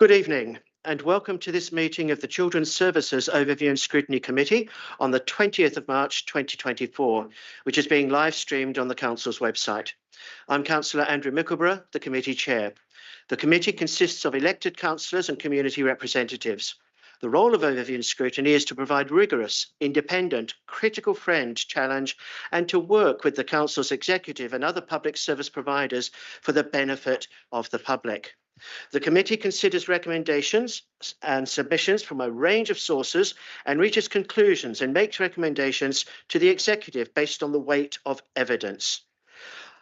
Good evening and welcome to this meeting of the Children's Services Overview and Scrutiny Committee on the 20th of March 2024, which is being live streamed on the Council's website. I'm Councillor Andrew Mickleborough, the Committee Chair. The committee consists of elected councillors and community representatives. The role of Overview and Scrutiny is to provide rigorous, independent, critical friend challenge and to work with the Council's executive and other public service providers for the benefit of the public. The committee considers recommendations and submissions from a range of sources and reaches conclusions and makes recommendations to the executive based on the weight of evidence.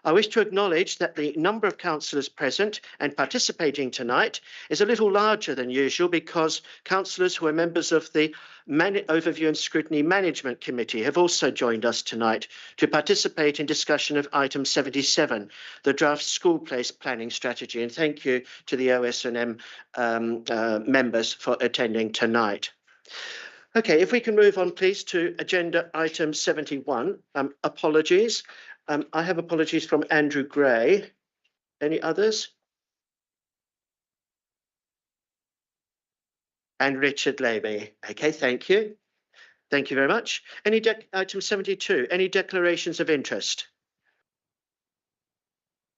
I wish to acknowledge that the number of councillors present and participating tonight is a little larger than usual because councillors who are members of the Overview and Scrutiny Management Committee have also joined us tonight to participate in discussion of item 77, the draft school place planning strategy. And thank you to the OS&M members for attending tonight. Okay, if we can move on, please, to agenda item 71. Apologies. I have apologies from Andrew Gray. Any others? And Richard Lamy. Okay, thank you. Thank you very much. Item 72, any declarations of interest?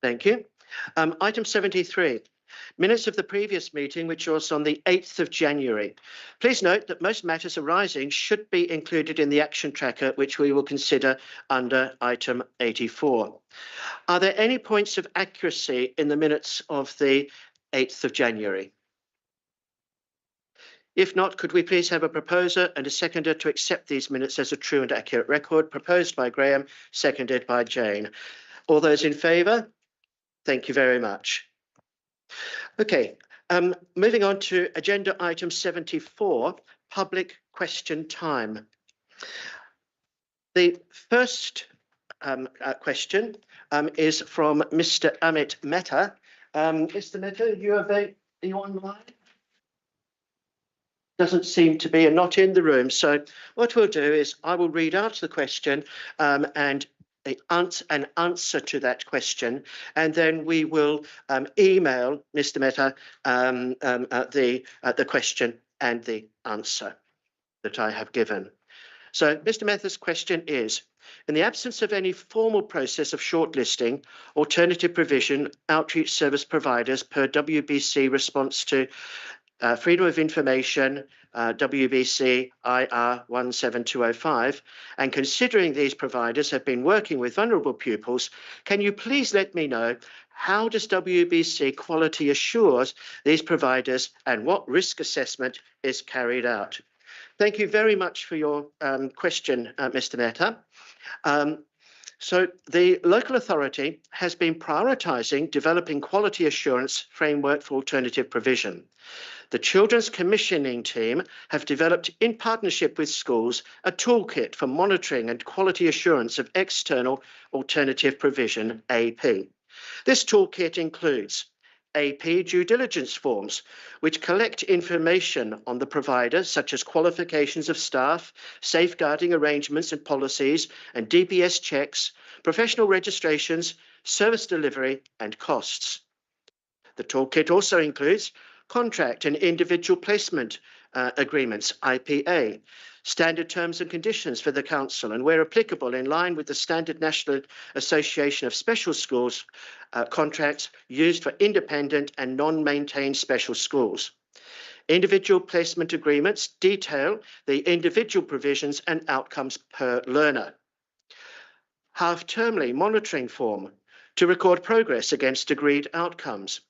Thank you. Item 73. Minutes of the previous meeting, which was on the 8th of January. Please note that most matters arising should be included in the action tracker, which we will consider under item 84. Are there any points of accuracy in the minutes of the 8th of January? If not, could we please have a proposer and a seconder to accept these minutes as a true and accurate record? Proposed by Graham, seconded by Jane. All those in favour? Thank you very much. Okay, moving on to agenda item 74, public question time. The first question is from Mr. Amit Mehta. Mr. Mehta, are you online? Doesn't seem to be, and not in the room. So what we'll do is I will read out the question and an answer to that question, and then we will email Mr. Mehta the question and the answer that I have given. So Mr. Mehta's question is, in the absence of any formal process of shortlisting, alternative provision outreach service providers per WBC response to Freedom of Information, WBC IR 17205, and considering these providers have been working with vulnerable pupils, can you please let me know how does WBC quality assures these providers and what risk assessment is carried out? Thank you very much for your question, Mr. Mehta. So the local authority has been prioritising developing quality assurance framework for alternative provision. The Children's Commissioning Team have developed, in partnership with schools, a toolkit for monitoring and quality assurance of external alternative provision, AP. This toolkit includes AP due diligence forms, which collect information on the provider, such as qualifications of staff, safeguarding arrangements and policies, and DPS checks, professional registrations, service delivery, and costs. The toolkit also includes contract and individual placement agreements, IPA, standard terms and conditions for the council, and where applicable, in line with the Standard National Association of Special Schools contracts used for independent and non-maintained special schools. Individual placement agreements detail the individual provisions and outcomes per learner. Half-termly monitoring form to record progress against agreed outcomes.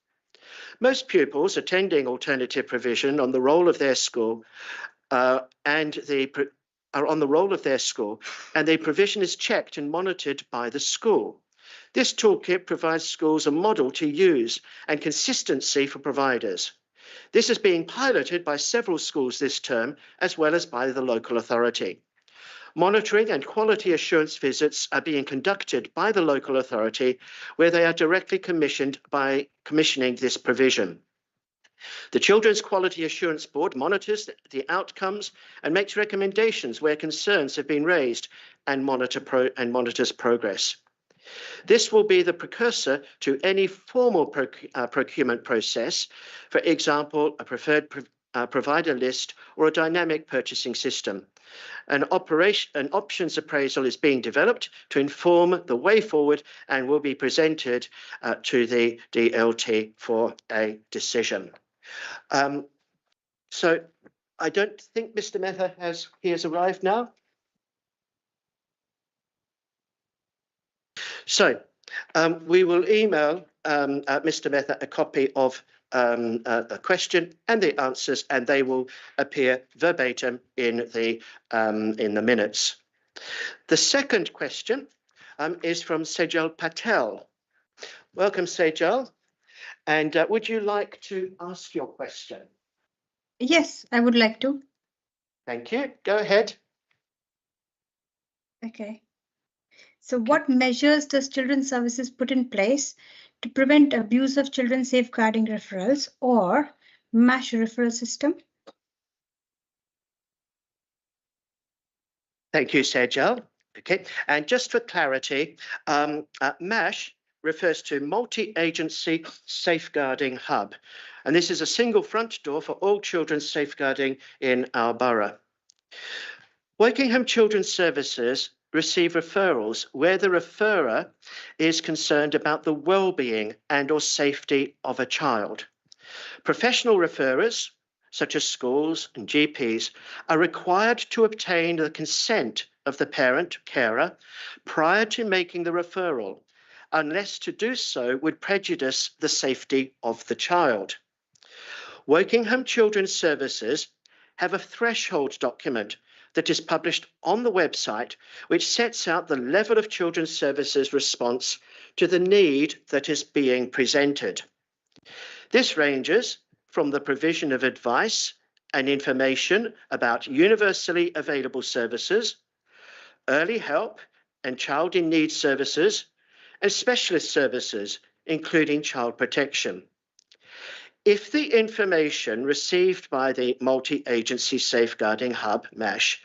Most pupils attending alternative provision on the role of their school and the provision is checked and monitored by the school. This toolkit provides schools a model to use and consistency for providers. This is being piloted by several schools this term, as well as by the local authority. Monitoring and quality assurance visits are being conducted by the local authority where they are directly commissioned by commissioning this provision. The Children's Quality Assurance Board monitors the outcomes and makes recommendations where concerns have been raised and monitors progress. This will be the precursor to any formal procurement process, for example, a preferred provider list or a dynamic purchasing system. An options appraisal is being developed to inform the way forward and will be presented to the DLT for a decision. So I don't think Mr. Mehta has arrived now. So we will email Mr. Mehta a copy of a question and the answers, and they will appear verbatim in the minutes. The second question is from Sejal Patel. Welcome, Sejal. And would you like to ask your question? Yes, I would like to. Thank you. Go ahead. Okay. So what measures does Children's Services put in place to prevent abuse of children safeguarding referrals or MASH referral system? Thank you, Sejal. Okay, and just for clarity, MASH refers to Multi-Agency Safeguarding Hub, and this is a single front door for all children's safeguarding in our borough. Wokingham Children's Services receive referrals where the referrer is concerned about the well-being and or safety of a child. Professional referrers, such as schools and GPs, are required to obtain the consent of the parent carer prior to making the referral, unless to do so would prejudice the safety of the child. Wokingham Children's Services have a threshold document that is published on the website, which sets out the level of Children's Services response to the need that is being presented. This ranges from the provision of advice and information about universally available services, early help and child in need services, and specialist services, including child protection. If the information received by the Multi-Agency Safeguarding Hub, MASH,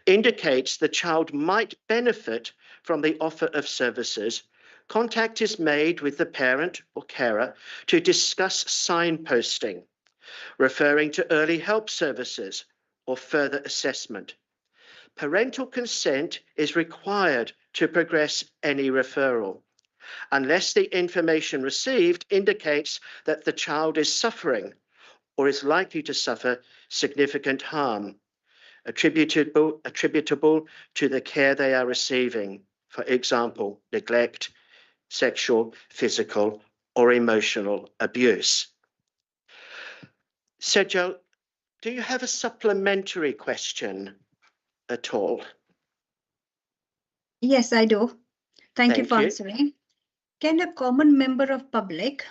indicates the child might benefit from the offer of services, contact is made with the parent or carer to discuss signposting, referring to early help services or further assessment. Parental consent is required to progress any referral, unless the information received indicates that the child is suffering or is likely to suffer significant harm attributable to the care they are receiving, for example, neglect, sexual, physical, or emotional abuse. Sejal, do you have a supplementary question at all? Yes, I do. Thank you for answering. Can a common member of public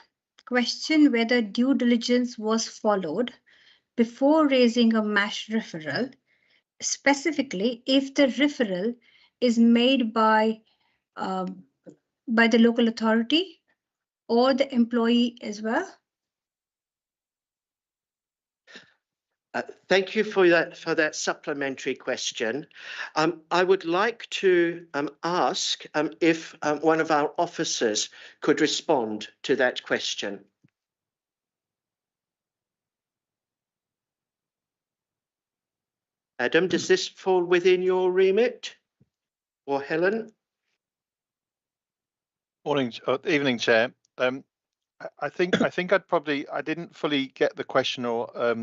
question whether due diligence was followed before raising a MASH referral, specifically if the referral is made by the local authority or the employee as well? Thank you for that supplementary question. I would like to ask if one of our officers could respond to that question. Adam, does this fall within your remit? Or Helen? Evening, Chair. I think I didn't fully get the question, or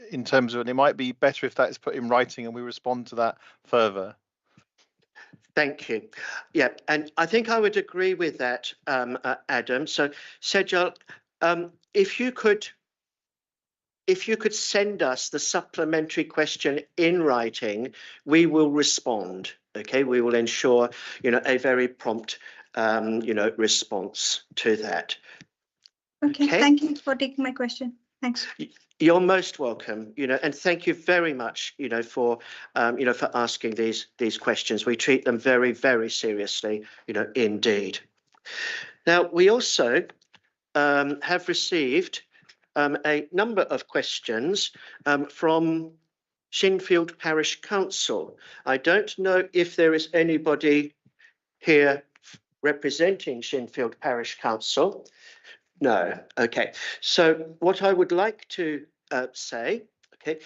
in terms of, and it might be better if that is put in writing and we respond to that further. Thank you. Yeah, and I think I would agree with that, Adam. So, Sejal, if you could send us the supplementary question in writing, we will respond. Okay, we will ensure a very prompt response to that. Okay, thank you for taking my question. Thanks. You're most welcome, and thank you very much, for asking these questions. We treat them very, very seriously, indeed. Now, we also have received a number of questions from Shinfield Parish Council. I don't know if there is anybody here representing Shinfield Parish Council? No. Okay. So what I would like to say, okay,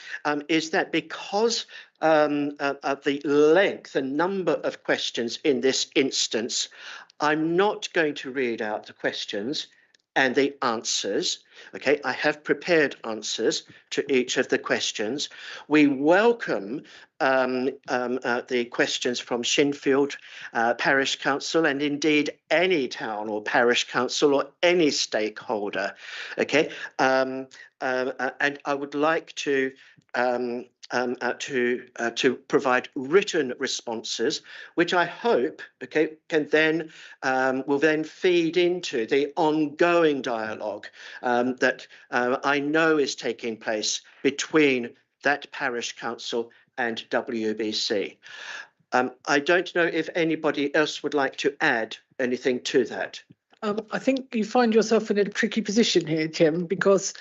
is that because of the length and number of questions in this instance, I'm not going to read out the questions and the answers. Okay, I have prepared answers to each of the questions. We welcome the questions from Shinfield Parish Council, and indeed any town or parish council or any stakeholder. Okay, and I would like to provide written responses, which I hope, okay, can then will then feed into the ongoing dialogue that I know is taking place between that parish council and WBC. I don't know if anybody else would like to add anything to that. I think you find yourself in a tricky position here, Tim, because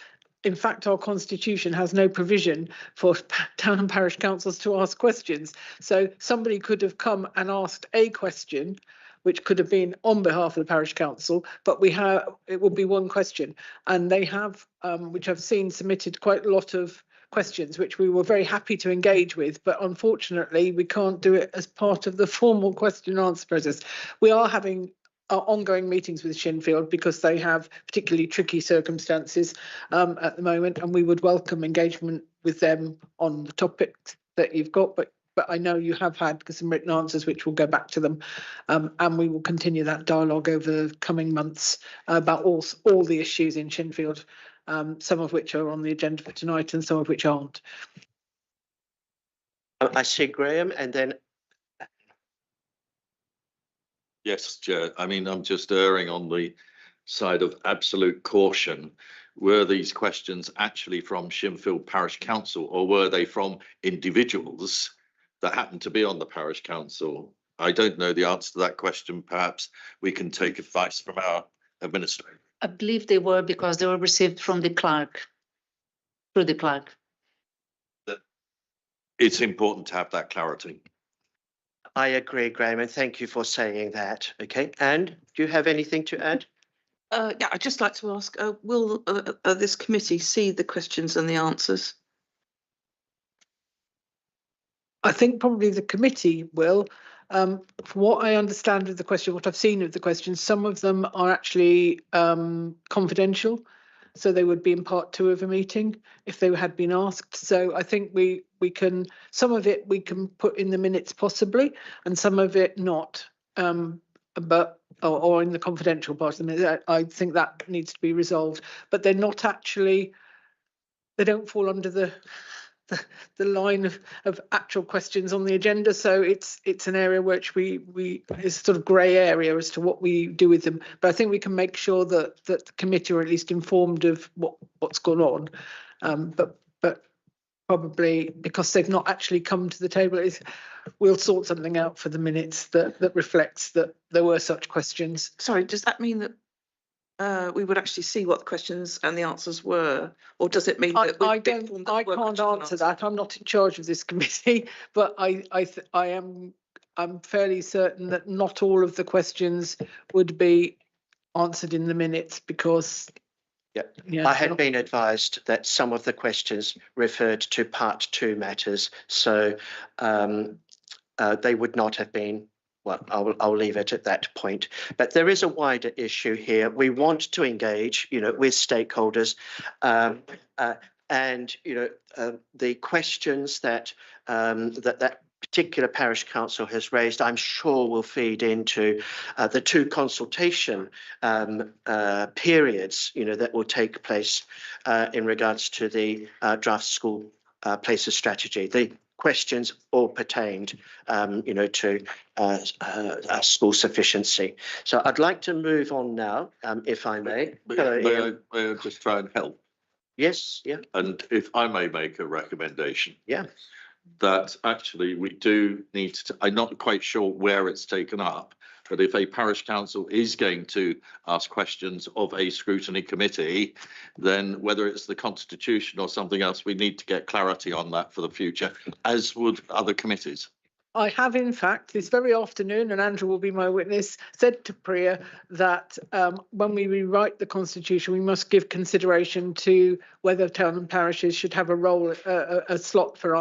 in fact, our constitution has no provision for town and parish councils to ask questions. So somebody could have come and asked a question, which could have been on behalf of the parish council, but it would be one question. And they have, which I've seen, submitted quite a lot of questions, which we were very happy to engage with, but unfortunately we can't do it as part of the formal question and answer process. We are having ongoing meetings with Shinfield because they have particularly tricky circumstances at the moment, and we would welcome engagement with them on the topics that you've got, but I know you have had some written answers which will go back to them, and we will continue that dialogue over the coming months about all the issues in Shinfield, some of which are on the agenda for tonight and some of which aren't. I see Graham, and then yes, Chair. I mean, I'm just erring on the side of absolute caution. Were these questions actually from Shinfield Parish Council, or were they from individuals that happen to be on the parish council? I don't know the answer to that question. Perhaps we can take advice from our administrator. I believe they were, because they were received from the clerk, through the clerk. It's important to have that clarity. I agree, Graham, and thank you for saying that. Okay, and do you have anything to add? Yeah, I'd just like to ask, will this committee see the questions and the answers? I think probably the committee will. From what I understand of the question, what I've seen of the questions, some of them are actually confidential, so they would be in part 2 of a meeting if they had been asked. So I think we can, some of it we can put in the minutes possibly, and some of it not, but or in the confidential part of the minute. I think that needs to be resolved, but they're not actually, they don't fall under the line of actual questions on the agenda, so it's an area which we is sort of grey area as to what we do with them. But I think we can make sure that the committee are at least informed of what's gone on. But probably because they've not actually come to the table, we'll sort something out for the minutes that reflects that there were such questions. Sorry, does that mean that we would actually see what the questions and the answers were, or does it mean that I can't answer that. I'm not in charge of this committee, but I'm fairly certain that not all of the questions would be answered in the minutes because I had been advised that some of the questions referred to part 2 matters, so they would not have been. Well, I'll leave it at that point. But there is a wider issue here. We want to engage, with stakeholders, and the questions that that particular parish council has raised, I'm sure will feed into the 2 consultation periods, that will take place in regards to the draft school places strategy. The questions all pertained, to school sufficiency. So I'd like to move on now, if I may. May I just try and help? Yes, yeah. And if I may make a recommendation. Yeah. That actually we do need to, I'm not quite sure where it's taken up, but if a parish council is going to ask questions of a scrutiny committee, then whether it's the constitution or something else, we need to get clarity on that for the future, as would other committees. I have, in fact, this very afternoon, and Andrew will be my witness, said to Priya that when we rewrite the Constitution, we must give consideration to whether town and parishes should have a role, a slot for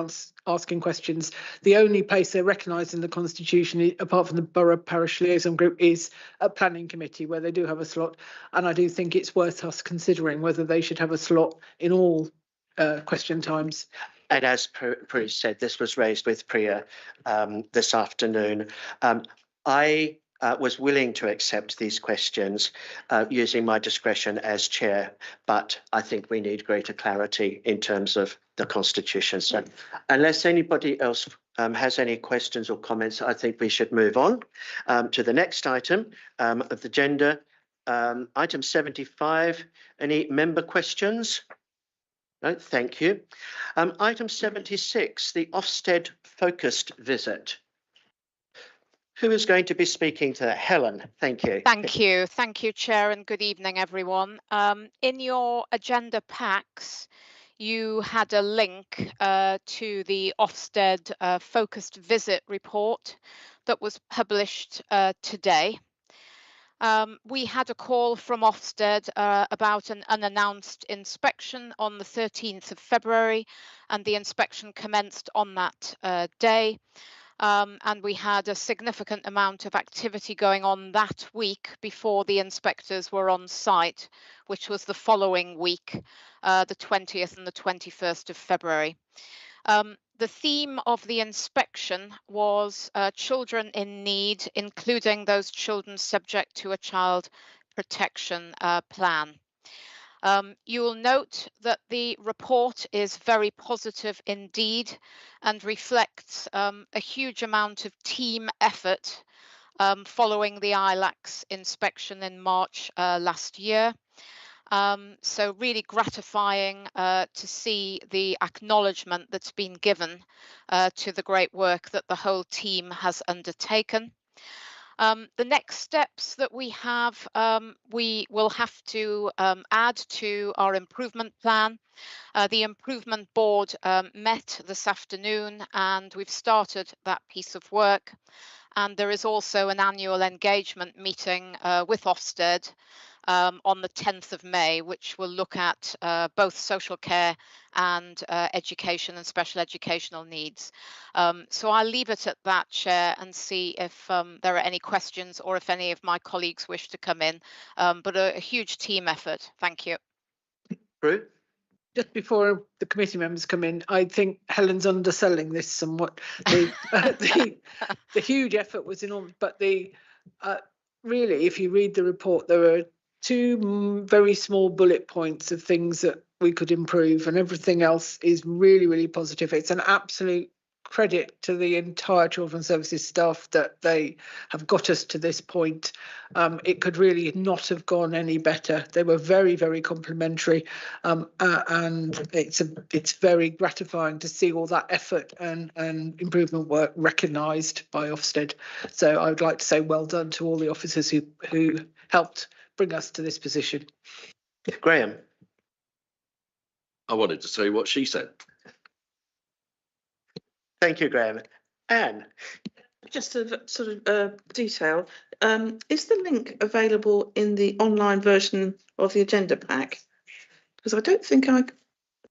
asking questions. The only place they're recognised in the Constitution, apart from the Borough Parish Liaison Group, is a planning committee where they do have a slot. And I do think it's worth us considering whether they should have a slot in all question times. And as Priya said, this was raised with Priya this afternoon. I was willing to accept these questions using my discretion as chair, but I think we need greater clarity in terms of the Constitution. So unless anybody else has any questions or comments, I think we should move on to the next item of the agenda. Item 75, any member questions? No, thank you. Item 76, the Ofsted focused visit. Who is going to be speaking to that? Helen, thank you. Thank you. Thank you, Chair, and good evening, everyone. In your agenda packs, you had a link to the Ofsted focused visit report that was published today. We had a call from Ofsted about an unannounced inspection on the 13th of February, and the inspection commenced on that day. And we had a significant amount of activity going on that week before the inspectors were on site, which was the following week, the 20th and the 21st of February. The theme of the inspection was children in need, including those children subject to a child protection plan. You will note that the report is very positive indeed and reflects a huge amount of team effort following the ILACS inspection in March last year. So really gratifying to see the acknowledgement that's been given to the great work that the whole team has undertaken. The next steps that we have, we will have to add to our improvement plan. The improvement board met this afternoon and we've started that piece of work. And there is also an annual engagement meeting with Ofsted on the 10th of May, which will look at both social care and education and special educational needs. So I'll leave it at that, Chair, and see if there are any questions or if any of my colleagues wish to come in. But a huge team effort. Thank you. Prue? Just before the committee members come in, I think Helen's underselling this somewhat. The huge effort was enormous, but really, if you read the report, there were two very small bullet points of things that we could improve, and everything else is really, really positive. It's an absolute credit to the entire Children's Services staff that they have got us to this point. It could really not have gone any better. They were very, very complimentary, and it's very gratifying to see all that effort and improvement work recognised by Ofsted. So I would like to say well done to all the officers who helped bring us to this position. Graham? I wanted to say what she said. Thank you, Graham. Anne? Just a sort of detail. Is the link available in the online version of the agenda pack? Because I don't think I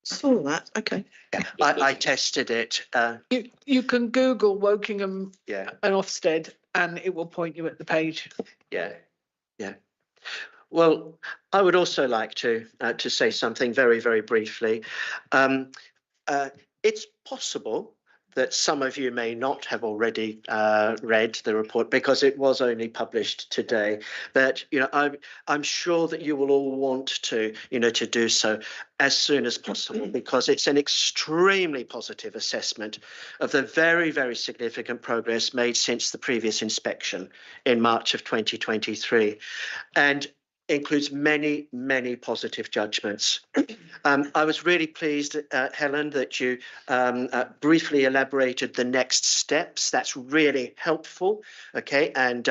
saw that. Okay. Yeah, I tested it. You can Google Wokingham Yeah. and Ofsted and it will point you at the page. Yeah. Well, I would also like to say something very, very briefly. It's possible that some of you may not have already read the report because it was only published today. But I'm sure that you will all want to to do so as soon as possible, because it's an extremely positive assessment of the very, very significant progress made since the previous inspection in March of 2023. And includes many, many positive judgments. I was really pleased, Helen, that you briefly elaborated the next steps. That's really helpful, okay, and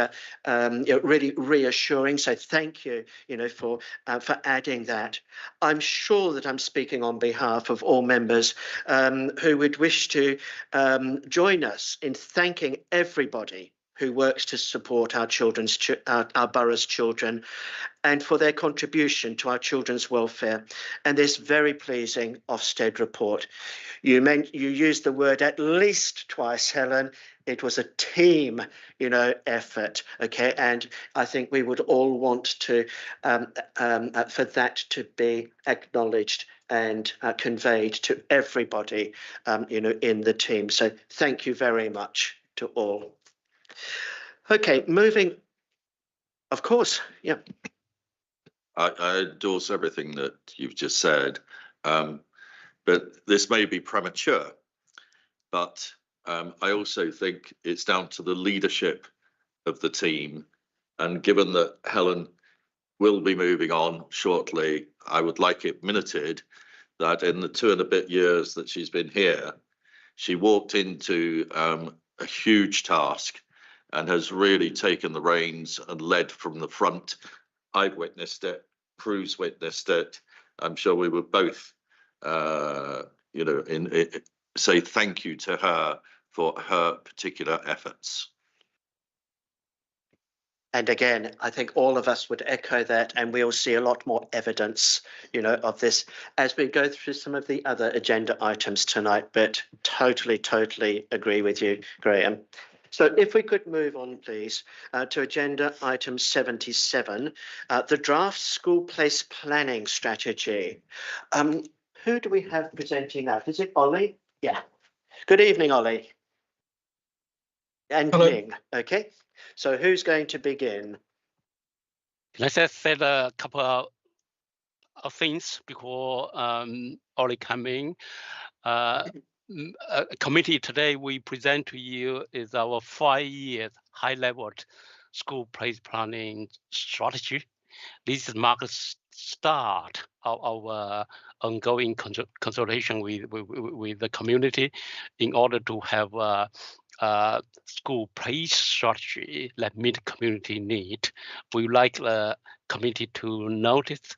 really reassuring. So thank you, for adding that. I'm sure that I'm speaking on behalf of all members who would wish to join us in thanking everybody who works to support our borough's children, and for their contribution to our children's welfare and this very pleasing Ofsted report. You used the word at least twice, Helen. It was a team, effort, okay? And I think we would all want to for that to be acknowledged and conveyed to everybody, in the team. So thank you very much to all. Okay, moving. Of course, yeah. I endorse everything that you've just said, but this may be premature, but I also think it's down to the leadership of the team. And given that Helen will be moving on shortly, I would like it minuted that in the 2 and a bit years that she's been here, she walked into a huge task and has really taken the reins and led from the front. I've witnessed it, Prue's witnessed it. I'm sure we would both, say thank you to her for her particular efforts. And again, I think all of us would echo that, and we'll see a lot more evidence, of this as we go through some of the other agenda items tonight. But totally agree with you, Graham. So if we could move on, please, to agenda item 77, the draft school place planning strategy. Who do we have presenting that? Is it Ollie? Yeah. Good evening, Ollie. And Ming, okay. So who's going to begin? Let's just say a couple of things before Ollie come in. Committee today we present to you is our 5-year high-level school place planning strategy. This marks start of our ongoing consultation with the community in order to have a school place strategy that meet community need. We would like the committee to notice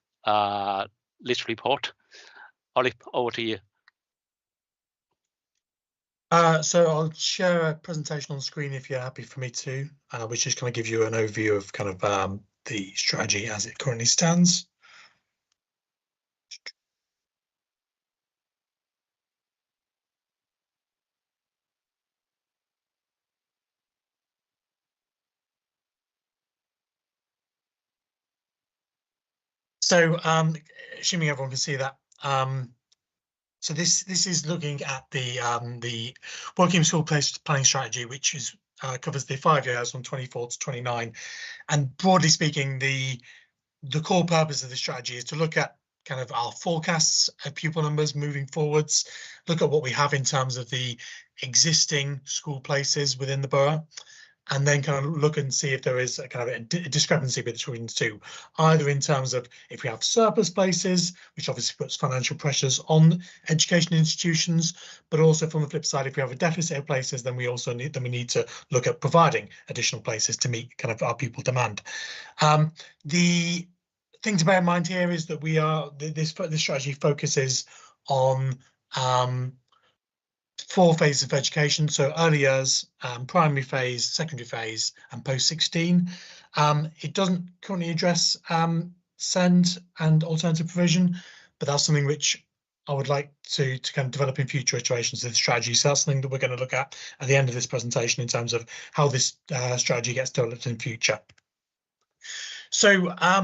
this report. Ollie, over to you. So I'll share a presentation on screen if you're happy for me to, which is going to give you an overview of kind of the strategy as it currently stands. So assuming everyone can see that. So this is looking at the working school place planning strategy, which is covers the 5 years from 24 to 29. And broadly speaking, the core purpose of the strategy is to look at kind of our forecasts of pupil numbers moving forwards, look at what we have in terms of the existing school places within the borough, and then kind of look and see if there is a kind of a discrepancy between the two, either in terms of if we have surplus places, which obviously puts financial pressures on education institutions, but also from the flip side, if we have a deficit of places, then we also need to look at providing additional places to meet kind of our pupil demand. The thing to bear in mind here is that this strategy focuses on 4 phases of education, so early years, primary phase, secondary phase, and post-16. It doesn't currently address SEND and alternative provision, but that's something which I would like to kind of develop in future iterations of the strategy. So that's something that we're going to look at the end of this presentation in terms of how this strategy gets developed in future. So I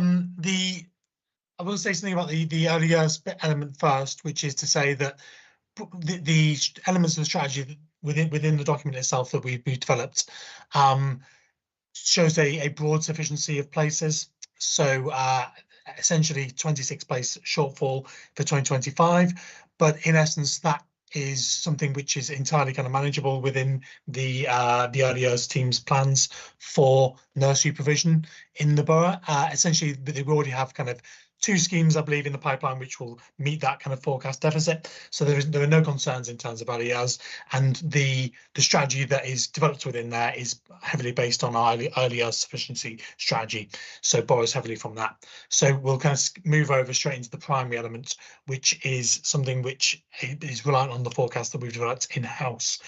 will say something about the early years element first, which is to say that the elements of the strategy within the document itself that we've developed shows a broad sufficiency of places. So essentially 26 place shortfall for 2025, but in essence that is something which is entirely kind of manageable within the early years team's plans for nursery provision in the borough. Essentially, they already have kind of 2 schemes, I believe, in the pipeline which will meet that kind of forecast deficit. So there are no concerns in terms of early years, and the strategy that is developed within there is heavily based on our early years sufficiency strategy. So borrows heavily from that. So we'll kind of move over straight into the primary element, which is something which is reliant on the forecast that we've developed in-house.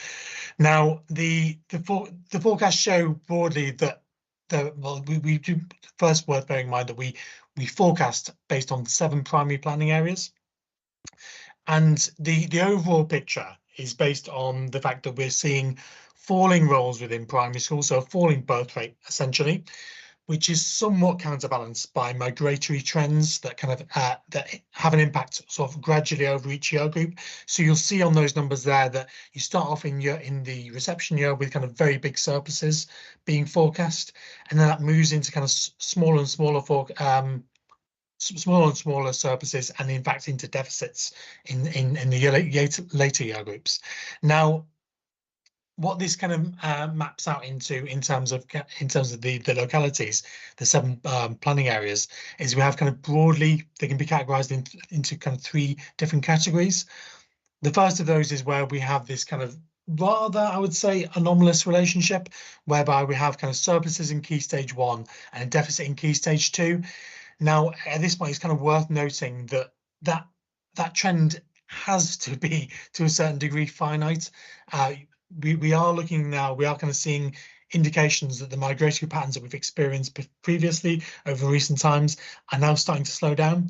Now, the forecasts show broadly that we do first worth bearing in mind that we forecast based on 7 primary planning areas, and the overall picture is based on the fact that we're seeing falling roles within primary schools, so a falling birth rate essentially, which is somewhat counterbalanced by migratory trends that kind of that have an impact sort of gradually over each year group. So you'll see on those numbers there that you start off in the reception year with kind of very big surpluses being forecast, and then that moves into kind of smaller and smaller surpluses, and in fact into deficits in the later year groups. Now, what this kind of maps out into in terms of the localities, the 7 planning areas, is we have kind of broadly, they can be categorized into kind of 3 different categories. The first of those is where we have this kind of rather, I would say, anomalous relationship, whereby we have kind of surpluses in key stage 1 and a deficit in key stage 2. Now, at this point, it's kind of worth noting that trend has to be, to a certain degree, finite. We are looking now, we are kind of seeing indications that the migratory patterns that we've experienced previously over recent times are now starting to slow down.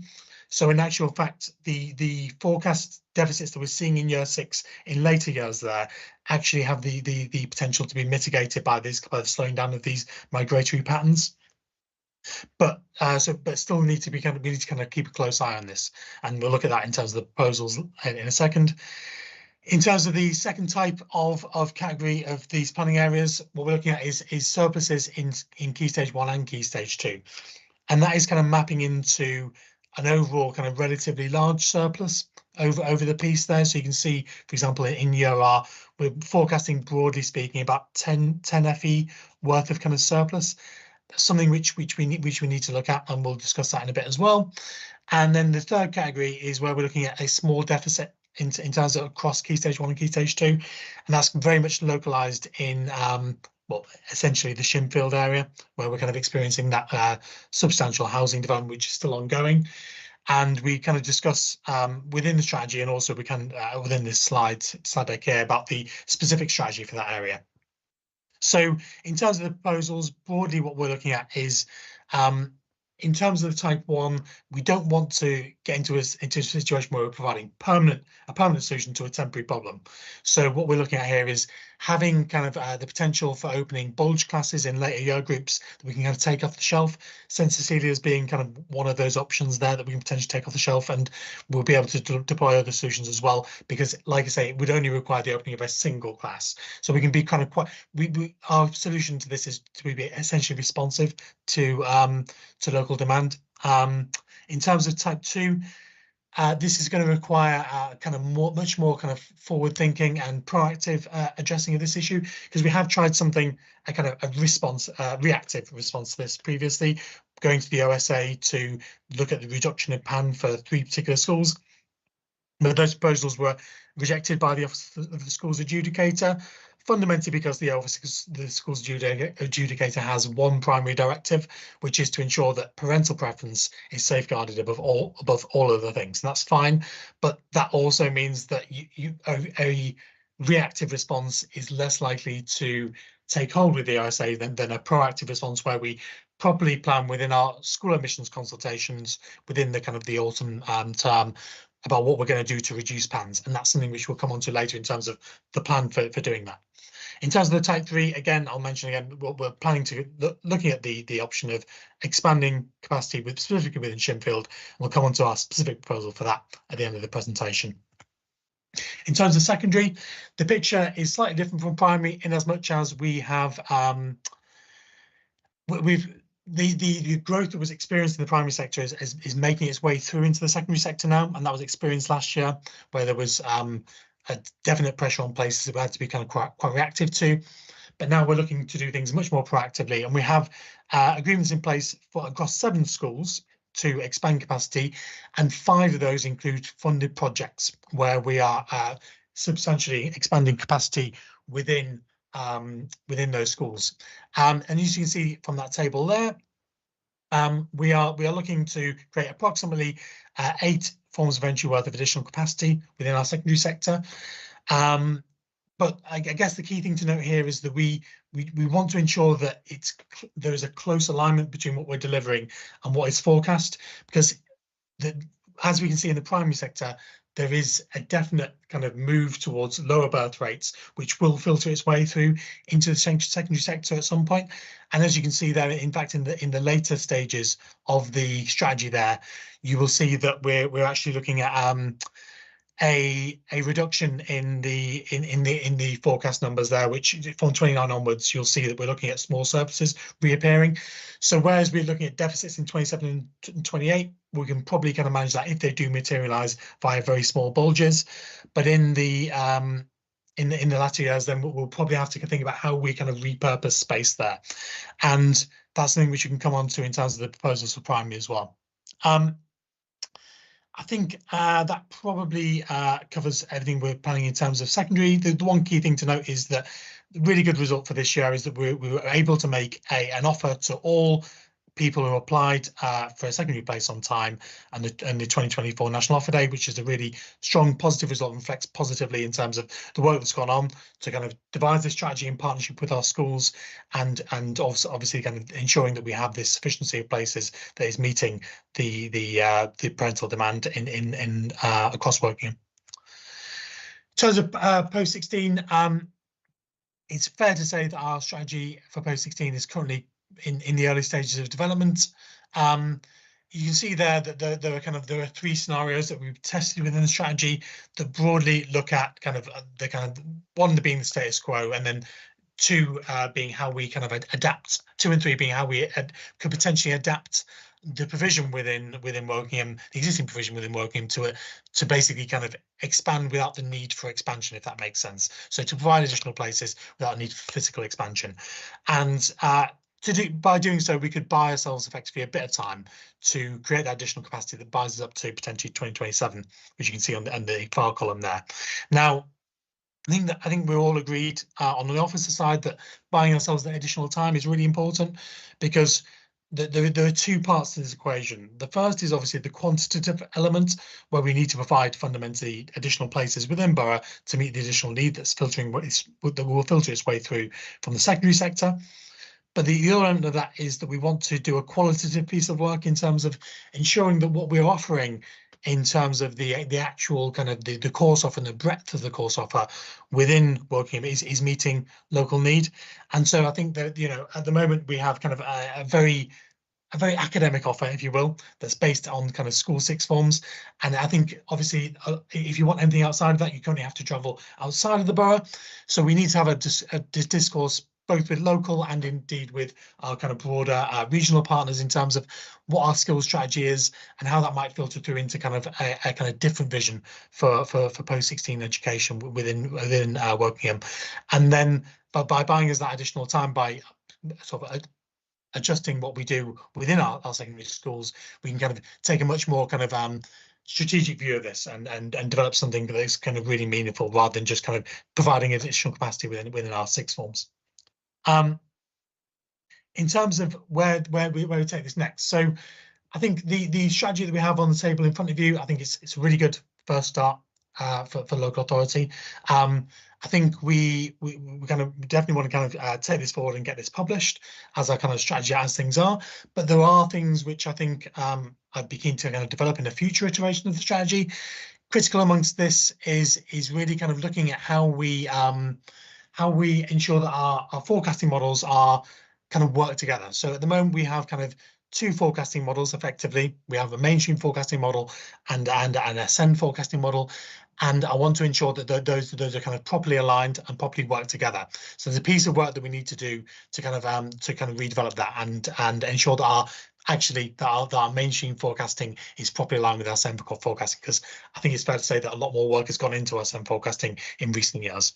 So in actual fact, the forecast deficits that we're seeing in year 6 in later years there actually have the potential to be mitigated by the slowing down of these migratory patterns. But still need to be we need to kind of keep a close eye on this, and we'll look at that in terms of the proposals in a second. In terms of the second type of category of these planning areas, what we're looking at is surpluses in key stage 1 and key stage 2, and that is kind of mapping into an overall kind of relatively large surplus over the piece there. So you can see, for example, in year R, we're forecasting, broadly speaking, about 10 FE worth of kind of surplus. Something which we need to look at, and we'll discuss that in a bit as well. And then the third category is where we're looking at a small deficit in terms of across key stage 1 and key stage 2, and that's very much localized in well, essentially the Shimfield area, where we're kind of experiencing that substantial housing development which is still ongoing. And we kind of discuss within the strategy, and also we can within this slide deck here, about the specific strategy for that area. So in terms of the proposals, broadly what we're looking at is, in terms of the type 1, we don't want to get into a situation where we're providing a permanent solution to a temporary problem. So what we're looking at here is having kind of the potential for opening bulge classes in later year groups that we can kind of take off the shelf. St Cecilia's being kind of one of those options there that we can potentially take off the shelf, and we'll be able to deploy other solutions as well, because like I say, it would only require the opening of a single class. So we can be kind of quite, our solution to this is to be essentially responsive to local demand. In terms of type 2, this is going to require kind of much more kind of forward thinking and proactive addressing of this issue, because we have tried something, a kind of a reactive response to this previously, going to the OSA to look at the reduction in PAN for 3 particular schools. But those proposals were rejected by the Office of the Schools Adjudicator, fundamentally because the schools adjudicator has one primary directive, which is to ensure that parental preference is safeguarded above all other things, and that's fine. But that also means that a reactive response is less likely to take hold with the OSA than a proactive response, where we properly plan within our school admissions consultations within the kind of the autumn term about what we're going to do to reduce PANs, and that's something which we'll come on to later in terms of the plan for doing that. In terms of the type 3, again, I'll mention again, we're planning to looking at the option of expanding capacity specifically within Shimfield. We'll come on to our specific proposal for that at the end of the presentation. In terms of secondary, the picture is slightly different from primary, in as much as we have the growth that was experienced in the primary sector is making its way through into the secondary sector now, and that was experienced last year, where there was a definite pressure on places that we had to be kind of quite reactive to. But now we're looking to do things much more proactively, and we have agreements in place for across 7 schools to expand capacity, and 5 of those include funded projects where we are substantially expanding capacity within those schools. And as you can see from that table there, we are looking to create approximately 8 forms of entry worth of additional capacity within our secondary sector. But I guess the key thing to note here is that we want to ensure that there is a close alignment between what we're delivering and what is forecast, because as we can see in the primary sector, there is a definite kind of move towards lower birth rates, which will filter its way through into the secondary sector at some point. And as you can see there, in fact, in the later stages of the strategy there, you will see that we're actually looking at a reduction in the forecast numbers there, which from 29 onwards, you'll see that we're looking at small surpluses reappearing. So whereas we're looking at deficits in 27 and 28, we can probably kind of manage that if they do materialize via very small bulges. But in the latter years, then we'll probably have to think about how we kind of repurpose space there. And that's something which you can come on to in terms of the proposals for primary as well. I think that probably covers everything we're planning in terms of secondary. The one key thing to note is that the really good result for this year is that we were able to make an offer to all people who applied for a secondary place on time, and the 2024 National Offer Day, which is a really strong positive result and reflects positively in terms of the work that's gone on to kind of devise this strategy in partnership with our schools, and also obviously kind of ensuring that we have this sufficiency of places that is meeting the parental demand in across Wokingham. In terms of post-16, it's fair to say that our strategy for post-16 is currently in the early stages of development. You can see there that there are 3 scenarios that we've tested within the strategy that broadly look at one being the status quo, and then 2 being how we kind of adapt. 2 and 3 being how we could potentially adapt the provision within Wokingham, the existing provision within Wokingham, to basically kind of expand without the need for expansion, if that makes sense. So to provide additional places without a need for physical expansion, and by doing so, we could buy ourselves effectively a bit of time to create that additional capacity that buys us up to potentially 2027, which you can see on the far column there. Now, I think we're all agreed on the officer side that buying ourselves that additional time is really important, because there are 2 parts to this equation. The first is obviously the quantitative element, where we need to provide fundamentally additional places within borough to meet the additional need that will filter its way through from the secondary sector. But the other element of that is that we want to do a qualitative piece of work in terms of ensuring that what we're offering in terms of the actual kind of the course offer and the breadth of the course offer within Wokingham is meeting local need. And so I think that, at the moment we have kind of a very academic offer, if you will, that's based on kind of school 6 forms. And I think obviously if you want anything outside of that, you currently have to travel outside of the borough. So we need to have a discourse both with local and indeed with our kind of broader regional partners in terms of what our skills strategy is and how that might filter through into kind of a kind of different vision for post-16 education within Wokingham. And then by buying us that additional time, by sort of adjusting what we do within our secondary schools, we can kind of take a much more kind of strategic view of this and develop something that is kind of really meaningful, rather than just kind of providing additional capacity within our 6 forms. In terms of where we take this next, so I think the strategy that we have on the table in front of you, I think it's a really good first start for local authority. I think we kind of definitely want to kind of take this forward and get this published as our kind of strategy as things are. But there are things which I think I'd be keen to kind of develop in a future iteration of the strategy. Critical amongst this is really kind of looking at how we ensure that our forecasting models are kind of work together. So at the moment we have kind of 2 forecasting models effectively. We have a mainstream forecasting model and a SEND forecasting model. And I want to ensure that those are kind of properly aligned and properly work together. So there's a piece of work that we need to do to kind of redevelop that and ensure that our mainstream forecasting is properly aligned with our SEM forecasting, because I think it's fair to say that a lot more work has gone into our SEM forecasting in recent years.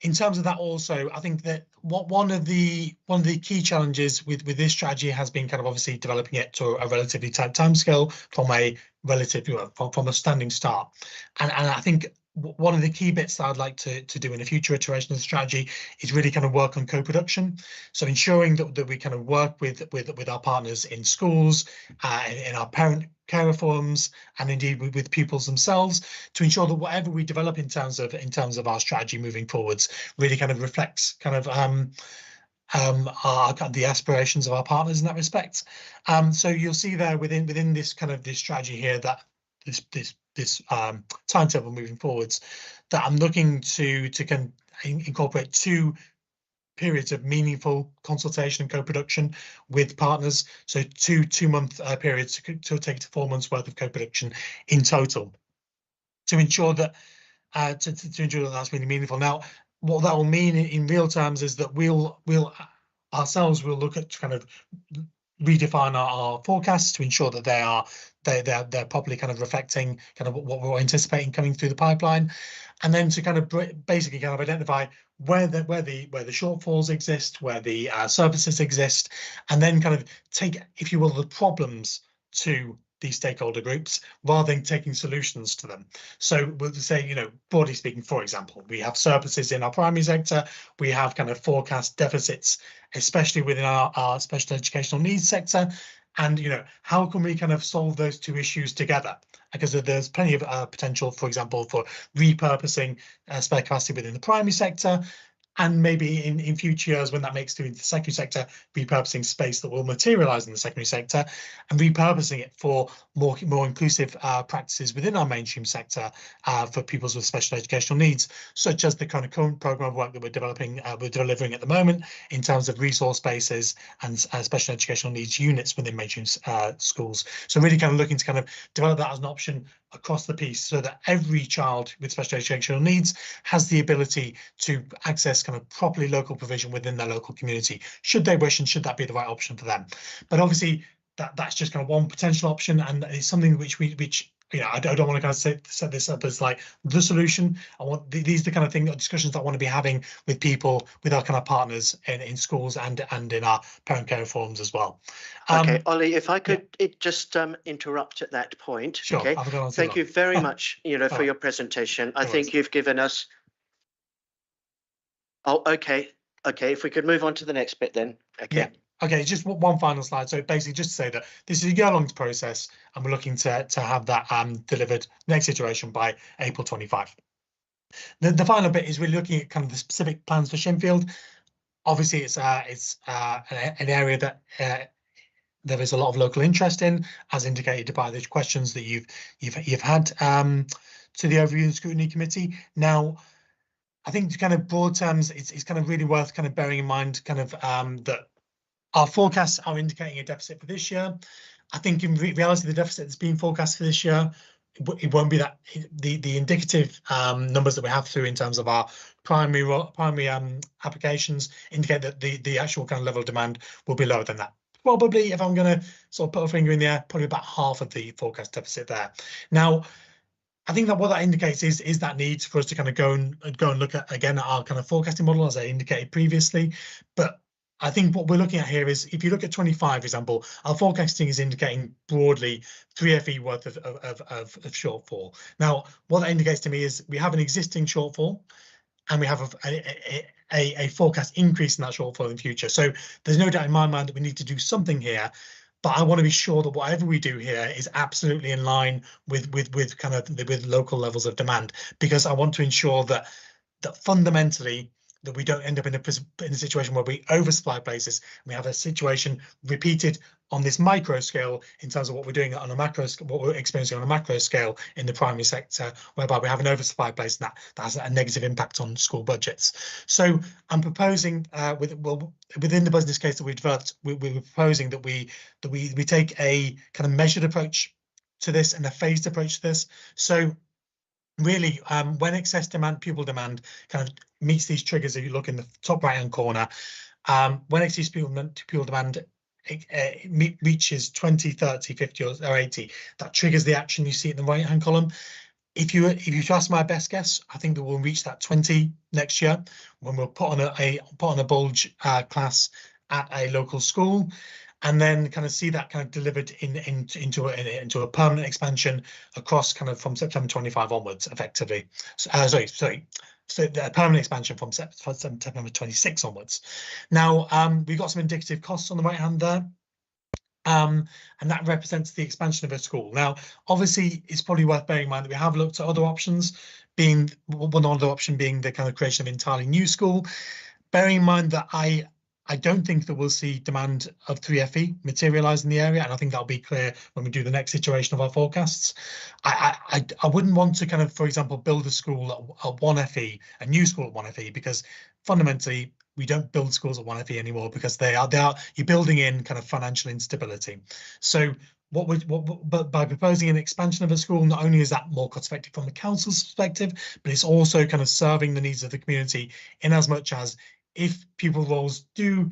In terms of that, also, I think that one of the key challenges with this strategy has been kind of obviously developing it to a relatively tight timescale from a standing start, and I think one of the key bits that I'd like to do in a future iteration of the strategy is really kind of work on co-production. So ensuring that we kind of work with our partners in schools, in our parent care forums, and indeed with pupils themselves, to ensure that whatever we develop in terms of our strategy moving forwards really kind of reflects kind of the aspirations of our partners in that respect. So you'll see there within this kind of this strategy here that this timetable moving forwards, that I'm looking to incorporate 2 periods of meaningful consultation and co-production with partners. So 2-month periods to take to 4 months worth of co-production in total, to ensure that to ensure that that's really meaningful. Now, what that will mean in real terms is that we'll ourselves will look at kind of redefine our forecasts to ensure that they're properly kind of reflecting kind of what we're anticipating coming through the pipeline, and then to kind of basically kind of identify where the shortfalls exist, where the surpluses exist, and then kind of take, if you will, the problems to these stakeholder groups rather than taking solutions to them. So we'll say, you know, broadly speaking, for example, we have surpluses in our primary sector, we have kind of forecast deficits, especially within our special educational needs sector. And, you know, how can we kind of solve those 2 issues together? Because there's plenty of potential, for example, for repurposing spare capacity within the primary sector, and maybe in future years, when that makes it into the secondary sector, repurposing space that will materialise in the secondary sector and repurposing it for more inclusive practices within our mainstream sector for pupils with special educational needs, such as the kind of current programme of work that we're delivering at the moment in terms of resource bases and special educational needs units within mainstream schools. So really kind of looking to kind of develop that as an option across the piece, so that every child with special educational needs has the ability to access kind of properly local provision within their local community, should they wish, and should that be the right option for them. But obviously that's just kind of one potential option, and it's something which you know, I don't want to kind of set this up as like the solution. I want these are the kind of discussions that I want to be having with people, with our kind of partners in schools and in our parent care forums as well. Okay, Ollie, if I could just interrupt at that point. Sure. Okay. Thank you very much, you know, for your presentation. I think you've given us. Oh, okay. Okay, if we could move on to the next bit then. Okay. Yeah. Okay, just one final slide. So basically, just to say that this is a year-long process, and we're looking to have that delivered next iteration by April 25. The final bit is really looking at kind of the specific plans for Shinfield. Obviously, it's an area that there is a lot of local interest in, as indicated by the questions that you've had to the Overview and Scrutiny Committee. Now, I think, kind of broad terms, it's kind of really worth kind of bearing in mind kind of that our forecasts are indicating a deficit for this year. I think in reality, the deficit that's being forecast for this year, it won't be that. The indicative numbers that we have through in terms of our primary applications indicate that the actual kind of level of demand will be lower than that. Probably, if I'm going to sort of put a finger in the air, probably about half of the forecast deficit there. Now, I think that what that indicates is that need for us to kind of go and look at again at our kind of forecasting model, as I indicated previously. But I think what we're looking at here is, if you look at 25, for example, our forecasting is indicating broadly 3 FE worth of shortfall. Now, what that indicates to me is we have an existing shortfall, and we have a forecast increase in that shortfall in the future. So there's no doubt in my mind that we need to do something here. But I want to be sure that whatever we do here is absolutely in line with local levels of demand, because I want to ensure that fundamentally that we don't end up in a situation where we oversupply places. We have a situation repeated on this micro scale in terms of what we're doing on a macro, what we're experiencing on a macro scale in the primary sector, whereby we have an oversupply place, and that has a negative impact on school budgets. So I'm proposing within the business case that we developed, we're proposing that we take a kind of measured approach to this and a phased approach to this. So really, when excess demand, pupil demand kind of meets these triggers, if you look in the top right hand corner, when excess pupil demand reaches 20, 30, 50 or 80, that triggers the action you see in the right hand column. If you ask my best guess, I think that we'll reach that 20 next year when we'll put on a bulge class at a local school, and then kind of see that kind of delivered into a permanent expansion across kind of from September 25 onwards, effectively. So, So the permanent expansion from September 26 onwards. Now we've got some indicative costs on the right hand there. And that represents the expansion of a school. Now, obviously, it's probably worth bearing in mind that we have looked at other options, being one other option being the kind of creation of an entirely new school. Bearing in mind that I don't think that we'll see demand of 3FE materialise in the area, and I think that'll be clear when we do the next iteration of our forecasts. I wouldn't want to kind of, for example, build a school at 1FE, a new school at 1FE, because fundamentally we don't build schools at 1FE anymore because you're building in kind of financial instability. So but by proposing an expansion of a school, not only is that more cost effective from the council's perspective, but it's also kind of serving the needs of the community, in as much as if pupil rolls do,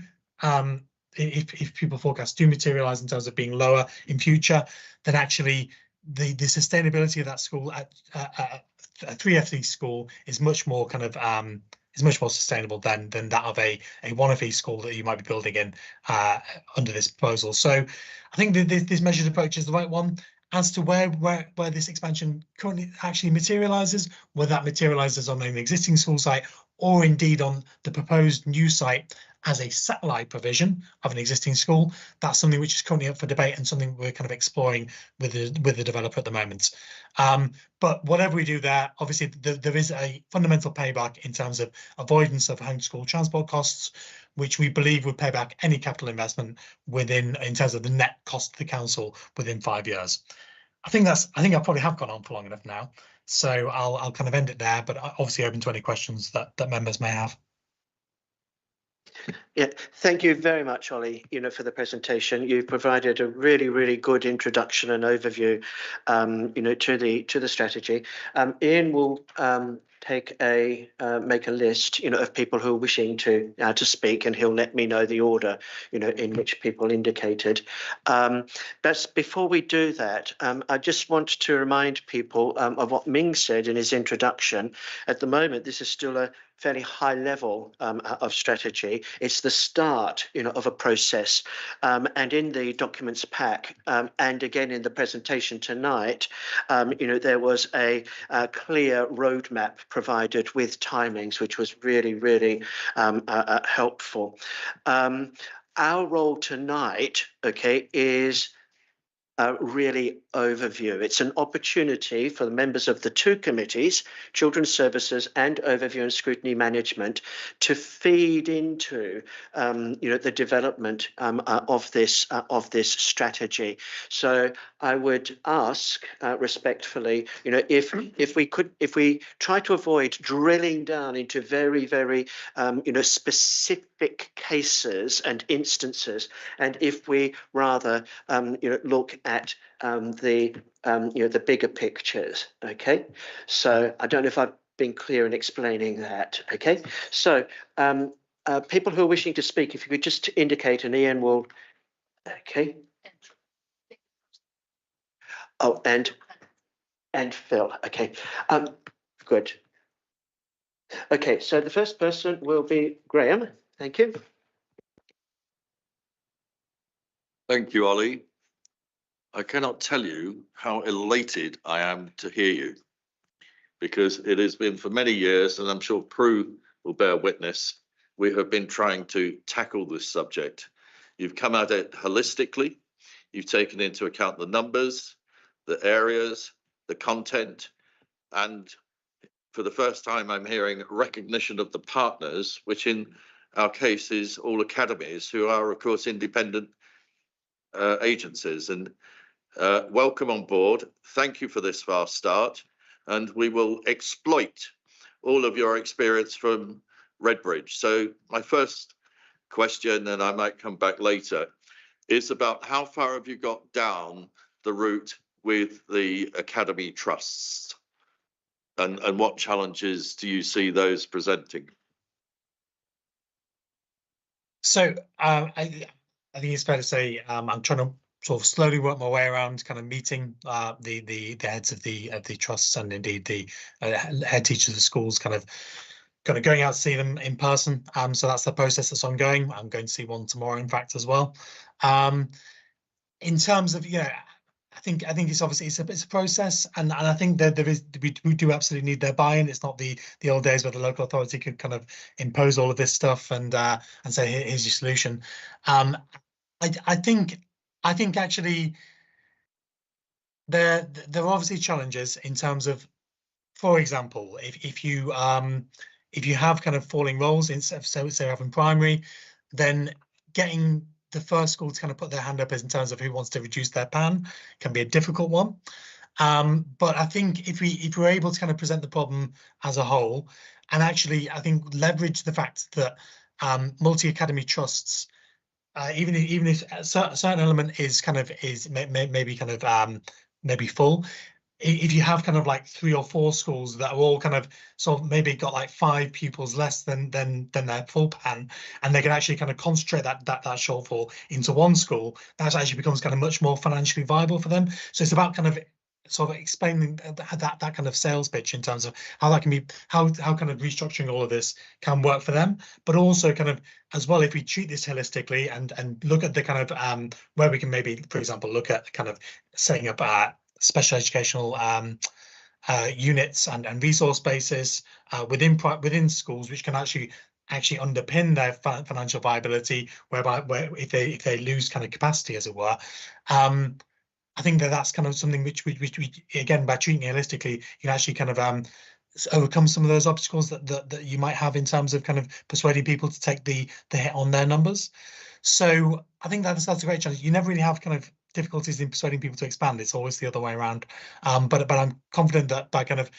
if pupil forecasts do materialise in terms of being lower in future, then actually the sustainability of that school at a 3FE school is much more kind of is much more sustainable than that of a 1FE school that you might be building in under this proposal. So I think this measured approach is the right one. As to where this expansion currently actually materialises, whether that materialises on an existing school site or indeed on the proposed new site as a satellite provision of an existing school, that's something which is currently up for debate and something we're kind of exploring with the developer at the moment. But whatever we do there, obviously there is a fundamental payback in terms of avoidance of home school transport costs, which we believe would pay back any capital investment in terms of the net cost to the council within 5 years. I think I probably have gone on for long enough now, so I'll kind of end it there, but obviously open to any questions that members may have. Yeah, thank you very much, Ollie, for the presentation. You provided a really, really good introduction and overview, to the strategy. Ian will make a list, of people who are wishing to speak, and he'll let me know the order, in which people indicated. But before we do that, I just want to remind people of what Ming said in his introduction. At the moment, this is still a fairly high level of strategy. It's the start, of a process. And in the documents pack, and again in the presentation tonight, there was a clear roadmap provided with timings, which was really, really helpful. Our role tonight, is really overview. It's an opportunity for the members of the two committees, Children's Services and Overview and Scrutiny Management, to feed into the development of this strategy. So I would ask respectfully, if we try to avoid drilling down into very, very specific cases and instances, and if we rather look at the bigger pictures. Okay, so I don't know if I've been clear in explaining that. Okay, so people who are wishing to speak, if you could just indicate, and Ian will. Okay. Oh, and Phil. Okay, good. Okay, so the first person will be Graham. Thank you. Thank you, Ollie. I cannot tell you how elated I am to hear you, because it has been for many years, and I'm sure Prue will bear witness, we have been trying to tackle this subject. You've come at it holistically. You've taken into account the numbers, the areas, the content, and for the first time, I'm hearing recognition of the partners, which in our case is all academies, who are, of course, independent agencies. And welcome on board. Thank you for this fast start, and we will exploit all of your experience from Redbridge. So my first question, and I might come back later, is about how far have you got down the route with the academy trusts? And what challenges do you see those presenting? So I think it's fair to say I'm trying to sort of slowly work my way around kind of meeting the heads of the trusts and indeed the head teachers of the schools, kind of going out to see them in person. So that's the process that's ongoing. I'm going to see one tomorrow, in fact, as well. In terms of, I think it's obviously it's a process, and I think that we do absolutely need their buy-in. It's not the old days where the local authority could kind of impose all of this stuff and say, here's your solution. I think actually there are obviously challenges in terms of, for example, if you have kind of falling roles in, say having primary, then getting the first school to kind of put their hand up in terms of who wants to reduce their PAN can be a difficult one. But I think if we're able to kind of present the problem as a whole, and actually I think leverage the fact that multi-academy trusts, even if a certain element is maybe full, if you have kind of like 3 or 4 schools that are all kind of sort of maybe got like 5 pupils less than their full PAN, and they can actually kind of concentrate that shortfall into one school, that actually becomes kind of much more financially viable for them. So it's about kind of sort of explaining that kind of sales pitch in terms of how that can be, how kind of restructuring all of this can work for them, but also kind of as well, if we treat this holistically and look at the kind of where we can maybe, for example, look at kind of setting up special educational units and resource bases within schools, which can actually underpin their financial viability, where if they lose kind of capacity, as it were. I think that's kind of something which we again, by treating it holistically, you can actually kind of overcome some of those obstacles that you might have in terms of kind of persuading people to take the hit on their numbers. So I think that's a great challenge. You never really have kind of difficulties in persuading people to expand. It's always the other way around. But I'm confident that by kind of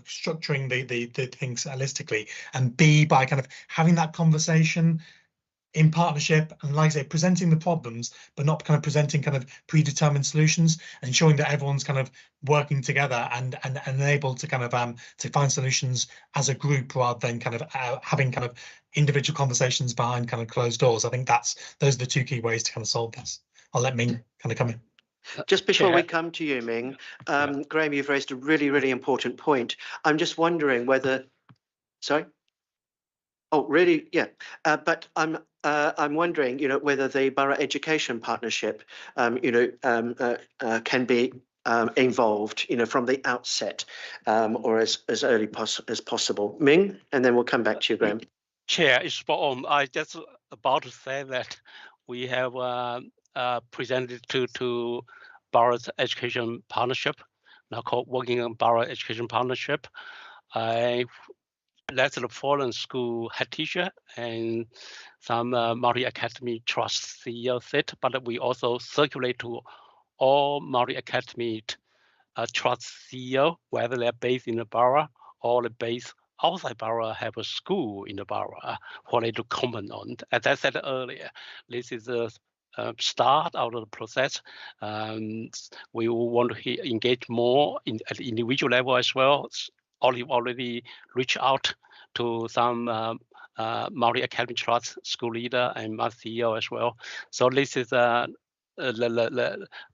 structuring the things holistically, and B, by kind of having that conversation in partnership, and like I say, presenting the problems, but not kind of presenting kind of predetermined solutions, and ensuring that everyone's kind of working together and able to kind of to find solutions as a group, rather than kind of having kind of individual conversations behind kind of closed doors. I think those are the 2 key ways to kind of solve this. I'll let Ming kind of come in. Just before we come to you, Ming, Graham, you've raised a really, really important point. I'm just wondering whether, sorry? Oh, really? Yeah. But I'm wondering, whether the Borough Education Partnership, can be involved, from the outset, or as early as possible. Ming, and then we'll come back to you, Graham. Chair, it's spot on. I just about to say that we have presented to Borough's Education Partnership, now called Working on Borough Education Partnership. I let the foreign school head teacher and some multi-academy trust CEO sit, but we also circulate to all multi-academy trust CEO, whether they're based in the borough or they're based outside borough, have a school in the borough for they to comment on. As I said earlier, this is a start out of the process. We will want to engage more at the individual level as well. Already reached out to some multi-academy trust school leader and my CEO as well. So this is the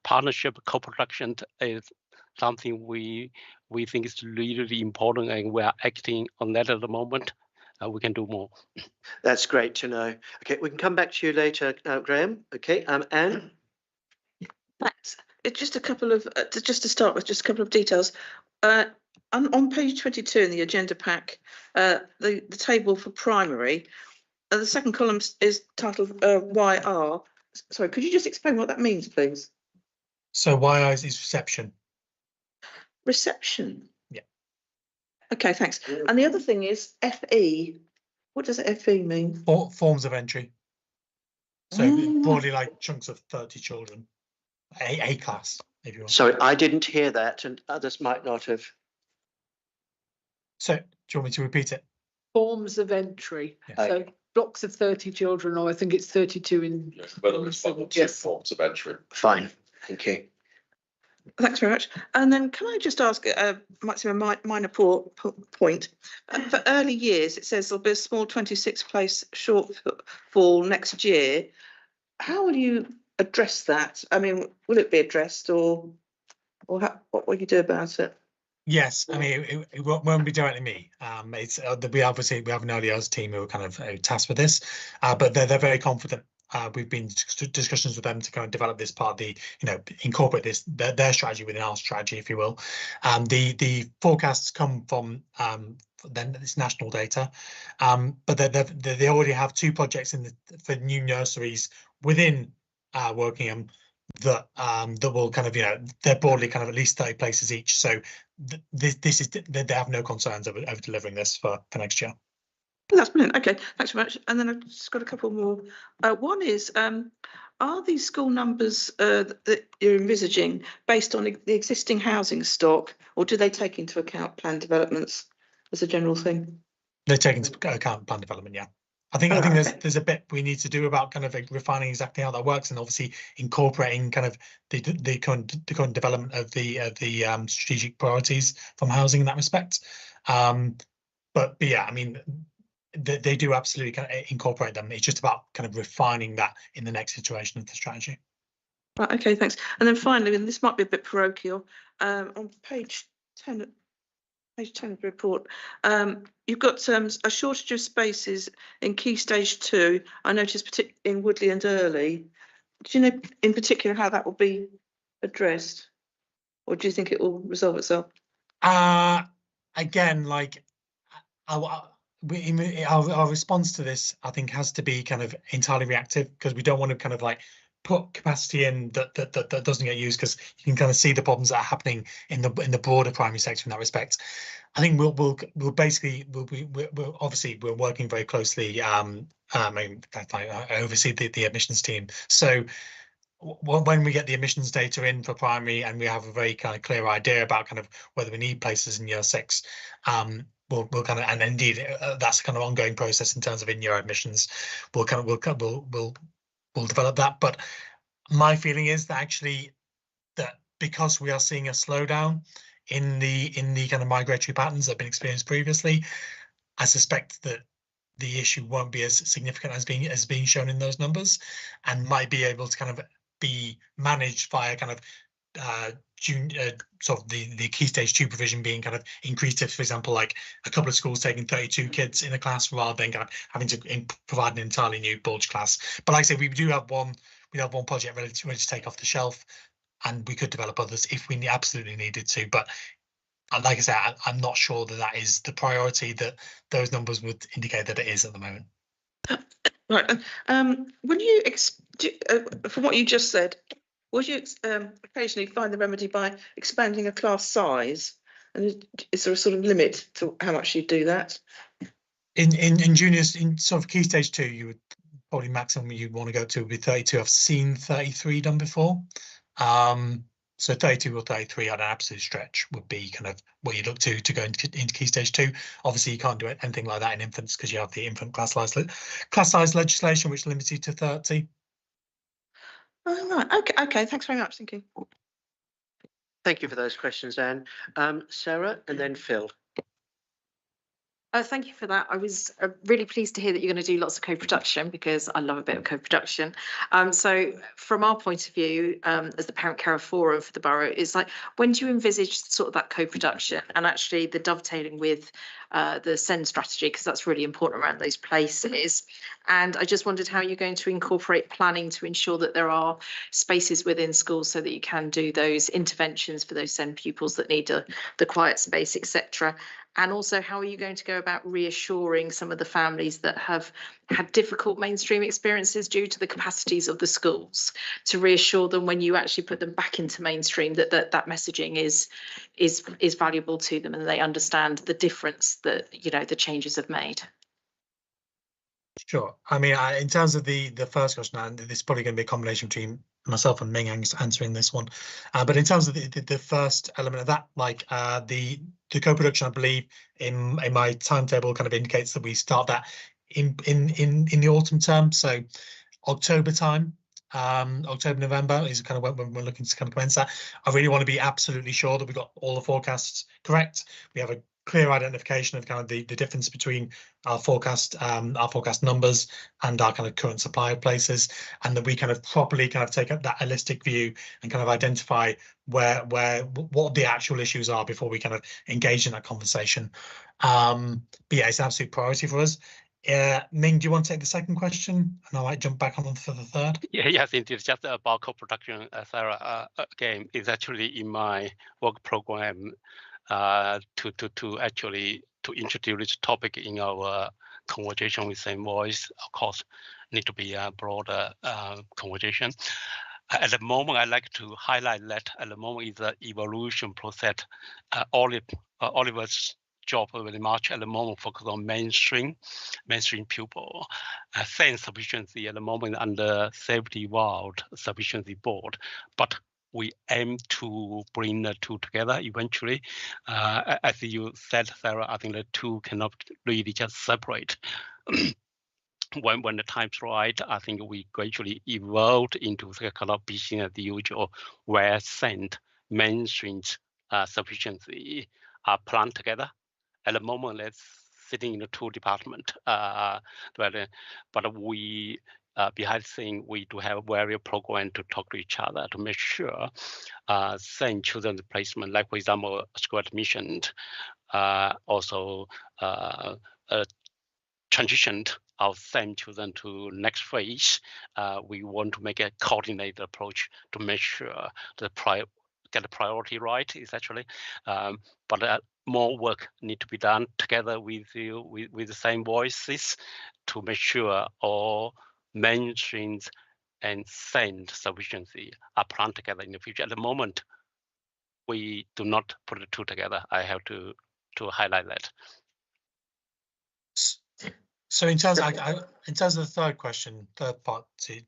partnership co-production is something we think is really important, and we are acting on that at the moment. We can do more. That's great to know. Okay, we can come back to you later, Graham. Okay, Anne. Thanks. It's just a couple of just to start with, just a couple of details. On page 22 in the agenda pack, the table for primary, the second column is titled YR. Sorry, could you just explain what that means, please? So YR is reception. Reception? Yeah. Okay, thanks. And the other thing is FE. What does FE mean? Forms of entry. So broadly like chunks of 30 children. A class, if you want. Sorry, I didn't hear that, and others might not have. So do you want me to repeat it? Forms of entry. Yes. So blocks of 30 children, or I think it's 32 in. Yes, whether it's one or two Yes. forms of entry. Fine, thank you. Thanks very much. And then can I just ask, might seem a minor point. For early years, it says there'll be a small 26 place shortfall next year. How will you address that? I mean, will it be addressed, or what will you do about it? Yes, I mean, it won't be directly me. It's we have an early years team who are kind of tasked with this, but they're very confident. We've been discussions with them to kind of develop this part of the, incorporate this their strategy within our strategy, if you will. The forecasts come from then it's national data, but they already have 2 projects for new nurseries within Wokingham that will kind of, they're broadly kind of at least 30 places each. So this is, they have no concerns over delivering this for next year. That's brilliant. Okay, thanks very much. And then I've just got a couple more. One is, are these school numbers that you're envisaging based on the existing housing stock, or do they take into account planned developments as a general thing? They take into account planned development, yeah. I think there's a bit we need to do about kind of refining exactly how that works, and obviously incorporating kind of the current development of the strategic priorities from housing in that respect. But yeah, I mean, they do absolutely kind of incorporate them. It's just about kind of refining that in the next iteration of the strategy. Right, okay, thanks. And then finally, and this might be a bit parochial, on page 10 of the report, you've got a shortage of spaces in Key Stage 2. I noticed particularly in Woodley and Early. Do you know in particular how that will be addressed, or do you think it will resolve itself? Again, like our response to this, I think, has to be kind of entirely reactive, because we don't want to kind of like put capacity in that doesn't get used, because you can kind of see the problems that are happening in the broader primary sector in that respect. I think we'll basically we're working very closely. I oversee the admissions team, so when we get the admissions data in for primary and we have a very kind of clear idea about kind of whether we need places in year 6, we'll kind of, and indeed that's a kind of ongoing process in terms of in-year admissions. We'll develop that. But my feeling is that actually that because we are seeing a slowdown in the kind of migratory patterns that have been experienced previously, I suspect that the issue won't be as significant as being shown in those numbers, and might be able to kind of be managed via kind of sort of the Key Stage 2 provision being kind of increased if, for example, like a couple of schools taking 32 kids in a class rather than kind of having to provide an entirely new bulge class. But like I say, we have one project ready to take off the shelf, and we could develop others if we absolutely needed to. But like I said, I'm not sure that is the priority that those numbers would indicate that it is at the moment. Right. Will you, from what you just said, would you occasionally find the remedy by expanding a class size? And is there a sort of limit to how much you do that? In juniors, in sort of Key Stage 2, you would probably maximum you'd want to go to would be 32. I've seen 33 done before. So 32 or 33 on an absolute stretch would be kind of what you look to go into Key Stage 2. Obviously, you can't do anything like that in infants because you have the infant class size legislation, which limits you to 30. Oh, right. Okay. Thanks very much. Thank you. Thank you for those questions, Anne. Sarah, and then Phil. Thank you for that. I was really pleased to hear that you're going to do lots of co-production, because I love a bit of co-production. So from our point of view, as the Parent Carer Forum for the borough, it's like, when do you envisage sort of that co-production and actually the dovetailing with the SEND strategy, because that's really important around those places. And I just wondered how you're going to incorporate planning to ensure that there are spaces within schools so that you can do those interventions for those SEND pupils that need the quiet space, etc. And also, how are you going to go about reassuring some of the families that have had difficult mainstream experiences due to the capacities of the schools, to reassure them when you actually put them back into mainstream that messaging is valuable to them and they understand the difference that the changes have made? Sure. I mean, in terms of the first question, and this is probably going to be a combination between myself and Ming answering this one. But in terms of the first element of that, like the co-production, I believe in my timetable kind of indicates that we start that in the autumn term, so October time. October, November is kind of when we're looking to kind of commence that. I really want to be absolutely sure that we got all the forecasts correct. We have a clear identification of kind of the difference between our forecast numbers and our kind of current supply of places, and that we kind of properly kind of take up that holistic view and kind of identify what the actual issues are before we kind of engage in that conversation. But yeah, it's an absolute priority for us. Ming, do you want to take the second question, and I might jump back on for the third? Yeah, yes, it is just about co-production, Sarah. Again, it's actually in my work program to actually introduce this topic in our conversation with same voice. Of course, need to be a broader conversation. At the moment, I like to highlight that at the moment is the evolution process. Oliver's job very much at the moment focus on mainstream pupil. SEND sufficiency at the moment under Safety World Sufficiency Board, but we aim to bring the two together eventually. As you said, Sarah, I think the two cannot really just separate. When the time's right, I think we gradually evolved into the kind of business as usual, where SEND mainstream sufficiency are planned together. At the moment, it's sitting in the two departments, but we behind the scene, we do have various programs to talk to each other to make sure same children's placement, like for example, school admission, also transitioned our same children to next phase. We want to make a coordinated approach to make sure the get the priority right, essentially. But more work need to be done together with you, with the same voices, to make sure all mainstreams and SEND sufficiency are planned together in the future. At the moment, we do not put the two together. I have to highlight that. So in terms of the third part to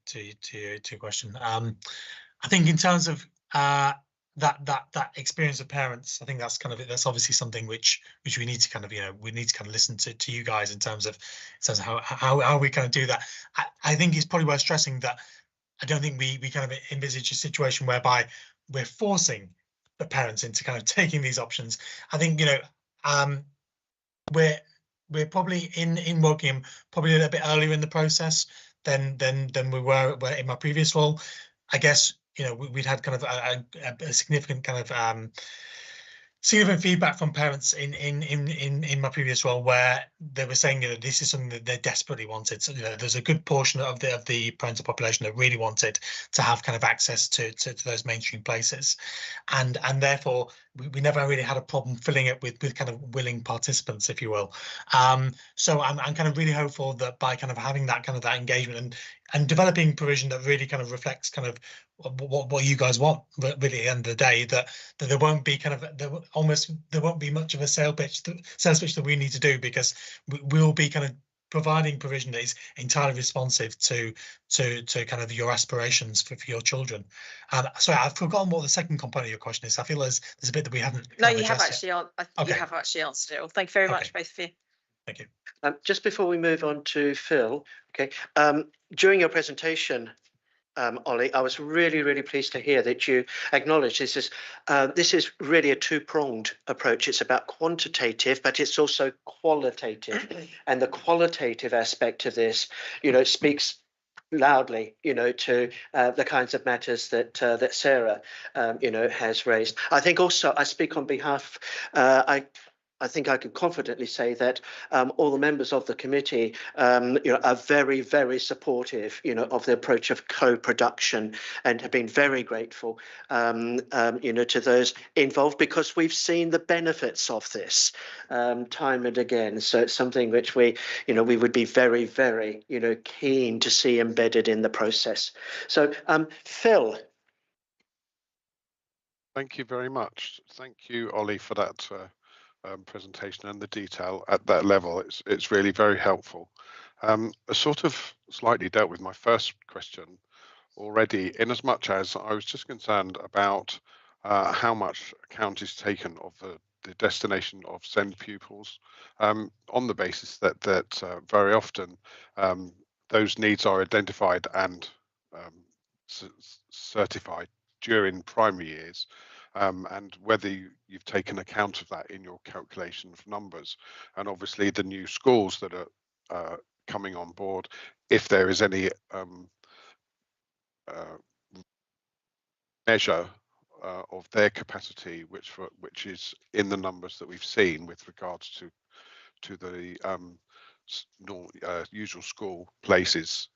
your question, I think in terms of that experience of parents, I think that's obviously something which we need to kind of listen to you guys in terms of how we kind of do that. I think it's probably worth stressing that I don't think we kind of envisage a situation whereby we're forcing the parents into kind of taking these options. I think we're probably in Wokingham probably a little bit earlier in the process than we were in my previous role. I guess we'd had kind of a significant kind of significant feedback from parents in my previous role, where they were saying this is something that they desperately wanted. So there's a good portion of the parental population that really wanted to have kind of access to those mainstream places, and therefore we never really had a problem filling it with kind of willing participants, if you will. So I'm kind of really hopeful that by kind of having that engagement and developing provision that really kind of reflects kind of what you guys want, really at the end of the day, that there won't be there won't be much of a sales pitch that we need to do, because we'll be kind of providing provision that is entirely responsive to kind of your aspirations for your children. Sorry, I've forgotten what the second component of your question is. I feel there's a bit that we haven't. No, you have actually. You have actually answered it all. Thank you very much, both of you. Thank you. Just before we move on to Phil, okay, during your presentation, Ollie, I was really pleased to hear that you acknowledge this is really a two-pronged approach. It's about quantitative, but it's also qualitative, and the qualitative aspect of this, speaks loudly, to the kinds of matters that Sarah, has raised. I think also I speak on behalf. I think I can confidently say that all the members of the committee, are very supportive, of the approach of co-production, and have been very grateful, to those involved, because we've seen the benefits of this time and again. So it's something which we would be very, keen to see embedded in the process. So, Phil. Thank you very much. Thank you, Ollie, for that presentation and the detail at that level. It's really very helpful. I sort of slightly dealt with my first question already, in as much as I was just concerned about how much account is taken of destination of send pupils, on the basis that very often those needs are identified and certified during primary years, and whether you've taken account of that in your calculation of numbers, and obviously the new schools that are coming on board, if there is any measure of their capacity, which is in the numbers that we've seen with regards to the usual school places.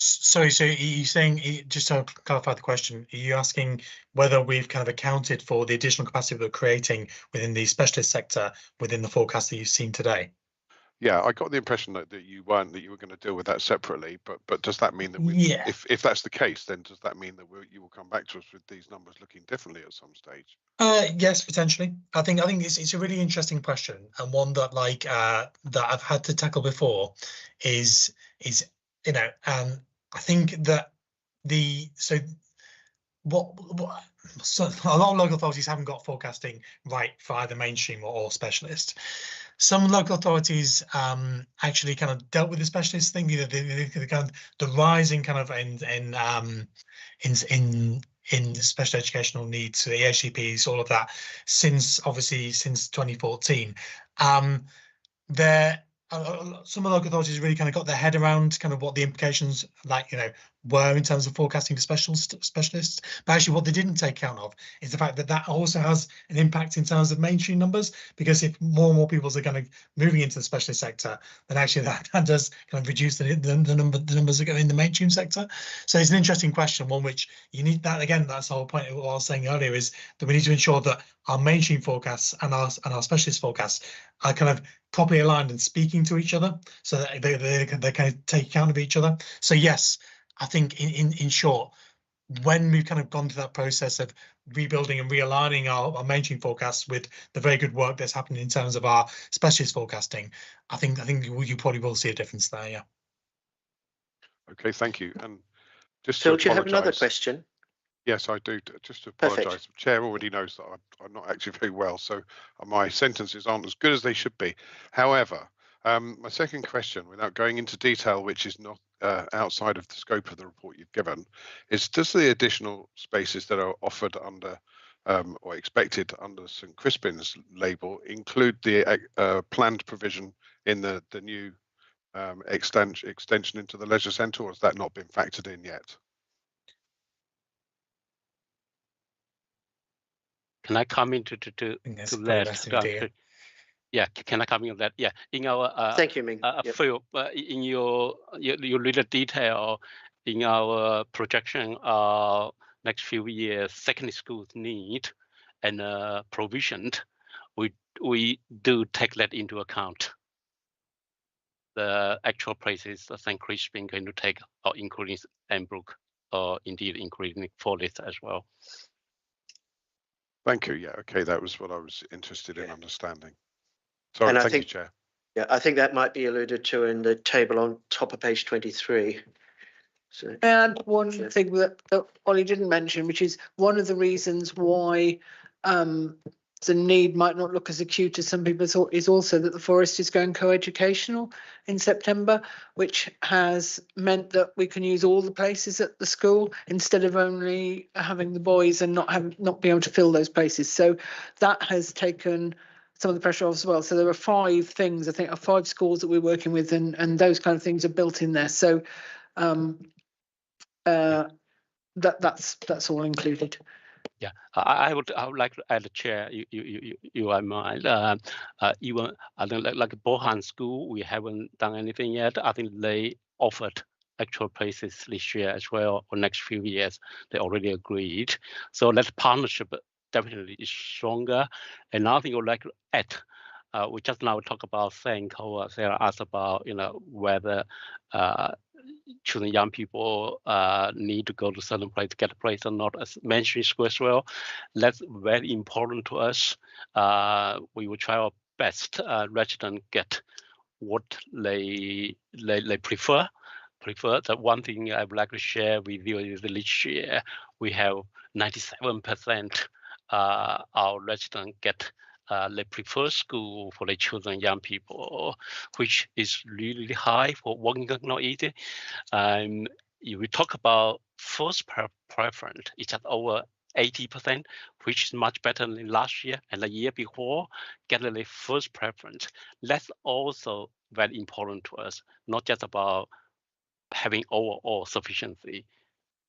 Sorry, so are you saying, just to clarify the question, are you asking whether we've kind of accounted for the additional capacity we're creating within the specialist sector within the forecast that you've seen today? Yeah, I got the impression that you were going to deal with that separately, but does that mean that Yeah. if that's the case, then does that mean that you will come back to us with these numbers looking differently at some stage? Yes, potentially. I think it's a really interesting question, and one that that I've had to tackle before is I think that so a lot of local authorities haven't got forecasting right for either mainstream or specialist. Some local authorities actually kind of dealt with the specialist thing, the rising kind of in special educational needs, the ACPs, all of that, since 2014. Some of the local authorities really kind of got their head around kind of what the implications were in terms of forecasting for specialists. But actually what they didn't take account of is the fact that that also has an impact in terms of mainstream numbers, because if more and more people are kind of moving into the specialist sector, then actually that does kind of reduce the numbers that go in the mainstream sector. So it's an interesting question, one which you need that, again, that's the whole point of what I was saying earlier, is that we need to ensure that our mainstream forecasts and our specialist forecasts are kind of properly aligned and speaking to each other, so that they kind of take account of each other. So yes, I think in short, when we've kind of gone through that process of rebuilding and realigning our mainstream forecasts with the very good work that's happening in terms of our specialist forecasting, I think you probably will see a difference there. Yeah. Okay, thank you. And just Phil, to do you have another apologise. question? Yes, I do. Just to Perfect. apologise. The Chair already knows that I'm not actually very well, so my sentences aren't as good as they should be. However, my second question, without going into detail, which is not outside of the scope of the report you've given, is does the additional spaces that are offered under or expected under St Crispin's label include the planned provision in the new extension into the leisure centre, or has that not been factored in yet? Can I come into to that? Yeah, can I come in on that? Yeah, in our thank you, Ming. Phil, in your little detail in our projection, next few years, secondary schools need and provisioned, we do take that into account. The actual places St. Crispin going to take, or including Embrook, or indeed including Forest as well. Thank you. Yeah, okay, that was what I was interested in understanding. Sorry, thank you, Chair. Yeah, I think that might be alluded to in the table on top of page 23. So, and one thing that Ollie didn't mention, which is one of the reasons why the need might not look as acute as some people thought, is also that the Forest is going co-educational in September, which has meant that we can use all the places at the school instead of only having the boys and not be able to fill those places. So that has taken some of the pressure off as well. So there are 5 things, I think, 5 schools that we're working with, and those kind of things are built in there. So that's all included. Yeah, I would like to add, Chair, you are mine. Even I think like Bohan School, we haven't done anything yet. I think they offered actual places this year as well, or next few years. They already agreed. So that partnership definitely is stronger. Another thing I would like to add, we just now talk about Sarah asked about whether children, young people need to go to certain place to get a place or not, as mainstream school as well. That's very important to us. We will try our best residents get what they prefer. prefer. The one thing I would like to share with you is that this year we have 97% our residents get the preferred school for the children, young people, which is really high for working community. If we talk about first preference, it's at over 80%, which is much better than last year and the year before. Getting the first preference, that's also very important to us, not just about having overall sufficiency,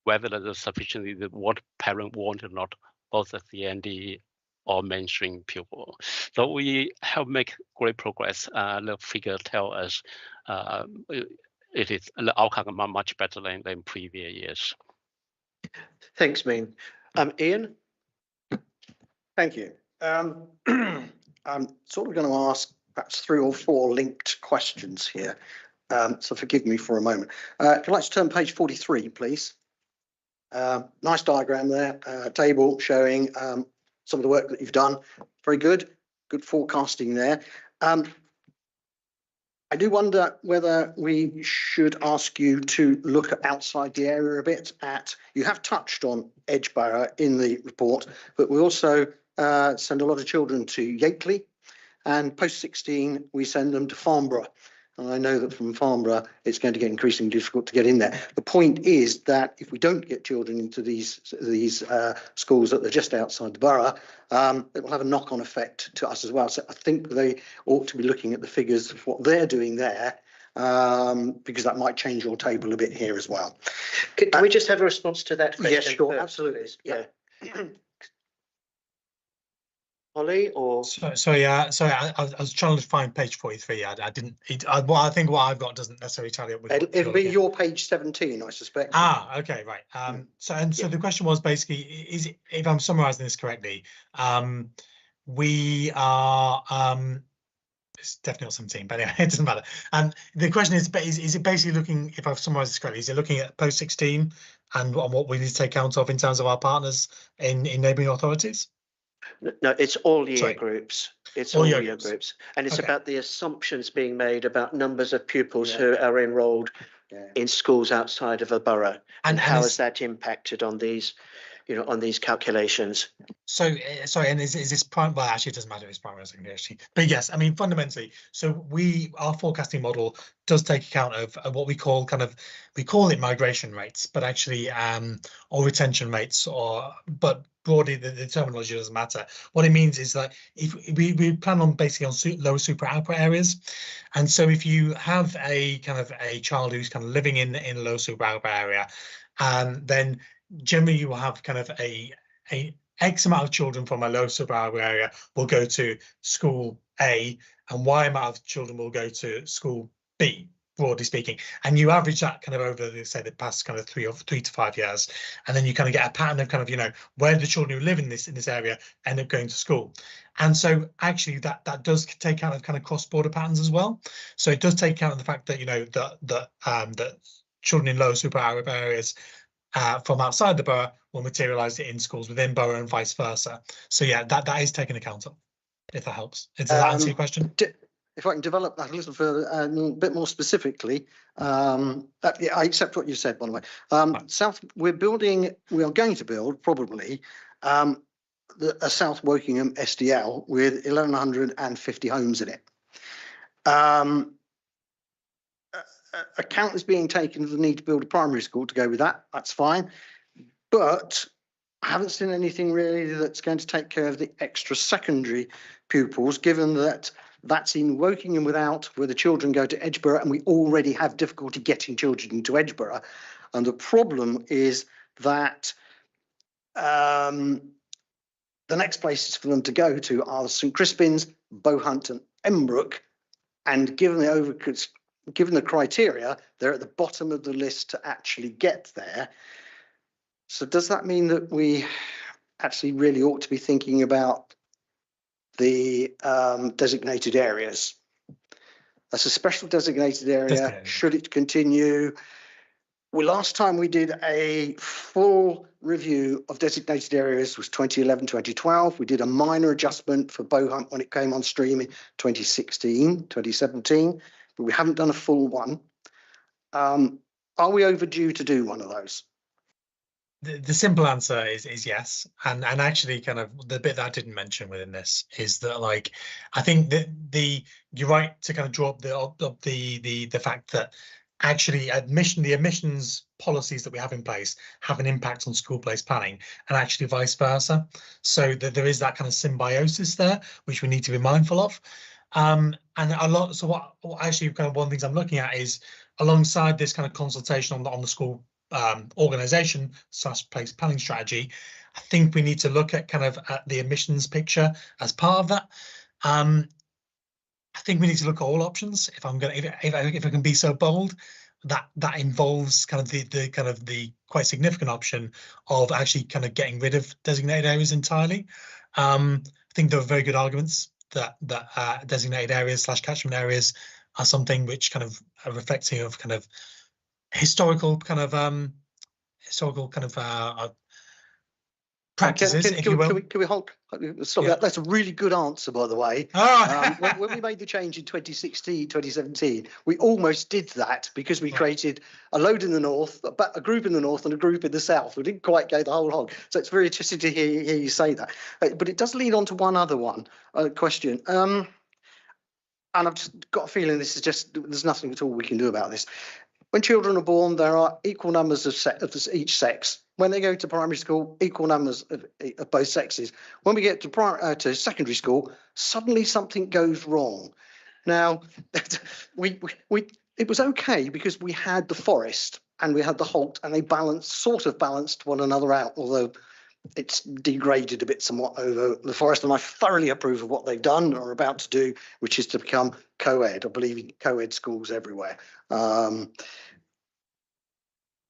whether the sufficiency is what parent want or not, both at the CND or mainstream pupil. So we have made great progress. The figure tell us it is the outcome are much better than previous years. Thanks, Min. Ian? Thank you. I'm sort of going to ask perhaps 3 or 4 linked questions here. So forgive me for a moment. If you'd like to turn page 43, please. Nice diagram there, table showing some of the work that you've done. Very good. Good forecasting there. I do wonder whether we should ask you to look outside the area a bit you have touched on Edgeborough in the report, but we also send a lot of children to Yakeley, and post 16 we send them to Farnborough. And I know that from Farnborough it's going to get increasingly difficult to get in there. The point is that if we don't get children into these schools that are just outside the borough, it will have a knock-on effect to us as well. So I think they ought to be looking at the figures of what they're doing there, because that might change your table a bit here as well. Can we just have a response to that question? Yes, sure, first, absolutely. please? Yeah. Ollie, or sorry, I was trying to find page 43. I didn't. I think what I've got doesn't necessarily tally up with. It'll be your page 17, I suspect. Ah, okay, right. So the question was basically, is it, if I'm summarising this correctly, we are. It's definitely not 17, but anyway, it doesn't matter. And the question is it basically looking, if I've summarised this correctly, is it looking at post 16 and what we need to take account of in terms of our partners in neighbouring authorities? No, it's all year groups. It's all year groups. And it's about the assumptions being made about numbers of pupils who are enrolled in schools outside of a borough, and how has that impacted on these, on these calculations. So sorry, and is this prime? Well, actually, it doesn't matter if it's primary or secondary, actually. But yes, I mean, fundamentally, so our forecasting model does take account of what we call we call it migration rates, but actually or retention rates, but broadly the terminology doesn't matter. What it means is that if we plan on basically on lower super output areas, and so if you have a a child who's living in a low super output area, then generally you will have a X amount of children from a low suburban area will go to school A, and Y amount of children will go to school B, broadly speaking. And you average that over, say, the past 3 to 5 years, and then you get a pattern of where the children who live in this area end up going to school. And so actually that does take account of cross-border patterns as well. So it does take account of the fact that that children in low suburban areas from outside the borough will materialise in schools within borough and vice versa. So yeah, that is taken account of, if that helps. Does that answer your question? If I can develop that a little further, a bit more specifically, I accept what you said, by the way. We are going to build probably a South Wokingham SDL with 1,150 homes in it. Account is being taken of the need to build a primary school to go with that. That's fine, but I haven't seen anything really that's going to take care of the extra secondary pupils, given that that's in Wokingham where the children go to Edgeborough, and we already have difficulty getting children into Edgeborough. And the problem is that the next places for them to go to are St Crispin's, Bohunt and Embrook, and given the criteria, they're at the bottom of the list to actually get there. So does that mean that we actually really ought to be thinking about the designated areas? That's a special designated area. Should it continue? Well, last time we did a full review of designated areas was 2011, 2012. We did a minor adjustment for Bohunt when it came on stream in 2016, 2017. But we haven't done a full one. Are we overdue to do one of those? The simple answer is yes, and actually kind of the bit that I didn't mention within this is that, like, I think that you're right to kind of draw up the fact that actually the admissions policies that we have in place have an impact on school-based planning, and actually vice versa. So that there is that kind of symbiosis there, which we need to be mindful of. And a lot. So what actually kind of one of the things I'm looking at is, alongside this kind of consultation on the school organisation / place planning strategy, I think we need to look at kind of at the emissions picture as part of that. I think we need to look at all options. If I can be so bold, that involves kind of the quite significant option of actually kind of getting rid of designated areas entirely. I think there are very good arguments that designated areas / catchment areas are something which kind of are reflecting of kind of historical kind of practices, if you will. Can we hold? Sorry, Yeah. that's a really good answer, by the way. Oh. When we made the change in 2016, 2017, we almost did that because we created a load in the north, a group in the north and a group in the south. We didn't quite go the whole hog. So it's very interesting to hear you say that. But it does lead on to one other question. And I've just got a feeling this is just, there's nothing at all we can do about this. When children are born, there are equal numbers of each sex. When they go to primary school, equal numbers of both sexes. When we get to secondary school, suddenly something goes wrong. Now, it was okay because we had the forest and we had the halt, and they sort of balanced one another out, although it's degraded a bit somewhat over the forest. And I thoroughly approve of what they've done or are about to do, which is to become co-ed. I believe in co-ed schools everywhere.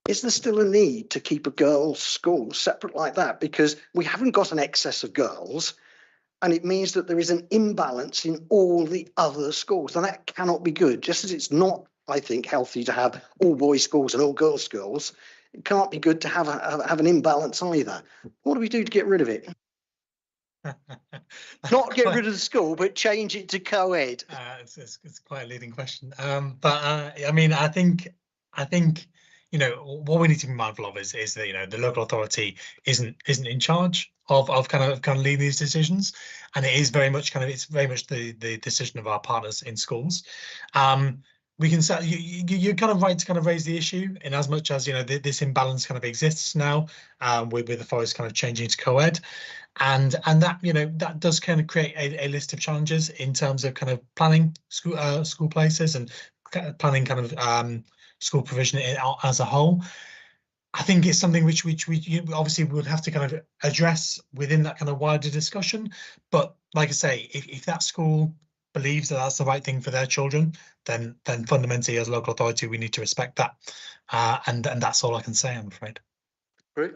Is there still a need to keep a girls' school separate like that? Because we haven't got an excess of girls, and it means that there is an imbalance in all the other schools, and that cannot be good. Just as it's not, I think, healthy to have all boys' schools and all girls' schools, it can't be good to have an imbalance either. What do we do to get rid of it? Not get rid of the school, but change it to co-ed. It's quite a leading question. But I mean, I think you know, what we need to be mindful of is that, you know, the local authority isn't in charge of kind of leading these decisions, and it is very much it's very much the decision of our partners in schools. We can say you're kind of right to kind of raise the issue, in as much as, you know, this imbalance kind of exists now, with the forest kind of changing to co-ed, and that, you know, that does kind of create a list of challenges in terms of kind of planning school places and planning kind of school provision as a whole. I think it's something which we obviously would have to kind of address within that kind of wider discussion. But like I say, if that school believes that that's the right thing for their children, then fundamentally, as a local authority, we need to respect that. And that's all I can say, I'm afraid. Great.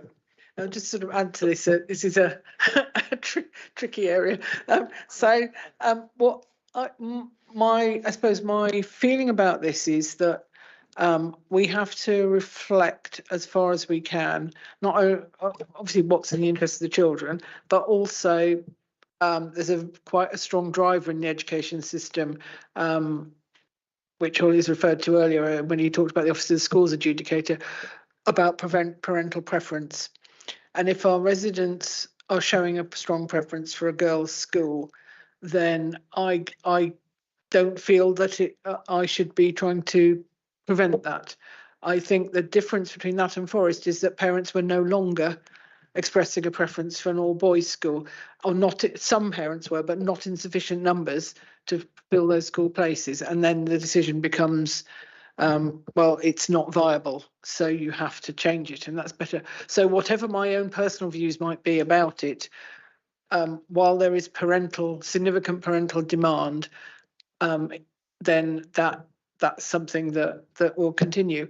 I'll just sort of add to this. This is a tricky area. What I suppose my feeling about this is that we have to reflect as far as we can, not obviously what's in the interest of the children, but also there's quite a strong driver in the education system, which Ollie's referred to earlier when he talked about the Office of the Schools Adjudicator, about parental preference. And if our residents are showing a strong preference for a girls' school, then I don't feel that I should be trying to prevent that. I think the difference between that and Forest is that parents were no longer expressing a preference for an all-boys school, or not. Some parents were, but not in sufficient numbers to fill those school places. And then the decision becomes, well, it's not viable, so you have to change it, and that's better. So whatever my own personal views might be about it, while there is significant parental demand, then that's something that will continue.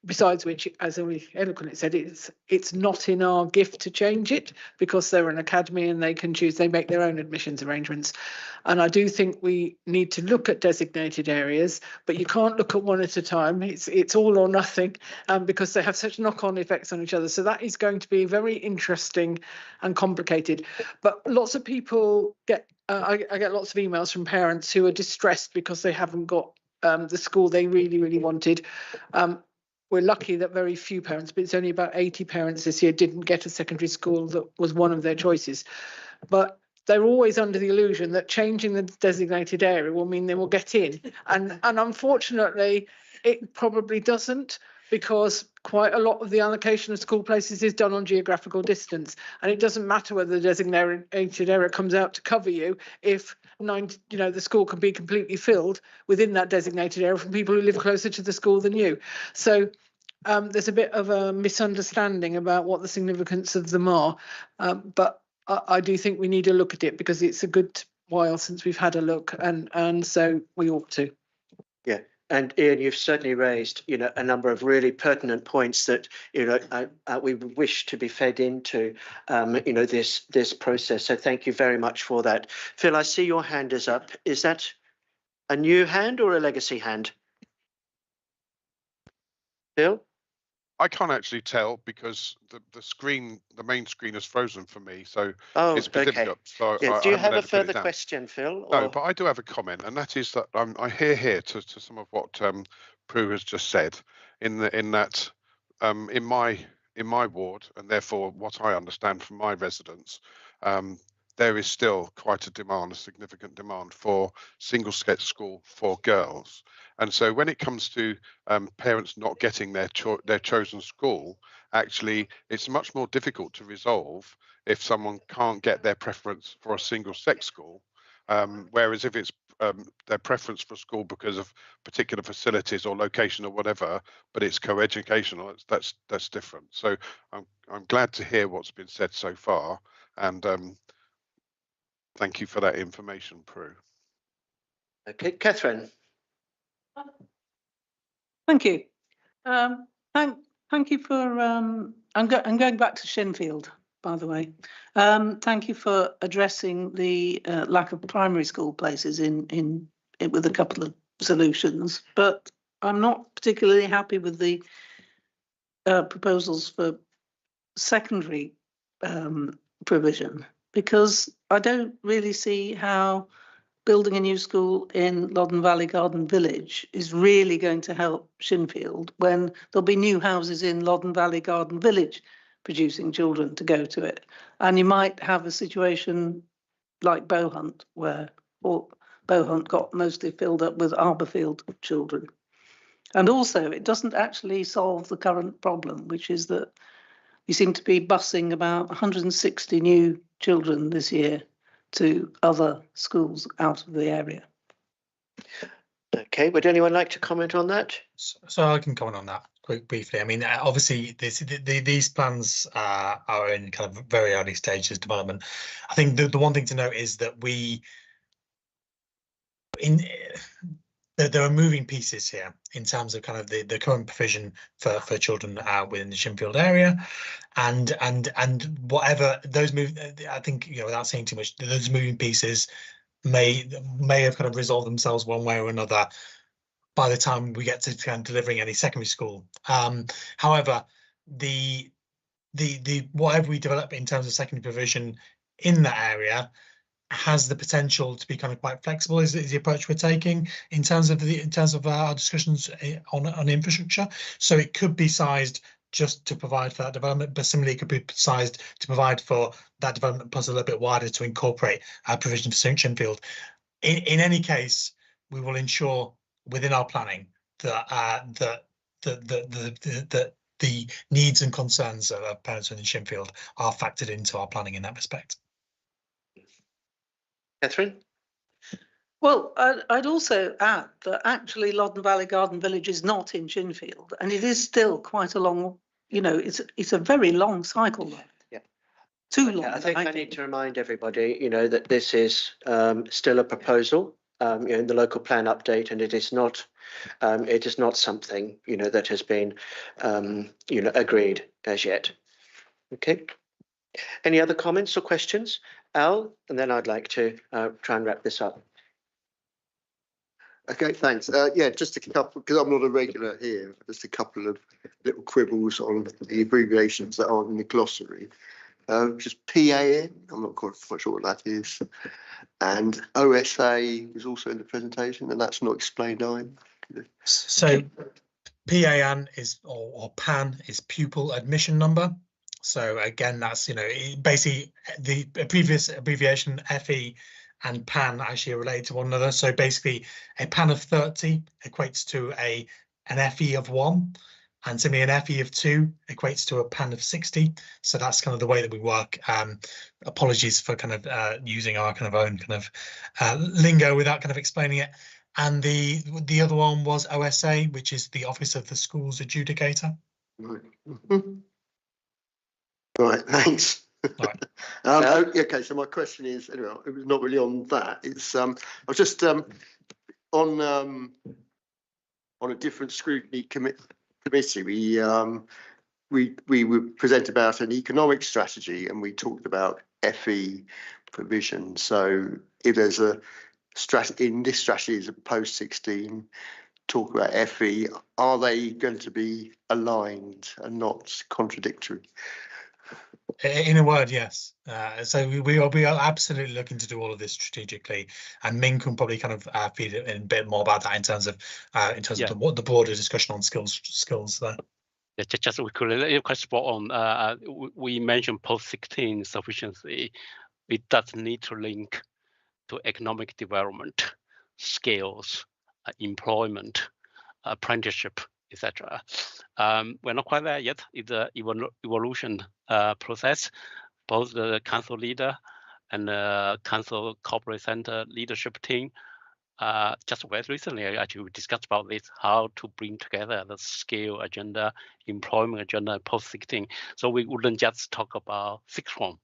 Besides which, as we eloquently said, it's not in our gift to change it, because they're an academy and they can choose, they make their own admissions arrangements. And I do think we need to look at designated areas, but you can't look at one at a time. It's all or nothing, because they have such knock-on effects on each other. So that is going to be very interesting and complicated. But lots of people I get lots of emails from parents who are distressed because they haven't got the school they really, really wanted. we're lucky that very few parents, but it's only about 80 parents this year, didn't get a secondary school that was one of their choices. But they're always under the illusion that changing the designated area will mean they will get in. And unfortunately, it probably doesn't, because quite a lot of the allocation of school places is done on geographical distance. And it doesn't matter whether the designated area comes out to cover you if the school can be completely filled within that designated area from people who live closer to the school than you. So there's a bit of a misunderstanding about what the significance of them are. But I do think we need to look at it, because it's a good while since we've had a look, and so we ought to. Yeah. And Ian, you've certainly raised, a number of really pertinent points that, we wish to be fed into, this process. So thank you very much for that. Phil, I see your hand is up. Is that a new hand or a legacy hand? Phil? I can't actually tell because the main screen is frozen for me, so it's a bit difficult. So yeah. Do you have a further question, Phil? No, but I do have a comment, and that is that I hear here to some of what Prue has just said, in that in my ward, and therefore what I understand from my residents, there is still quite a significant demand for single sex school for girls. And so when it comes to parents not getting their chosen school, actually, it's much more difficult to resolve if someone can't get their preference for a single sex school. Whereas if it's their preference for school because of particular facilities or location or whatever, but it's co-educational, that's different. So I'm glad to hear what's been said so far, and thank you for that information, Prue. Okay, Catherine. Thank you. Thank you for. I'm going back to Shinfield, by the way. Thank you for addressing the lack of primary school places in with a couple of solutions, but I'm not particularly happy with the proposals for secondary provision, because I don't really see how building a new school in Loddon Valley Garden Village is really going to help Shinfield when there'll be new houses in Loddon Valley Garden Village producing children to go to it. And you might have a situation like Bowhunt, where Bowhunt got mostly filled up with Arborfield children. And also, it doesn't actually solve the current problem, which is that we seem to be busing about 160 new children this year to other schools out of the area. Okay, would anyone like to comment on that? So I can comment on that quite briefly. I mean, obviously, these plans are in kind of very early stages of development. I think the one thing to note is that there are moving pieces here in terms of kind of the current provision for children within the Shinfield area, and whatever those move. I think, without saying too much, those moving pieces may have kind of resolved themselves one way or another by the time we get to kind of delivering any secondary school. However, the whatever we develop in terms of secondary provision in that area has the potential to be kind of quite flexible, is the approach we're taking in terms of our discussions on infrastructure. So it could be sized just to provide for that development, but similarly it could be sized to provide for that development plus a little bit wider to incorporate our provision for Shinfield. In any case, we will ensure within our planning that the needs and concerns of parents within Shinfield are factored into our planning in that respect. Catherine? Well, I'd also add that actually Loddon Valley Garden Village is not in Shinfield, and it is still quite a long, it's a very long cycle. Yeah. Too long. I think I need to remind everybody, that this is still a proposal in the local plan update, and it is not something, that has been, agreed as yet. Okay. Any other comments or questions? Al, and then I'd like to try and wrap this up. Okay, thanks. Yeah, just a couple, because I'm not a regular here, just a couple of little quibbles on the abbreviations that are in the glossary. Just PAN, I'm not quite sure what that is. And OSA is also in the presentation, and that's not explained either. So PAN is or PAN is pupil admission number. So again, that's basically the previous abbreviation FE and PAN actually are related to one another. So basically, a PAN of 30 equates to an FE of 1, and similarly an FE of 2 equates to a PAN of 60. So that's kind of the way that we work. Apologies for kind of using our kind of own kind of lingo without kind of explaining it. And the other one was OSA, which is the Office of the Schools Adjudicator. Right. Right, thanks. Right. Okay, so my question is, anyway, it was not really on that. It's I was just on a different scrutiny committee. We were present about an economic strategy, and we talked about FE provision. So if there's a strategy in this strategy is a post 16 talk about FE, are they going to be aligned and not contradictory? In a word, yes. So we are absolutely looking to do all of this strategically, and Ming can probably kind of feed it in a bit more about that in terms of the broader discussion on skills there. Yeah, just quickly, quite spot on. We mentioned post 16 sufficiency. It does need to link to economic development, skills, employment, apprenticeship, etc. We're not quite there yet. It's an evolution process. Both the council leader and the council corporate center leadership team just very recently actually we discussed about this, how to bring together the skill agenda, employment agenda, post 16. So we wouldn't just talk about sixth form.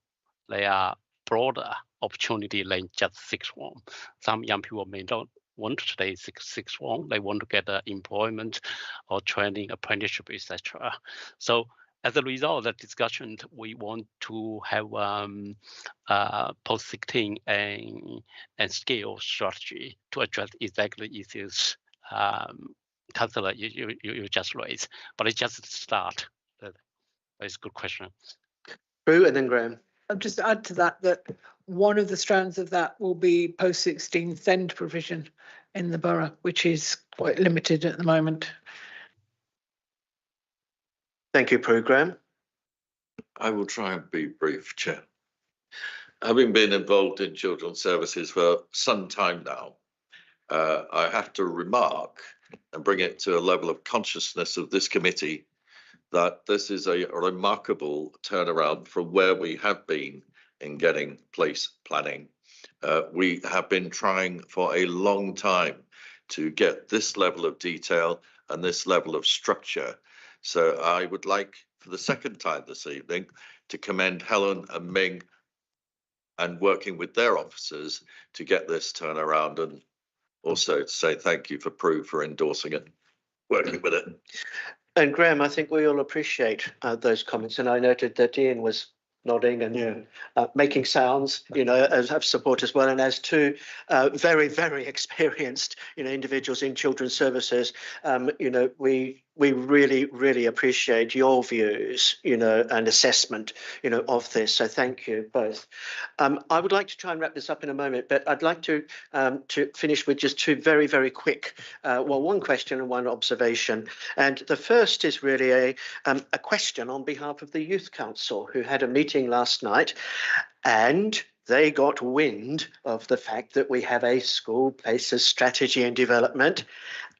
They are broader opportunity than just sixth form. Some young people may not want to stay sixth form. They want to get employment or training, apprenticeship, etc. So as a result of that discussion, we want to have post 16 and scale strategy to address exactly issues Councillor you just raised. But it's just a start. That's a good question. Prue and then Graham. I'll just add to that one of the strands of that will be post 16 SEND provision in the borough, which is quite limited at the moment. Thank you, Prue. Graham. I will try and be brief, Chair. Having been involved in children's services for some time now, I have to remark and bring it to a level of consciousness of this committee that this is a remarkable turnaround from where we have been in getting place planning. We have been trying for a long time to get this level of detail and this level of structure. So I would like, for the second time this evening, to commend Helen and Ming and working with their officers to get this turnaround, and also to say thank you for Prue for endorsing it, working with it. And Graham, I think we all appreciate those comments, and I noted that Ian was nodding and making sounds, as have support as well. And as two very, very experienced, individuals in children's services, we really, really appreciate your views, and assessment, of this. So thank you both. I would like to try and wrap this up in a moment, but I'd like to finish with just two very, very quick, one question and one observation. And the first is really a question on behalf of the Youth Council, who had a meeting last night, and they got wind of the fact that we have a school places strategy and development,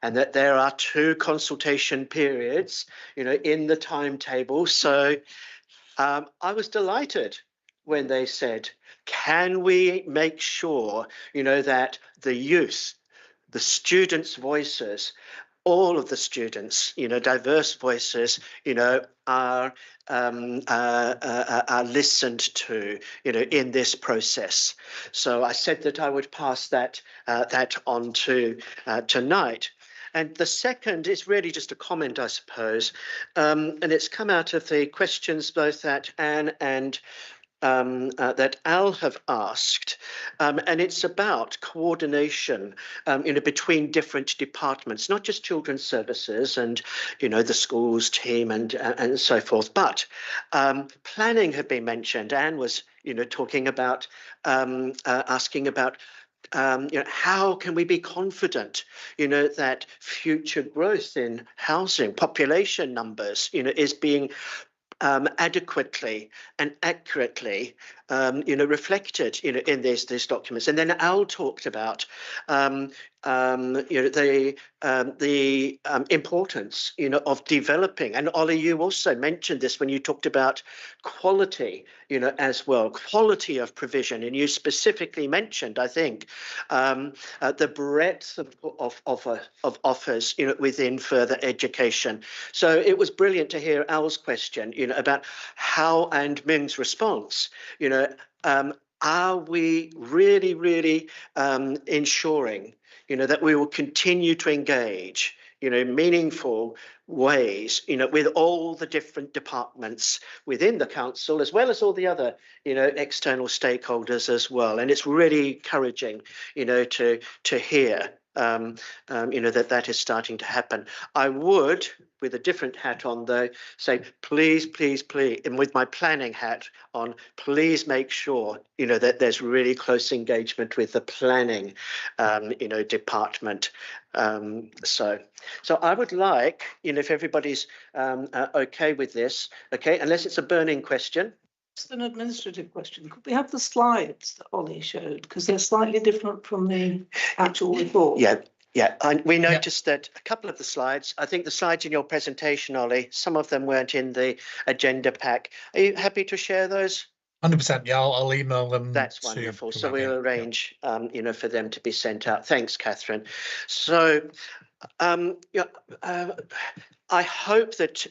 and that there are 2 consultation periods, in the timetable. So I was delighted when they said, can we make sure, that the youth, the students' voices, all of the students, diverse voices, are listened to, in this process. So I said that I would pass that on to tonight. And the second is really just a comment, I suppose, and it's come out of the questions both that Anne and that Al have asked, and it's about coordination, between different departments, not just children's services and, the schools team and so forth, but planning had been mentioned. Anne was, talking about, asking about how can we be confident, that future growth in housing, population numbers, is being adequately and accurately, reflected, in these documents. And then Al talked about, the importance, of developing. And Ollie, you also mentioned this when you talked about quality, as well, quality of provision. And you specifically mentioned, I think, the breadth of offers, within further education. So it was brilliant to hear Al's question, about how and Ming's response, are we really, really ensuring, that we will continue to engage, meaningful ways, with all the different departments within the council, as well as all the other, external stakeholders as well. And it's really encouraging, to hear, that is starting to happen. I would, with a different hat on though, say, please, please, please, and with my planning hat on, please make sure, that there's really close engagement with the planning, department. So I would like, if everybody's okay with this, okay, unless it's a burning question. Just an administrative question. Could we have the slides that Ollie showed? Because they're slightly different from the actual report. Yeah, we noticed that a couple of the slides, I think the slides in your presentation, Ollie, some of them weren't in the agenda pack. Are you happy to share those? 100%. Yeah, I'll email them. That's wonderful. So we'll arrange, for them to be sent out. Thanks, Catherine. So, I hope that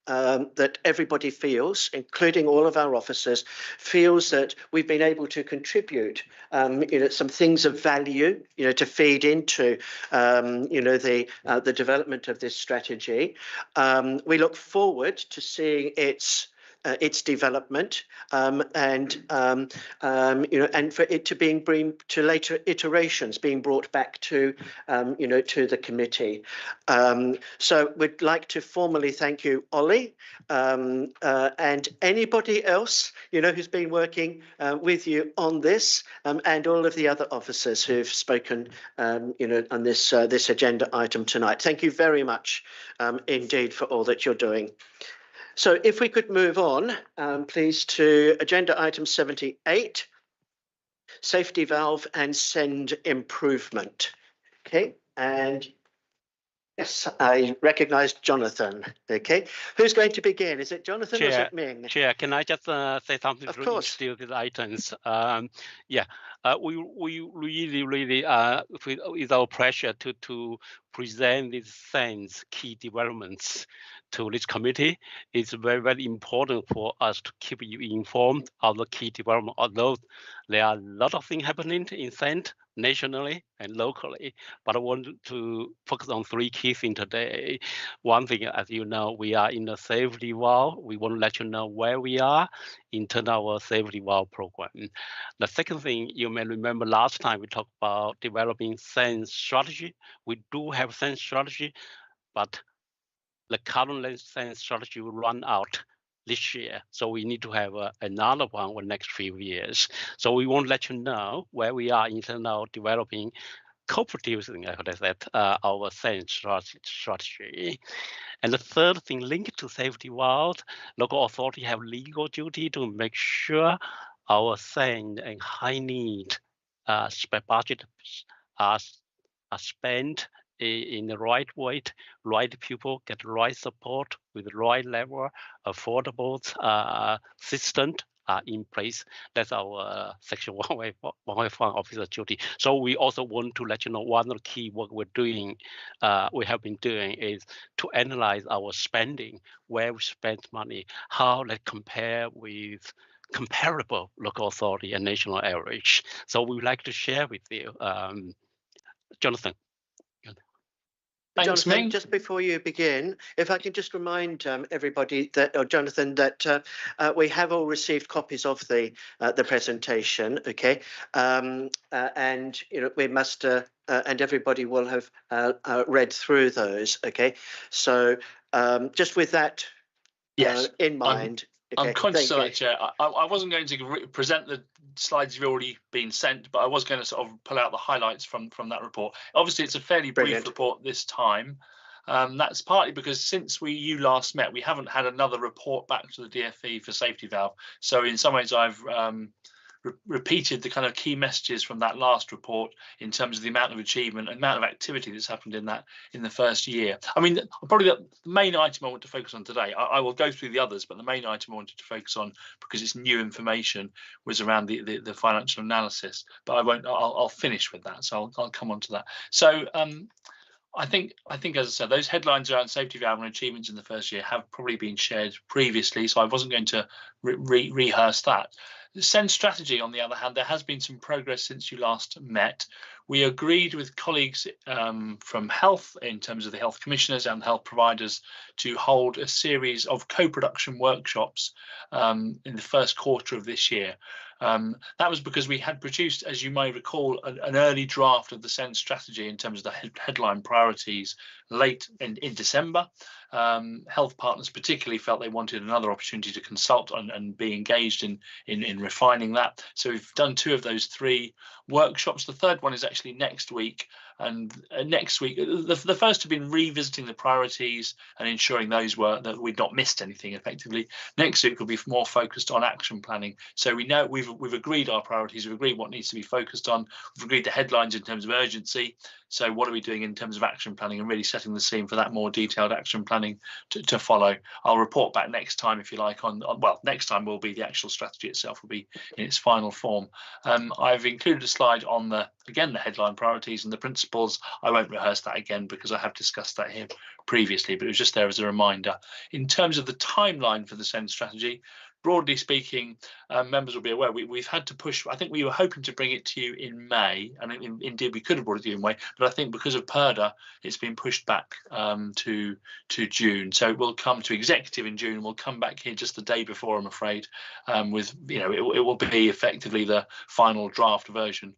that everybody feels, including all of our officers, feels that we've been able to contribute, some things of value, to feed into, the development of this strategy. We look forward to seeing its development, and for it to bring to later iterations, being brought back to, to the committee. So we'd like to formally thank you, Ollie, and anybody else, who's been working with you on this, and all of the other officers who've spoken, on this agenda item tonight. Thank you very much, indeed, for all that you're doing. So if we could move on, please, to agenda item 78, safety valve and send improvement. Okay, and yes, I recognise Jonathan. Okay, who's going to begin? Is it Jonathan or is it Ming? Chair, can I just say something of to course. introduce these items? We really, it's our pleasure to present these things, key developments to this committee. It's very, very important for us to keep you informed of the key development, although there are a lot of things happening in SEND nationally and locally, but I want to focus on three key things today. One thing, as you know, we are in the safety valve. We want to let you know where we are in terms of our safety valve program. The second thing, you may remember last time we talked about developing SEND strategy. We do have SEND strategy, but the current SEND strategy will run out this year. So we need to have another one for the next few years. So we want to let you know where we are in terms of developing, co-producing, our SEND strategy. And the third thing linked to safety valve, local authority have legal duty to make sure our SEND and high need budget are spent in the right way, right people get the right support with the right level, affordable system are in place. That's our section 1.1 officer duty. So we also want to let you know one of the key work we're doing, we have been doing is to analyze our spending, where we spend money, how they compare with comparable local authority and national average. So we would like to share with you, Jonathan. Thanks, Jonathan, just before you begin, if I can just remind everybody that, or Jonathan, that we have all received copies of the presentation, okay, and we must and everybody will have read through those, okay. So just with that in mind. I'm conscious thank of you. that, Chair. I wasn't going to present the slides you've already been sent, but I was going to sort of pull out the highlights from that report. Obviously, it's a fairly Brilliant. brief report this time. That's partly because since you last met, we haven't had another report back to the DFE for safety valve. So in some ways, I've repeated the kind of key messages from that last report in terms of the amount of achievement, amount of activity that's happened in the first year. I mean, probably the main item I want to focus on today, I will go through the others, but the main item I wanted to focus on, because it's new information, was around the financial analysis. But I won't. I'll finish with that, so I'll come on to that. So I think, as I said, those headlines around safety valve and achievements in the first year have probably been shared previously, so I wasn't going to rehearse that. The SEND strategy, on the other hand, there has been some progress since you last met. We agreed with colleagues from health, in terms of the health commissioners and health providers, to hold a series of co-production workshops in the first quarter of this year. That was because we had produced, as you may recall, an early draft of the SEND strategy in terms of the headline priorities late in December. Health partners particularly felt they wanted another opportunity to consult and be engaged in refining that. So we've done 2 of those 3 workshops. The third one is actually next week. And next week, the first have been revisiting the priorities and ensuring that we'd not missed anything effectively. Next week will be more focused on action planning. So we know we've agreed our priorities, we've agreed what needs to be focused on, we've agreed the headlines in terms of urgency. So what are we doing in terms of action planning, and really setting the scene for that more detailed action planning to follow. I'll report back next time, if you like, well, next time will be the actual strategy itself will be in its final form. I've included a slide on the headline priorities and the principles. I won't rehearse that again because I have discussed that here previously, but it was just there as a reminder. In terms of the timeline for the SEND strategy, broadly speaking, members will be aware we've had to push. I think we were hoping to bring it to you in May, and indeed we could have brought it to you in May, but I think because of PERDA, it's been pushed back to June. So it will come to executive in June, and we'll come back here just the day before, I'm afraid, with it will be effectively the final draft version.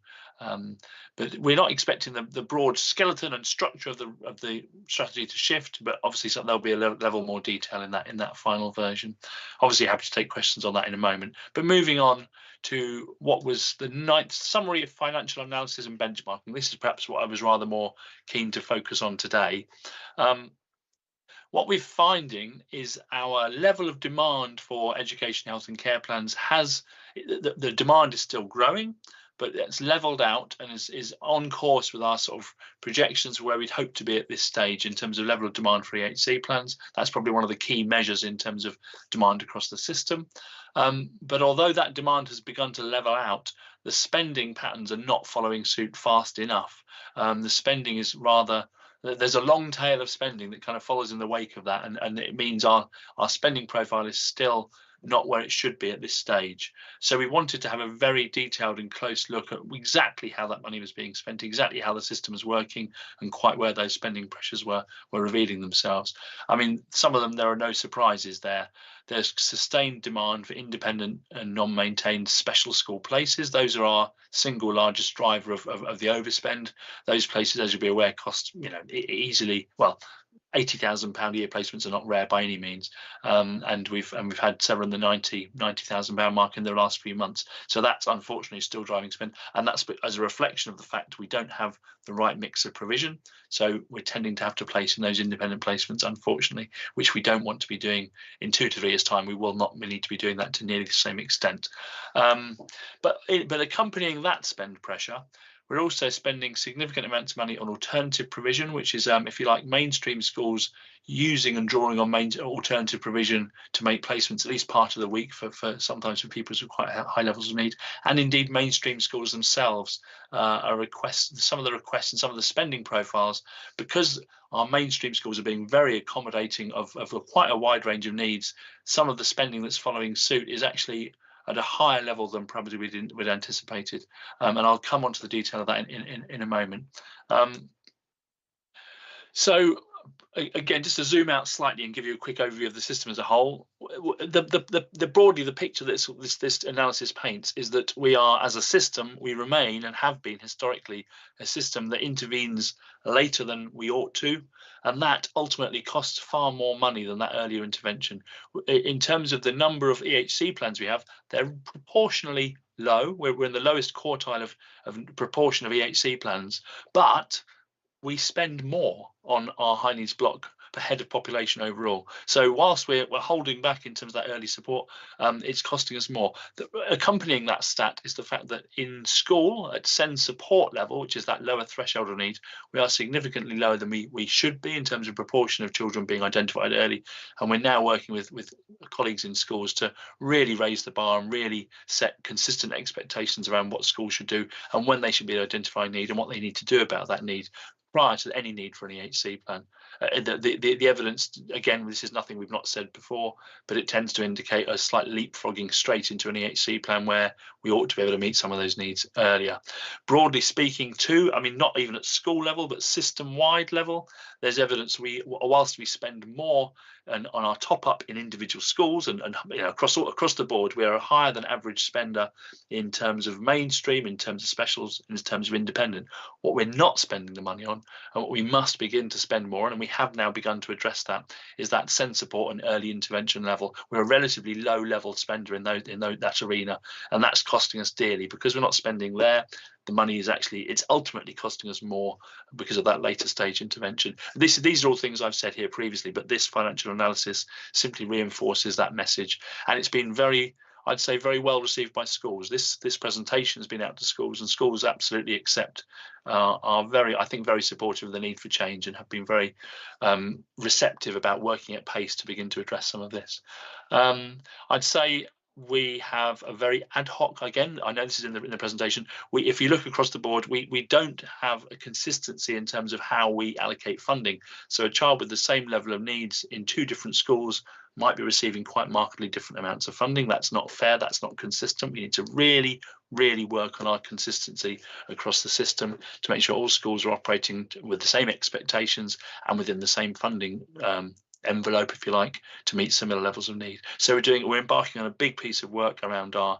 But we're not expecting the broad skeleton and structure of the strategy to shift, but obviously there'll be a level more detail in that final version. Obviously happy to take questions on that in a moment. But moving on to what was the 9th summary of financial analysis and benchmarking. This is perhaps what I was rather more keen to focus on today. What we're finding is our level of demand for education, health and care plans the demand is still growing, but it's leveled out and is on course with our sort of projections where we'd hope to be at this stage in terms of level of demand for EHC plans. That's probably one of the key measures in terms of demand across the system. But although that demand has begun to level out, the spending patterns are not following suit fast enough. The spending is there's a long tail of spending that kind of follows in the wake of that, and it means our spending profile is still not where it should be at this stage. So we wanted to have a very detailed and close look at exactly how that money was being spent, exactly how the system was working, and quite where those spending pressures were revealing themselves. I mean, some of them, there are no surprises there. There's sustained demand for independent and non-maintained special school places. Those are our single largest driver of the overspend. Those places, as you'll be aware, cost easily, well, £80,000 a year placements are not rare by any means, and we've had several in the £90,000 mark in the last few months. So that's unfortunately still driving spend, and that's as a reflection of the fact we don't have the right mix of provision. So we're tending to have to place in those independent placements, unfortunately, which we don't want to be doing in 2 to 3 years' time. We will not need to be doing that to nearly the same extent. But accompanying that spend pressure, we're also spending significant amounts of money on alternative provision, which is, if you like, mainstream schools using and drawing on alternative provision to make placements at least part of the week for sometimes for pupils with quite high levels of need. And indeed, mainstream schools themselves some of the requests and some of the spending profiles, because our mainstream schools are being very accommodating of quite a wide range of needs. Some of the spending that's following suit is actually at a higher level than probably we'd anticipated, and I'll come on to the detail of that in a moment. So again, just to zoom out slightly and give you a quick overview of the system as a whole, the broadly the picture that this analysis paints is that we are, as a system, we remain and have been historically a system that intervenes later than we ought to, and that ultimately costs far more money than that earlier intervention. In terms of the number of EHC plans we have, they're proportionally low. We're in the lowest quartile of proportion of EHC plans, but we spend more on our high needs block per head of population overall. So whilst we're holding back in terms of that early support, it's costing us more. Accompanying that stat is the fact that in school at SEND support level, which is that lower threshold of need, we are significantly lower than we should be in terms of proportion of children being identified early. And we're now working with colleagues in schools to really raise the bar and really set consistent expectations around what schools should do and when they should be identifying need and what they need to do about that need prior to any need for an EHC plan. The evidence, again, this is nothing we've not said before, but it tends to indicate a slight leapfrogging straight into an EHC plan where we ought to be able to meet some of those needs earlier. Broadly speaking too, I mean, not even at school level, but system-wide level, there's evidence whilst we spend more on our top up in individual schools and you know, across the board, we are a higher than average spender in terms of mainstream, in terms of specials, in terms of independent. What we're not spending the money on and what we must begin to spend more on, and we have now begun to address that, is that SEND support and early intervention level. We're a relatively low level spender in that arena, and that's costing us dearly because we're not spending there. The money is it's ultimately costing us more because of that later stage intervention. These are all things I've said here previously, but this financial analysis simply reinforces that message, and it's been I'd say very well received by schools. This presentation has been out to schools, and schools absolutely accept, are very, I think, very supportive of the need for change and have been very receptive about working at pace to begin to address some of this. I'd say we have a very ad hoc, again, I know this is in the presentation, if you look across the board, we don't have a consistency in terms of how we allocate funding. So a child with the same level of needs in two different schools might be receiving quite markedly different amounts of funding. That's not fair, that's not consistent. We need to really work on our consistency across the system to make sure all schools are operating with the same expectations and within the same funding envelope, if you like, to meet similar levels of need. So we're embarking on a big piece of work around our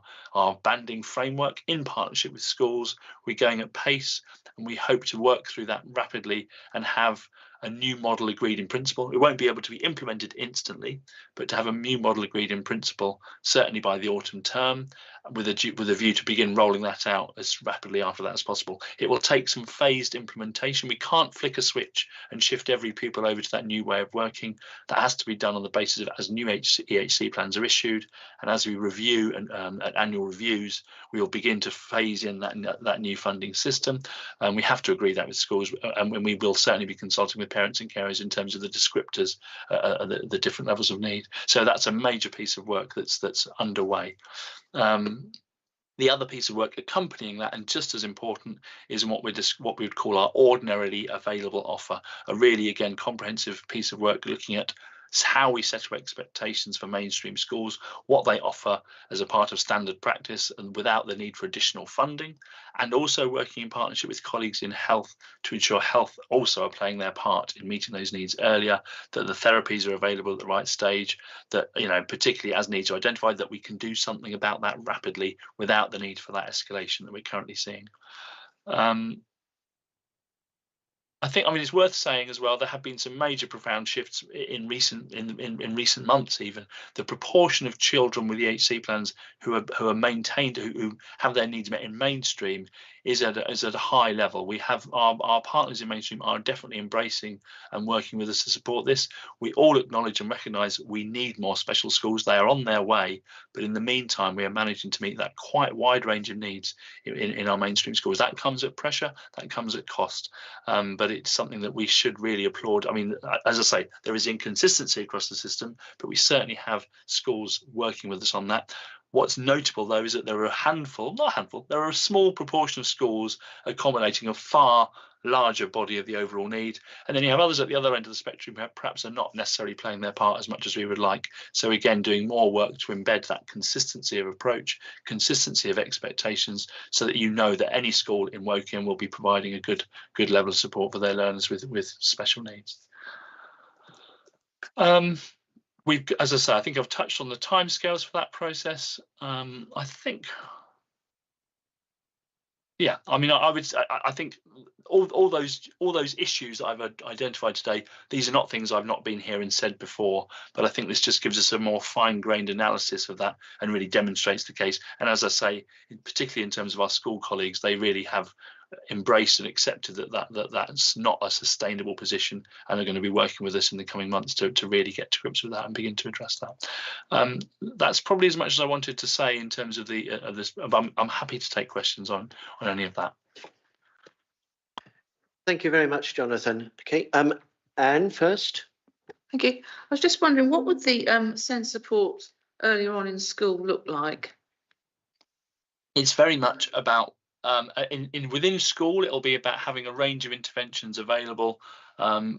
banding framework in partnership with schools. We're going at pace, and we hope to work through that rapidly and have a new model agreed in principle. It won't be able to be implemented instantly, but to have a new model agreed in principle, certainly by the autumn term, with a view to begin rolling that out as rapidly after that as possible. It will take some phased implementation. We can't flick a switch and shift every pupil over to that new way of working. That has to be done on the basis of as new EHC plans are issued, and as we review and at annual reviews, we will begin to phase in that new funding system. And we have to agree that with schools, and we will certainly be consulting with parents and carers in terms of the descriptors, the different levels of need. So that's a major piece of work that's underway. The other piece of work accompanying that, and just as important, is what we would call our ordinarily available offer. A really, again, comprehensive piece of work looking at how we set our expectations for mainstream schools, what they offer as a part of standard practice and without the need for additional funding, and also working in partnership with colleagues in health to ensure health also are playing their part in meeting those needs earlier, that the therapies are available at the right stage, that, you know, particularly as needs are identified, that we can do something about that rapidly without the need for that escalation that we're currently seeing. I think, I mean, it's worth saying as well, there have been some major profound shifts in recent months. Even the proportion of children with EHC plans who are maintained, who have their needs met in mainstream, is at a high level. We have our partners in mainstream are definitely embracing and working with us to support this. We all acknowledge and recognise we need more special schools. They are on their way, but in the meantime, we are managing to meet that quite wide range of needs in our mainstream schools. That comes at pressure, that comes at cost, but it's something that we should really applaud. I mean, as I say, there is inconsistency across the system, but we certainly have schools working with us on that. What's notable, though, is that there are there are a small proportion of schools accommodating a far larger body of the overall need. And then you have others at the other end of the spectrum who perhaps are not necessarily playing their part as much as we would like. So again, doing more work to embed that consistency of approach, consistency of expectations, so that you know that any school in Woking will be providing a good level of support for their learners with special needs. We've, as I say, I think I've touched on the timescales for that process. I think, yeah, I mean, I think all those issues that I've identified today, these are not things I've not been here and said before, but I think this just gives us a more fine-grained analysis of that and really demonstrates the case. And as I say, particularly in terms of our school colleagues, they really have embraced and accepted that's not a sustainable position, and are going to be working with us in the coming months to really get to grips with that and begin to address that. That's probably as much as I wanted to say in terms of this. I'm happy to take questions on any of that. Thank you very much, Jonathan. Okay, Anne first. Thank you. I was just wondering, what would the SEND support earlier on in school look like? It's very much about within school, it'll be about having a range of interventions available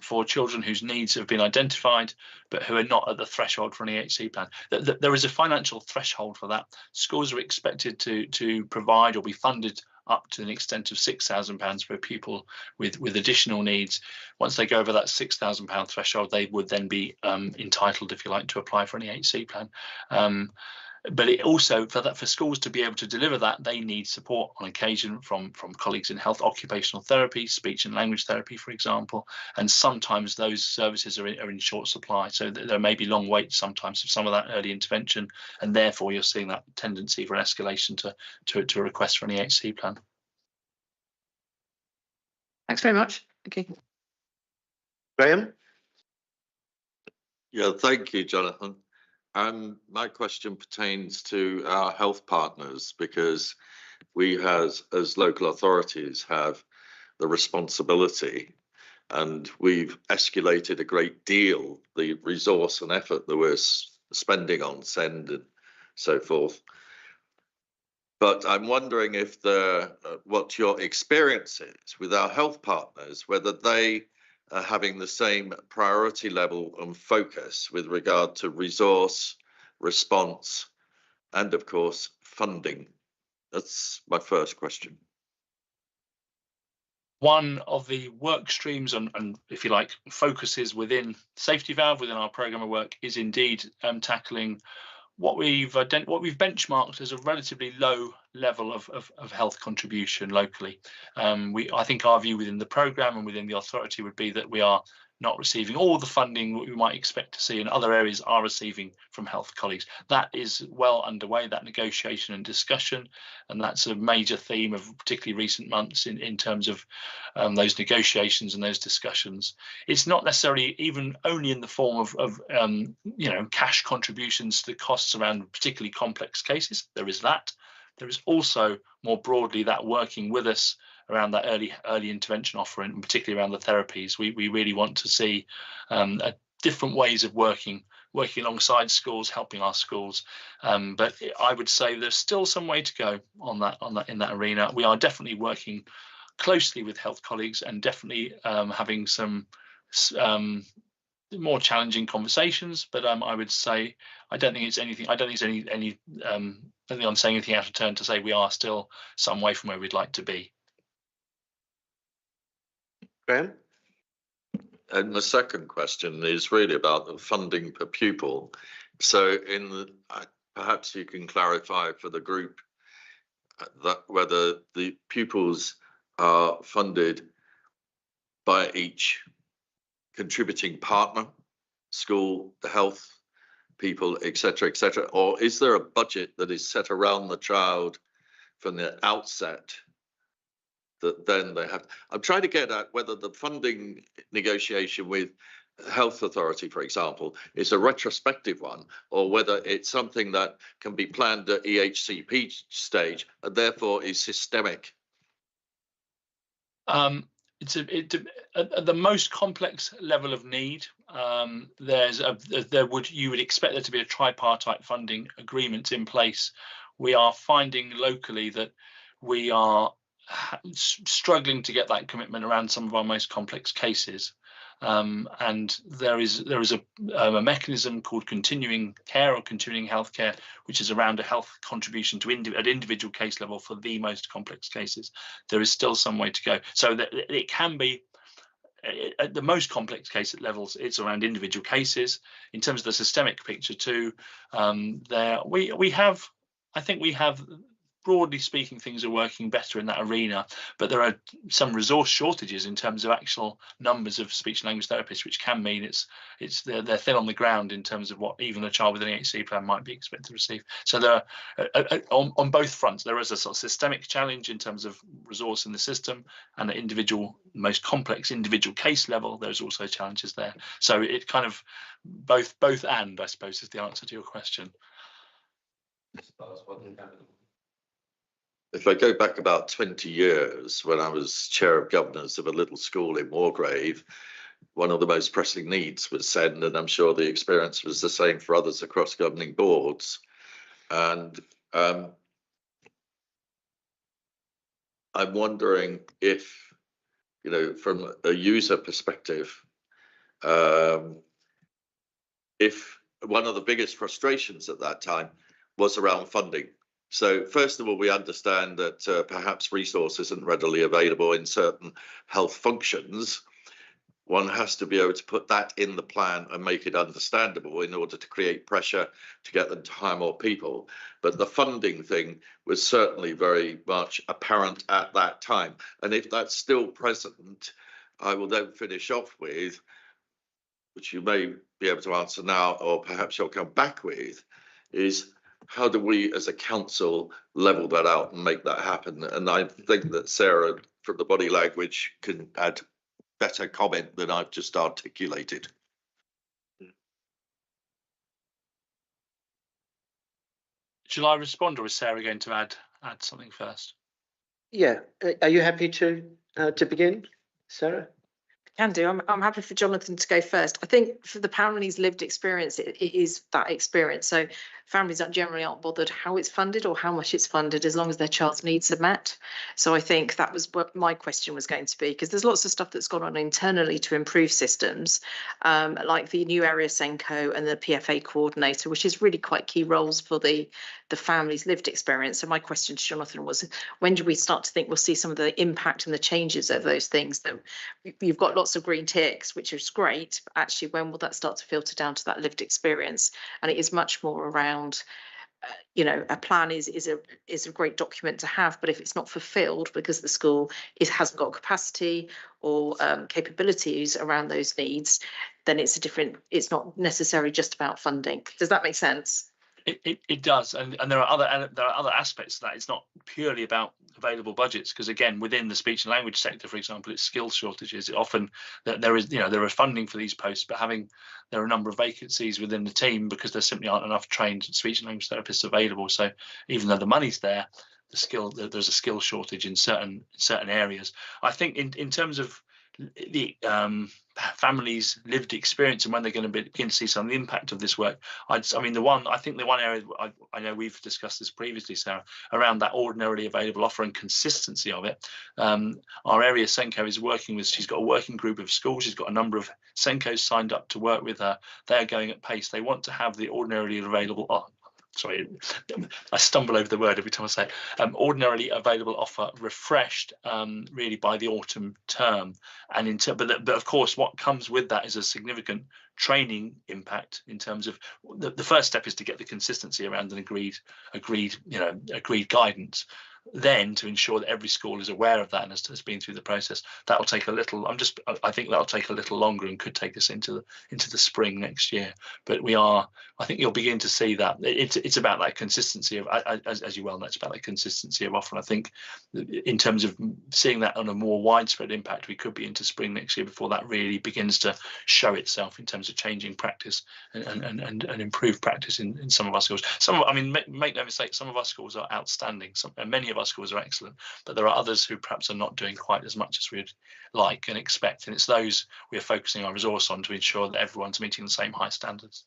for children whose needs have been identified, but who are not at the threshold for an EHC plan. There is a financial threshold for that. Schools are expected to provide or be funded up to an extent of £6,000 per pupil with additional needs. Once they go over that £6,000 threshold, they would then be entitled, if you like, to apply for an EHC plan. But it also, for schools to be able to deliver that, they need support on occasion from colleagues in health, occupational therapy, speech and language therapy, for example. And sometimes those services are in short supply. So there may be long waits sometimes for some of that early intervention. And therefore, you're seeing that tendency for escalation to a request for an EHC plan. Thanks very much. Okay. Graham? Yeah, thank you, Jonathan. My question pertains to our health partners, because we as local authorities have the responsibility, and we've escalated a great deal the resource and effort that we're spending on SEND and so forth. But I'm wondering if what your experience is with our health partners, whether they are having the same priority level and focus with regard to resource, response, and of course, funding. That's my first question. One of the work streams and if you like, focuses within Safety Valve, within our programme of work, is indeed tackling what we've benchmarked as a relatively low level of health contribution locally. I think our view within the programme and within the authority would be that we are not receiving all the funding we might expect to see, and other areas are receiving from health colleagues. That is well underway, that negotiation and discussion, and that's a major theme of particularly recent months in terms of those negotiations and those discussions. It's not necessarily even only in the form of cash contributions to the costs around particularly complex cases. There is that. There is also more broadly that working with us around that early intervention offering, and particularly around the therapies. We really want to see different ways of working alongside schools, helping our schools. But I would say there's still some way to go in that arena. We are definitely working closely with health colleagues and definitely having some more challenging conversations. But I would say I don't think I'm saying anything out of turn to say we are still some way from where we'd like to be. Graham? And the second question is really about the funding per pupil. So perhaps you can clarify for the group that whether the pupils are funded by each contributing partner, school, health people, etc., or is there a budget that is set around the child from the outset that then they have? I'm trying to get at whether the funding negotiation with health authority, for example, is a retrospective one, or whether it's something that can be planned at EHCP stage and therefore is systemic. At the most complex level of need, you would expect there to be a tripartite funding agreement in place. We are finding locally that we are struggling to get that commitment around some of our most complex cases, and there is a mechanism called continuing care or continuing healthcare, which is around a health contribution to at individual case level for the most complex cases. There is still some way to go, so that it can be at the most complex case at levels, it's around individual cases. In terms of the systemic picture too, there we have, I think we have, broadly speaking, things are working better in that arena, but there are some resource shortages in terms of actual numbers of speech and language therapists, which can mean they're thin on the ground in terms of what even a child with an EHC plan might be expected to receive. So there are, on both fronts, there is a sort of systemic challenge in terms of resource in the system, and at individual, most complex individual case level, there's also challenges there. So it kind of both and, I suppose, is the answer to your question. If I go back about 20 years, when I was chair of governors of a little school in Wargrave, one of the most pressing needs was SEND, and I'm sure the experience was the same for others across governing boards. And I'm wondering if, you know, from a user perspective, if one of the biggest frustrations at that time was around funding. So first of all, we understand that perhaps resource isn't readily available in certain health functions. One has to be able to put that in the plan and make it understandable in order to create pressure to get them to hire more people. But the funding thing was certainly very much apparent at that time. And if that's still present, I will then finish off with, which you may be able to answer now, or perhaps you'll come back with, is how do we as a council level that out and make that happen? And I think that Sarah, from the body language, can add better comment than I've just articulated. Shall I respond, or is Sarah going to add something first? Yeah, are you happy to begin, Sarah? Can do. I'm happy for Jonathan to go first. I think for the family's lived experience, it is that experience. So families generally aren't bothered how it's funded or how much it's funded, as long as their child's needs are met. So I think that was what my question was going to be, because there's lots of stuff that's gone on internally to improve systems, like the new area Senko and the PFA coordinator, which is really quite key roles for the family's lived experience. So my question to Jonathan was, when do we start to think we'll see some of the impact and the changes of those things? That you've got lots of green ticks, which is great, but actually when will that start to filter down to that lived experience? And it is much more around, you know, a plan is a great document to have, but if it's not fulfilled because the school hasn't got capacity or capabilities around those needs, then it's not necessarily just about funding. Does that make sense? It does, and there are other aspects of that. It's not purely about available budgets, because again, within the speech and language sector, for example, it's skill shortages. Often there are funding for these posts, but there are a number of vacancies within the team because there simply aren't enough trained speech and language therapists available. So even though the money's there, there's a skill shortage in certain areas. I think in terms of the families' lived experience and when they're going to begin to see some of the impact of this work, I think the one area, I know we've discussed this previously, Sarah, around that ordinarily available offer and consistency of it. Our area Senko is working with, she's got a working group of schools, she's got a number of Senkos signed up to work with her. They're going at pace. They want to have the ordinarily available sorry, I stumble over the word every time I say it. Ordinarily available offer refreshed really by the autumn term, and but of course what comes with that is a significant training impact in terms of the first step is to get the consistency around an agreed guidance. Then to ensure that every school is aware of that and has been through the process. That'll take a little. I think that'll take a little longer and could take us into the spring next year. But I think you'll begin to see that it's about that consistency of, as you well know, it's about that consistency of offer. And I think in terms of seeing that on a more widespread impact, we could be into spring next year before that really begins to show itself in terms of changing practice and improved practice in some of our schools. Make no mistake, some of our schools are outstanding. Many of our schools are excellent, but there are others who perhaps are not doing quite as much as we'd like and expect, and it's those we are focusing our resource on to ensure that everyone's meeting the same high standards.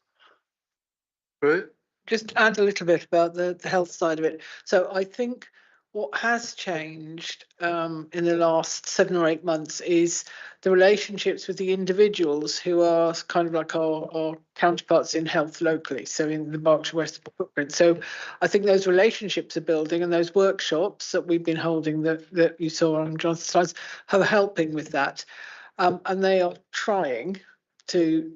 Just add a little bit about the health side of it. So I think what has changed in the last 7 or 8 months is the relationships with the individuals who are kind of like our counterparts in health locally, so in the Berkshire West footprint. So I think those relationships are building, and those workshops that we've been holding that you saw on Jonathan's slides are helping with that. and they are trying to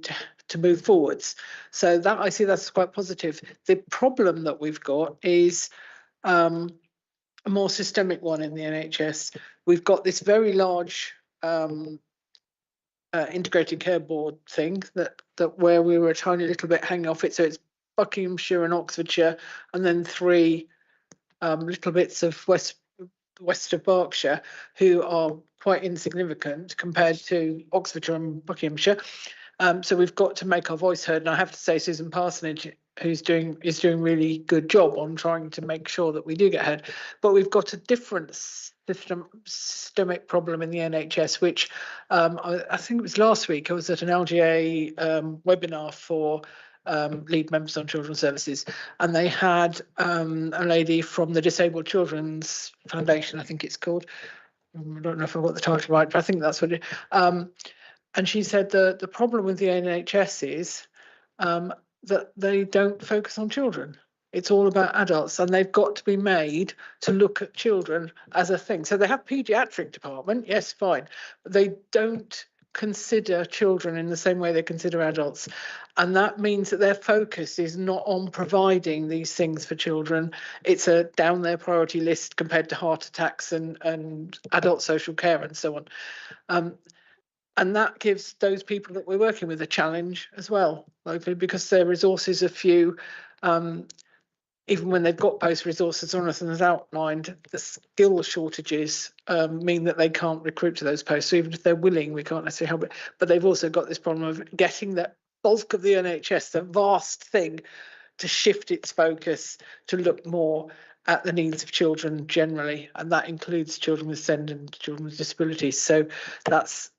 move forwards. So that I see that's quite positive. The problem that we've got is a more systemic one in the NHS. We've got this very large integrated care board thing that where we were a tiny little bit hanging off it. So it's Buckinghamshire and Oxfordshire, and then 3 little bits of west of Berkshire, who are quite insignificant compared to Oxfordshire and Buckinghamshire. So we've got to make our voice heard, and I have to say Susan Parsonage, is doing really good job on trying to make sure that we do get ahead. But we've got a different systemic problem in the NHS, which I think it was last week I was at an LGA webinar for lead members on children's services, and they had a lady from the Disabled Children's Foundation, I think it's called. I don't know if I got the title right, but I think that's what it. And she said the problem with the NHS is that they don't focus on children. It's all about adults, and they've got to be made to look at children as a thing. So they have paediatric department, yes, fine, but they don't consider children in the same way they consider adults. And that means that their focus is not on providing these things for children. It's down their priority list compared to heart attacks and adult social care and so on. And that gives those people that we're working with a challenge as well, locally, because their resources are few. Even when they've got post resources, Jonathan has outlined, the skill shortages mean that they can't recruit to those posts. So even if they're willing, we can't necessarily help it. But they've also got this problem of getting the bulk of the NHS, the vast thing, to shift its focus to look more at the needs of children generally, and that includes children with SEND and children with disabilities. So that's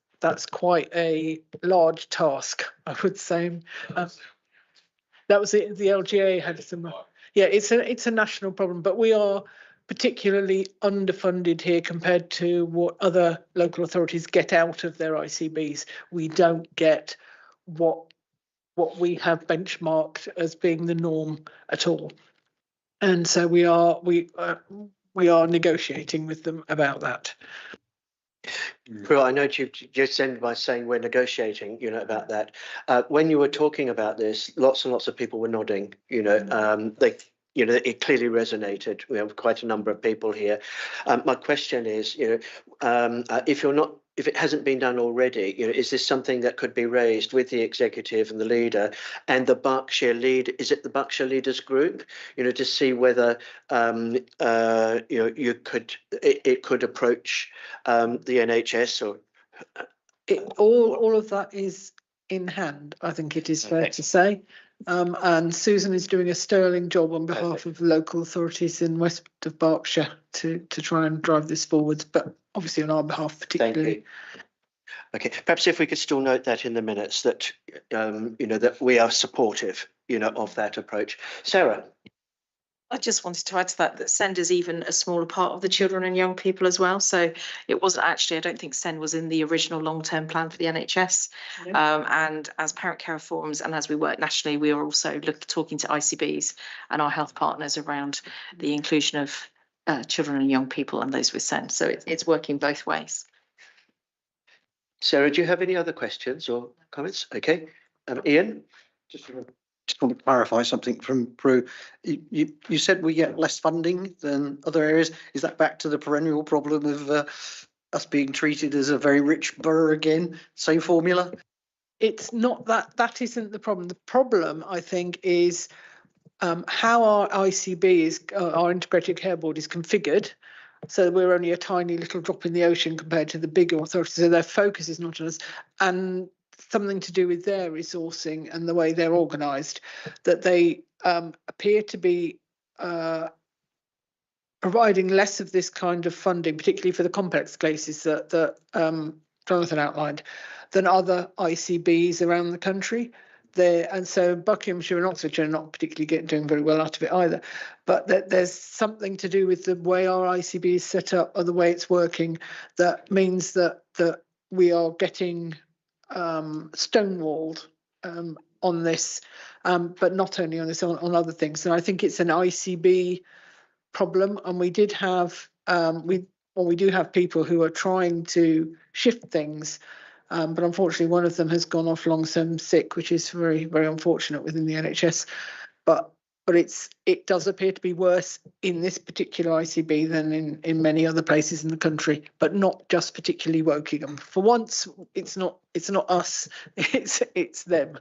quite a large task, I would say. That was it. The LGA had some. Yeah, it's a national problem, but we are particularly underfunded here compared to what other local authorities get out of their ICBs. We don't get what we have benchmarked as being the norm at all, and so we are negotiating with them about that. Well, I know you just ended by saying we're negotiating, about that. When you were talking about this, lots and lots of people were nodding. It clearly resonated. We have quite a number of people here. My question is, if it hasn't been done already, is this something that could be raised with the executive and the leader and the Berkshire lead? Is it the Berkshire Leaders Group? To see whether it could approach the NHS or all of that is in hand. I think it is fair to say. And Susan is doing a sterling job on behalf of local authorities in west of Berkshire to try and drive this forwards, but obviously on our behalf particularly. Okay, perhaps if we could still note that in the minutes that that we are supportive of that approach. Sarah. I just wanted to add to that SEND is even a smaller part of the children and young people as well. So it wasn't actually, I don't think SEND was in the original long-term plan for the NHS. And as parent care forums and as we work nationally, we are also talking to ICBs and our health partners around the inclusion of children and young people and those with SEND. So it's working both ways. Sarah, do you have any other questions or comments? Okay, Ian? Just want to clarify something from Prue. You said we get less funding than other areas. Is that back to the perennial problem of us being treated as a very rich borough again? Same formula? It's not that isn't the problem. The problem, I think, is how our ICB our Integrated Care Board is configured. So we're only a tiny little drop in the ocean compared to the bigger authorities. So their focus is not on us. And something to do with their resourcing and the way they're organised, that they appear to be providing less of this kind of funding, particularly for the complex cases that Jonathan outlined, than other ICBs around the country. And so Buckinghamshire and Oxfordshire are not particularly doing very well out of it either. But there's something to do with the way our ICB is set up or the way it's working that means that we are getting stonewalled on this, but not only on this, on other things. And I think it's an ICB problem. And we did have we do have people who are trying to shift things But unfortunately, one of them has gone off long-term sick, which is very, very unfortunate within the NHS. But it does appear to be worse in this particular ICB than in many other places in the country, but not just particularly Wokingham. For once, it's not us, it's them.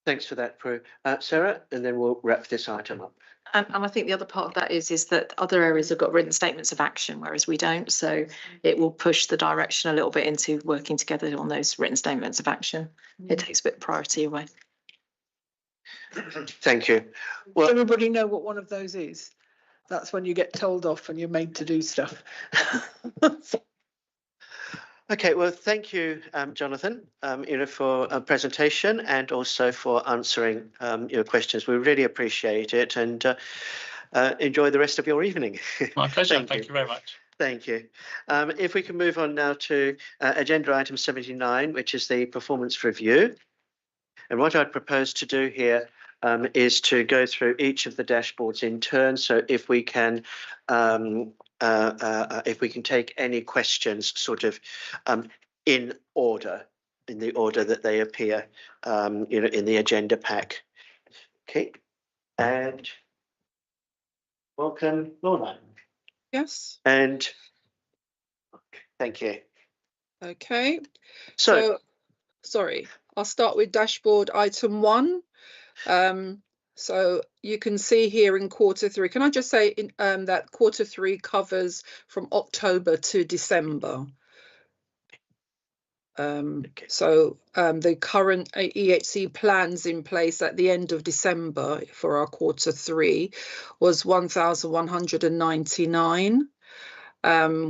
Thanks for that, Prue. Sarah, and then we'll wrap this item up. And I think the other part of that is that other areas have got written statements of action, whereas we don't. So it will push the direction a little bit into working together on those written statements of action. It takes a bit of priority away. Thank you. Well, does everybody know what one of those is? That's when you get told off and you're made to do stuff. Okay, well, thank you, Jonathan, for a presentation and also for answering your questions. We really appreciate it, and enjoy the rest of your evening. My pleasure. Thank you very much. Thank you. If we can move on now to agenda item 79, which is the performance review. And what I'd propose to do here is to go through each of the dashboards in turn. So if we can take any questions sort of in the order that they appear, in the agenda pack. Okay, and welcome, Lorna. Yes. And thank you. Okay. So sorry, I'll start with dashboard item 1. So you can see here in quarter 3, can I just say that quarter 3 covers from October to December. So the current EHC plans in place at the end of December for our quarter 3 was 1,199,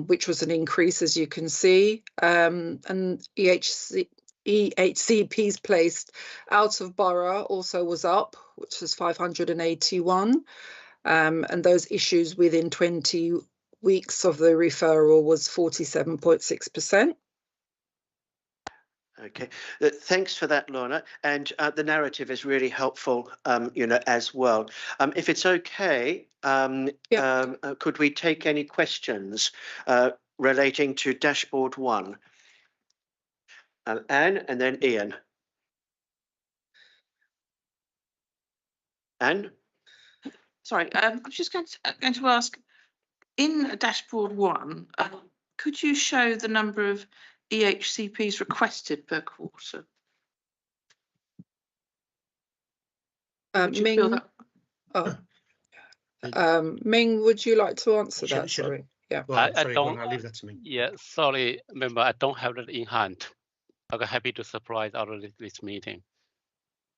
which was an increase, as you can see, and EHCPs placed out of borough also was up, which was 581, and those issues within 20 weeks of the referral was 47.6%. Okay, thanks for that, Lorna. And the narrative is really helpful, as well. If it's okay, could we take any questions relating to dashboard 1? Anne, and then Ian. Anne? Sorry, I'm just going to ask, in dashboard 1, could you show the number of EHCPs requested per quarter? Ming, Ming, would you like to answer that? Sorry. Yeah. Well, sorry, I'll leave that to me. Yeah, sorry, member, I don't have that in hand. I'm happy to surprise out of this meeting.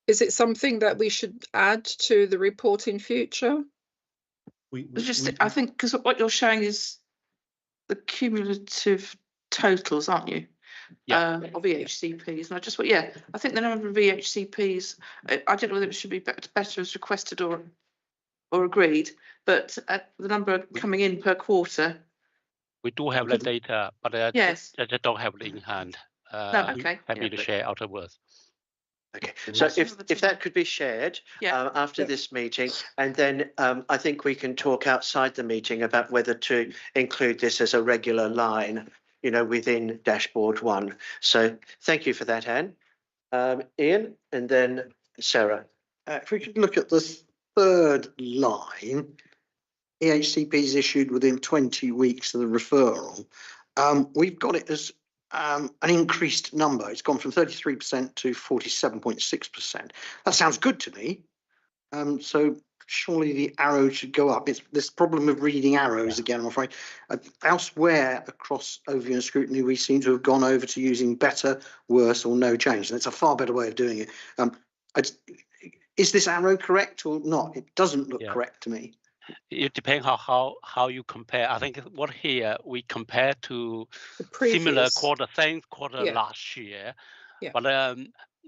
Is it something that we should add to the report in future? I think because what you're showing is the cumulative totals, aren't you? Yeah. Of EHCPs, and I just I think the number of EHCPs, I don't know whether it should be better as requested or agreed, but the number coming in per quarter. We do have the data, but I just don't have it in hand. No, okay. Happy to share afterwards. Okay, so if that could be shared after this meeting, and then I think we can talk outside the meeting about whether to include this as a regular line, within dashboard 1. So thank you for that, Anne. Ian, and then Sarah. If we could look at the third line, EHCPs issued within 20 weeks of the referral. We've got it as an increased number. It's gone from 33% to 47.6%. That sounds good to me. So surely the arrow should go up. It's this problem of reading arrows again, I'm afraid. Elsewhere across overview and scrutiny, we seem to have gone over to using better, worse, or no change. And it's a far better way of doing it. Is this arrow correct or not? It doesn't look correct to me. It depends how you compare. I think what here we compare to similar quarter, same quarter last year. Yeah. But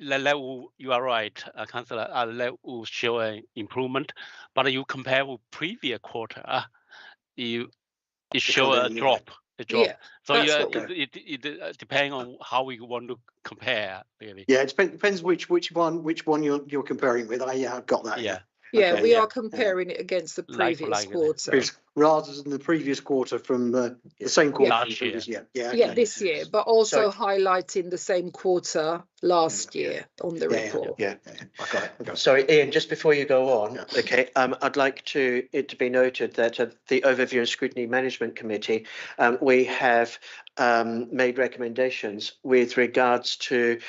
level, you are right, Councillor, level show an improvement. But you compare with previous quarter, it show a drop. Yeah, so it depends on how we want to compare, really. Yeah, it depends which one you're comparing with. I've got that. Yeah, we are comparing it against the previous quarter. rather than the previous quarter from the same quarter from the Last year. previous year. Yeah, Yeah, okay. this year, but also Sorry. highlighting the same quarter last year on the report. Yeah. I got it. Sorry, Ian, just before you go on, okay, I'd like it to be noted that the Overview and Scrutiny Management Committee, we have made recommendations with regards to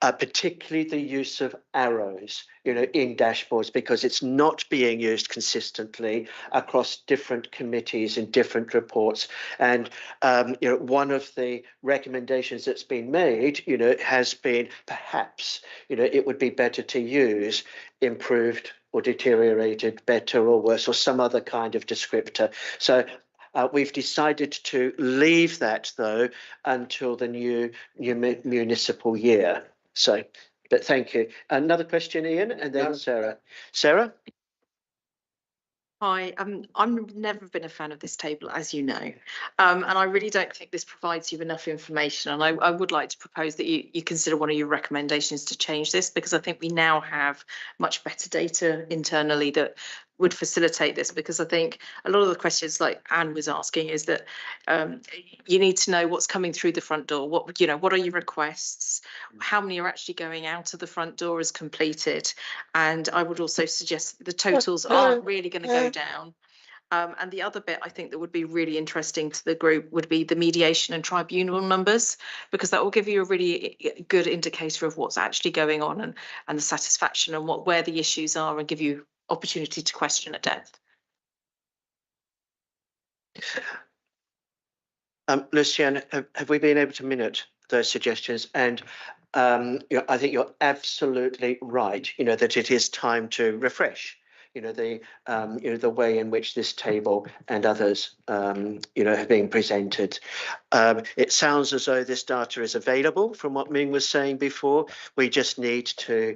particularly the use of arrows, in dashboards, because it's not being used consistently across different committees in different reports. And one of the recommendations that's been made, has been perhaps, it would be better to use improved or deteriorated, better or worse, or some other kind of descriptor. So we've decided to leave that, though, until the new municipal year. So, but thank you. Another question, Ian, and then Sarah. Sarah? Hi, I've never been a fan of this table, as you know, and I really don't think this provides you enough information. And I would like to propose that you consider one of your recommendations to change this, because I think we now have much better data internally that would facilitate this, because I think a lot of the questions like Anne was asking is that you need to know what's coming through the front door. What are your requests? How many are actually going out of the front door as completed? And I would also suggest the totals aren't really going to go down. And the other bit I think that would be really interesting to the group would be the mediation and tribunal numbers, because that will give you a really good indicator of what's actually going on and the satisfaction and where the issues are, and give you opportunity to question at depth. Lucienne, have we been able to minute those suggestions? And I think you're absolutely right, that it is time to refresh, the way in which this table and others, have been presented. It sounds as though this data is available from what Ming was saying before. We just need to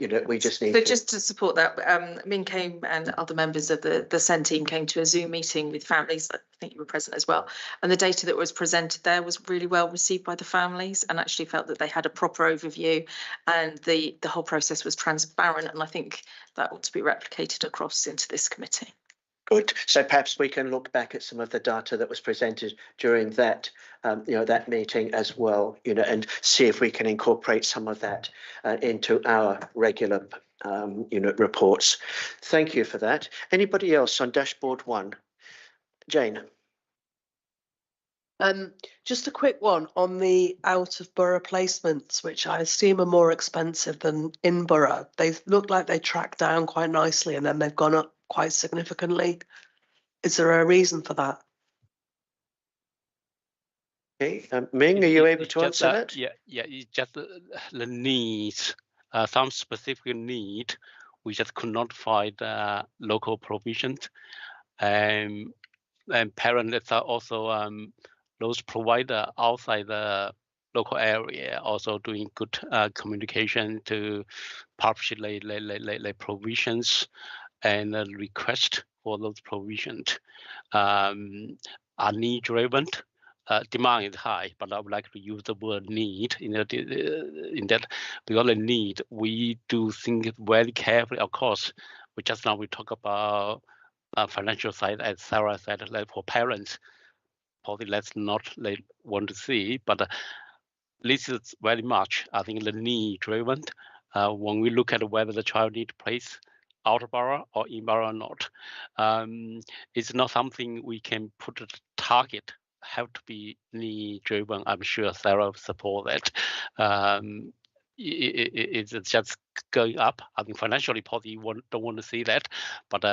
just to support that, Min came and other members of the SEN team came to a Zoom meeting with families. I think you were present as well. And the data that was presented there was really well received by the families, and actually felt that they had a proper overview, and the whole process was transparent. And I think that ought to be replicated across into this committee. Good. So perhaps we can look back at some of the data that was presented during that, that meeting as well, and see if we can incorporate some of that into our regular, reports. Thank you for that. Anybody else on dashboard 1? Jane. Just a quick one on the out of borough placements, which I assume are more expensive than in borough. They look like they track down quite nicely and then they've gone up quite significantly. Is there a reason for that? Okay, Ming, are you able to answer that? Yeah, it's just the needs, some specific need. We just could not find local provisions, and parents are also those provider outside the local area also doing good communication to publish the provisions and request for those provisions are need driven. Demand is high, but I would like to use the word need in that because the need, we do think very carefully. Of course, we talk about financial side, as Sarah said, like for parents, probably that's not they want to see, but this is very much, I think, the need driven. When we look at whether the child needs place out of borough or in borough or not, it's not something we can put a target. Have to be need driven. I'm sure Sarah support that. It's just going up. I mean, financially, probably don't want to see that, but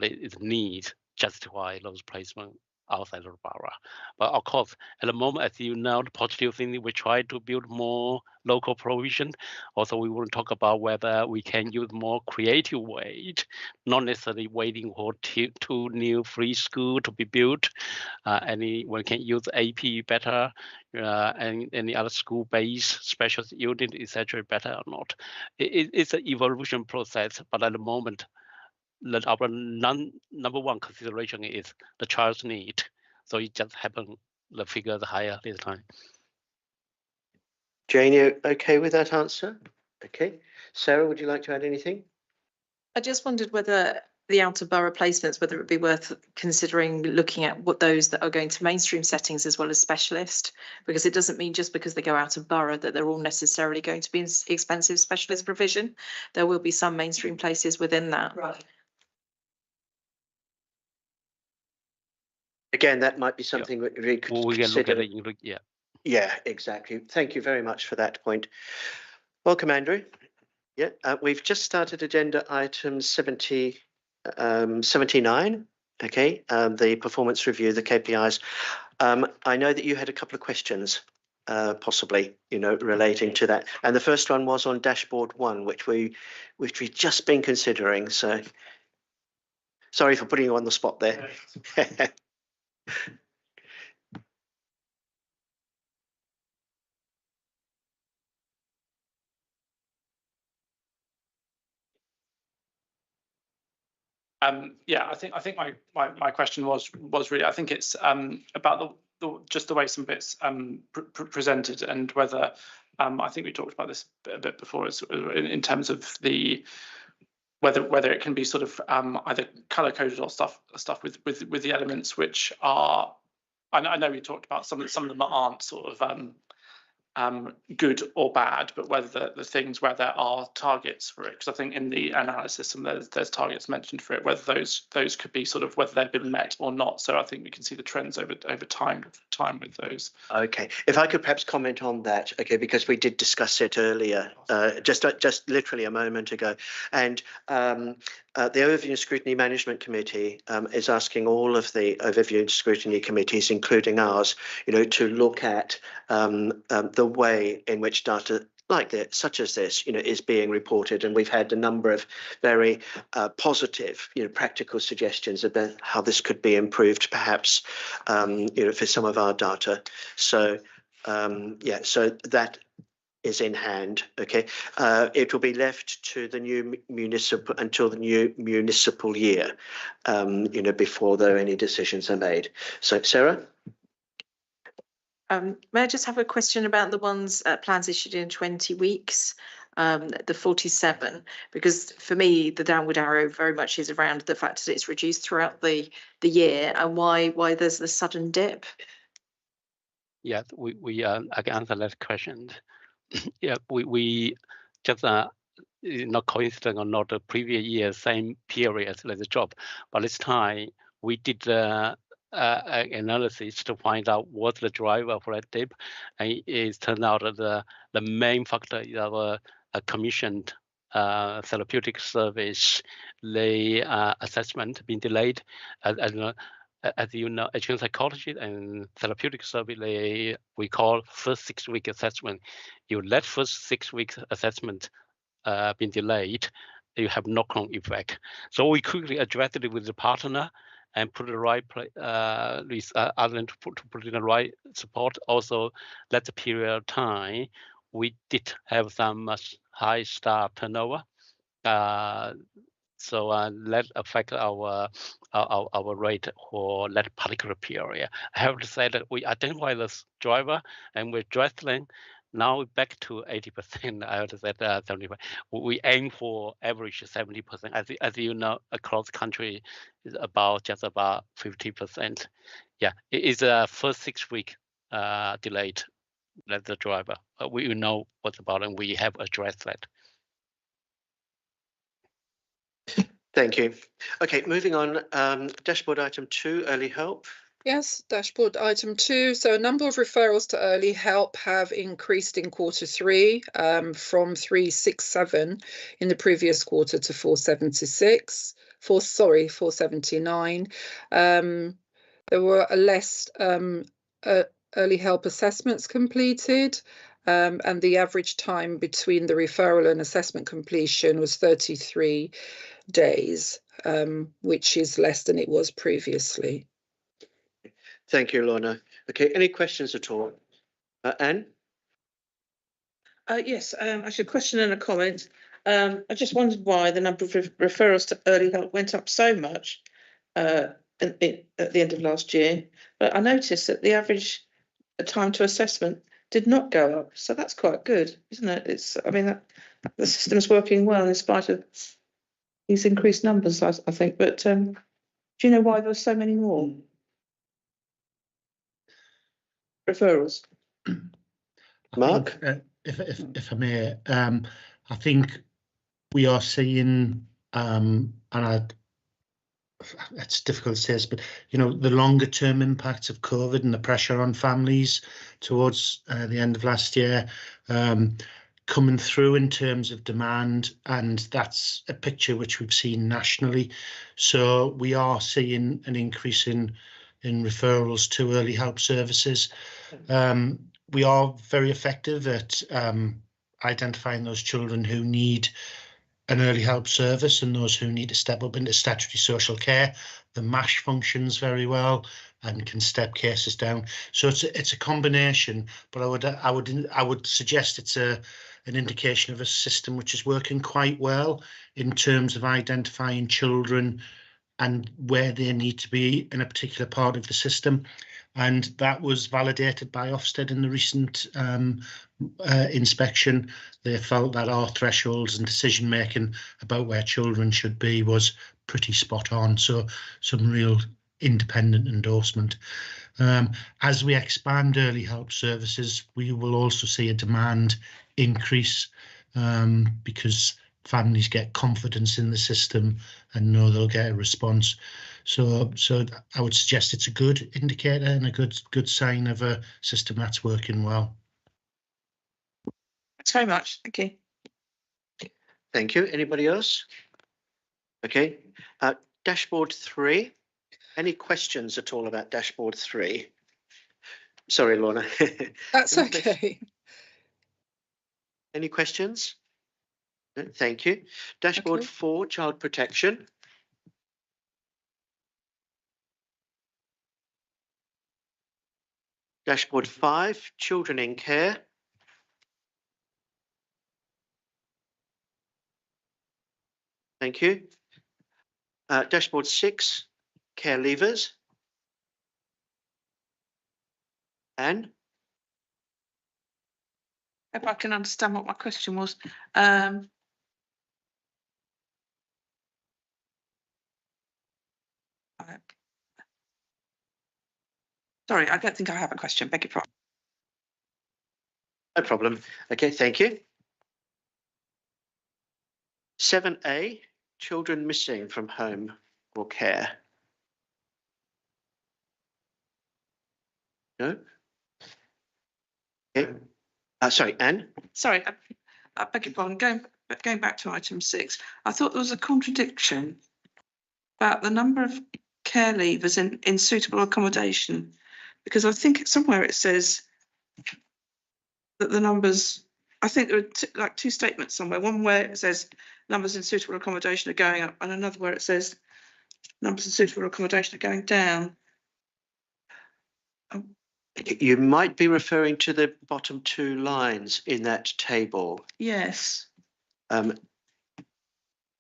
it needs justify those placements outside of the borough. But of course, at the moment, as you know, the positive thing, we try to build more local provision. Also, we want to talk about whether we can use more creative ways, not necessarily waiting for two new free schools to be built. One can use AP better, and any other school-based special unit, etc., better or not. It's an evolution process, but at the moment, that our number one consideration is the child's need. So it just happened, the figures higher this time. Jane, you okay with that answer? Okay. Sarah, would you like to add anything? I just wondered whether the out of borough placements, whether it would be worth considering looking at what those that are going to mainstream settings as well as specialist, because it doesn't mean just because they go out of borough that they're all necessarily going to be in expensive specialist provision. There will be some mainstream places within that. Right. Again, that might be something that we could we can consider. look at it. Yeah. Yeah, exactly. Thank you very much for that point. Welcome, Andrew. Yeah, we've just started agenda item 79. Okay, the performance review, the KPIs. I know that you had a couple of questions, possibly, relating to that. And the first one was on dashboard 1, which we've just been considering. So, sorry for putting you on the spot there. Yeah, I think my question was really, I think it's about just the way some bits presented, and whether I think we talked about this a bit before, in terms of the whether it can be sort of either color coded or stuff with the elements which are, I know we talked about some of them aren't sort of good or bad, but whether the things where there are targets for it, because I think in the analysis there's targets mentioned for it, whether those could be sort of whether they've been met or not. So I think we can see the trends over time with those. Okay, if I could perhaps comment on that, okay, because we did discuss it earlier, just literally a moment ago, and the Overview and Scrutiny Management Committee is asking all of the Overview and Scrutiny committees, including ours, to look at the way in which data like this, such as this, is being reported. And we've had a number of very positive, practical suggestions about how this could be improved, perhaps, for some of our data. So, yeah, so that is in hand. Okay, it will be left to the new municipal until the new municipal year, before there are any decisions are made. So, Sarah. May I just have a question about the ones plans issued in 20 weeks, the 47, because for me the downward arrow very much is around the fact that it's reduced throughout the year, and why there's the sudden dip. Yeah, we I can answer that question. Yeah, we just not coincident or not the previous year same period as the job, but this time we did analysis to find out what's the driver for that dip, and it turned out that the main factor is our commissioned therapeutic service, the assessment being delayed. As you know, educational psychology and therapeutic service, we call first 6 week assessment. You let first 6 weeks assessment being delayed, you have knock-on effect. So we quickly addressed it with the partner and put the right other than to put in the right support. Also, that the period of time we did have some high staff turnover. So that affect our rate for that particular period. I have to say that we identify this driver and we're addressing. Now back to 80%. I have to say 75. We aim for average 70%. As you know, across the country is just about 50%. Yeah, it is a first 6 week delayed. That's the driver. We know what's about, and we have addressed that. Thank you. Okay, moving on. Dashboard item 2, early help. Yes, dashboard item 2. So a number of referrals to early help have increased in quarter 3 from 367 in the previous quarter to 479. There were less early help assessments completed, and the average time between the referral and assessment completion was 33 days, which is less than it was previously. Thank you, Lorna. Okay, any questions at all? Anne? Yes, actually a question and a comment. I just wondered why the number of referrals to early help went up so much at the end of last year, but I noticed that the average time to assessment did not go up. So that's quite good, isn't it? I mean, the system's working well in spite of these increased numbers, I think, but do you know why there were so many more referrals? Mark? If I may, I think we are seeing, it's difficult to say this, but the longer term impacts of COVID and the pressure on families towards the end of last year coming through in terms of demand, and that's a picture which we've seen nationally. So we are seeing an increase in referrals to early help services. We are very effective at identifying those children who need an early help service and those who need to step up into statutory social care. The MASH functions very well and can step cases down. So it's a combination, but I would suggest it's an indication of a system which is working quite well in terms of identifying children and where they need to be in a particular part of the system. And that was validated by Ofsted in the recent inspection. They felt that our thresholds and decision making about where children should be was pretty spot on. So some real independent endorsement. As we expand early help services, we will also see a demand increase because families get confidence in the system and know they'll get a response. So I would suggest it's a good indicator and a good sign of a system that's working well. Thanks very much. Thank you. Thank you. Anybody else? Okay. Dashboard 3. Any questions at all about dashboard 3? Sorry, Lorna. That's okay. Any questions? No, thank you. Dashboard 4, child protection. Dashboard 5, children in care. Thank you. Dashboard 6, care leavers. Anne? If I can understand what my question was. Sorry, I don't think I have a question. Beg your pardon. No problem. Okay, thank you. 7A, children missing from home or care. No? Okay. Sorry, Anne? Sorry, I beg your pardon. Going back to item 6, I thought there was a contradiction about the number of care leavers in suitable accommodation, because I think somewhere it says that the numbers, I think there are two statements somewhere. One where it says numbers in suitable accommodation are going up, and another where it says numbers in suitable accommodation are going down. You might be referring to the bottom 2 lines in that table. Yes.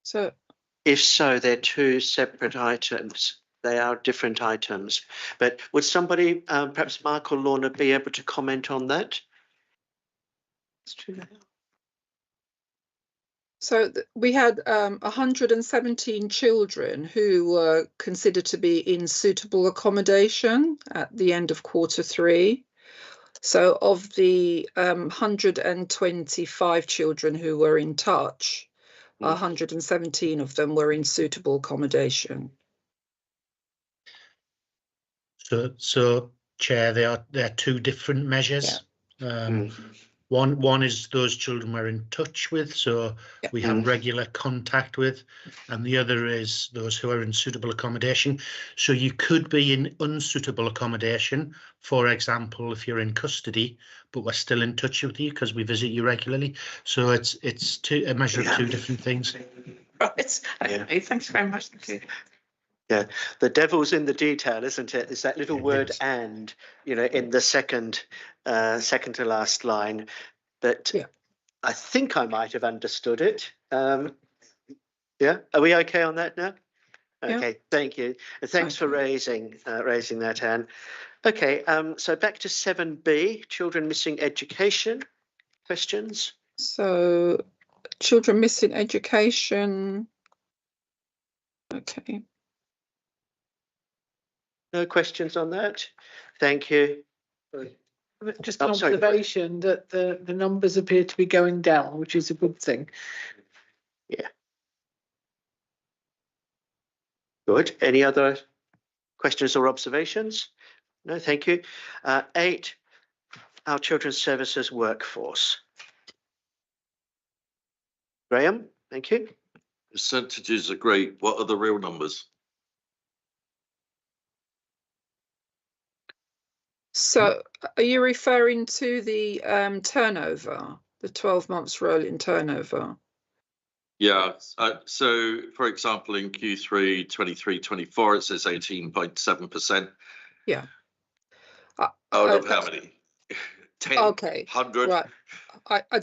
So if so, they're 2 separate items. They are different items. But would somebody, perhaps Mark or Lorna, be able to comment on that? It's true. So we had 117 children who were considered to be in suitable accommodation at the end of Q3. So of the 125 children who were in touch, 117 of them were in suitable accommodation. So Chair, they are 2 different measures. Yeah. One is those children we're in touch with, so we have regular contact with, and the other is those who are in suitable accommodation. So you could be in unsuitable accommodation, for example, if you're in custody, but we're still in touch with you because we visit you regularly. So it's a measure of 2 different things. Right. Okay, thanks very much. Thank you. Yeah, the devil's in the detail, isn't it? It's that little word "and," in the second to last line. But I think I might have understood it. Yeah, are we okay on that now? Okay, thank you. And thanks for raising that, Anne. Okay, so back to 7B, children missing education. Questions? So children missing education. Okay. No questions on that? Thank you. Just an observation that the numbers appear to be going down, which is a good thing. Yeah. Good. Any other questions or observations? No, thank you. 8, our children's services workforce. Graham, thank you. Percentages are great. What are the real numbers? So are you referring to the turnover, the 12 months rolling turnover? Yeah, so for example, in Q3 23-24, it says 18.7%. Yeah. Out of how many? 10, okay, 100? Right. I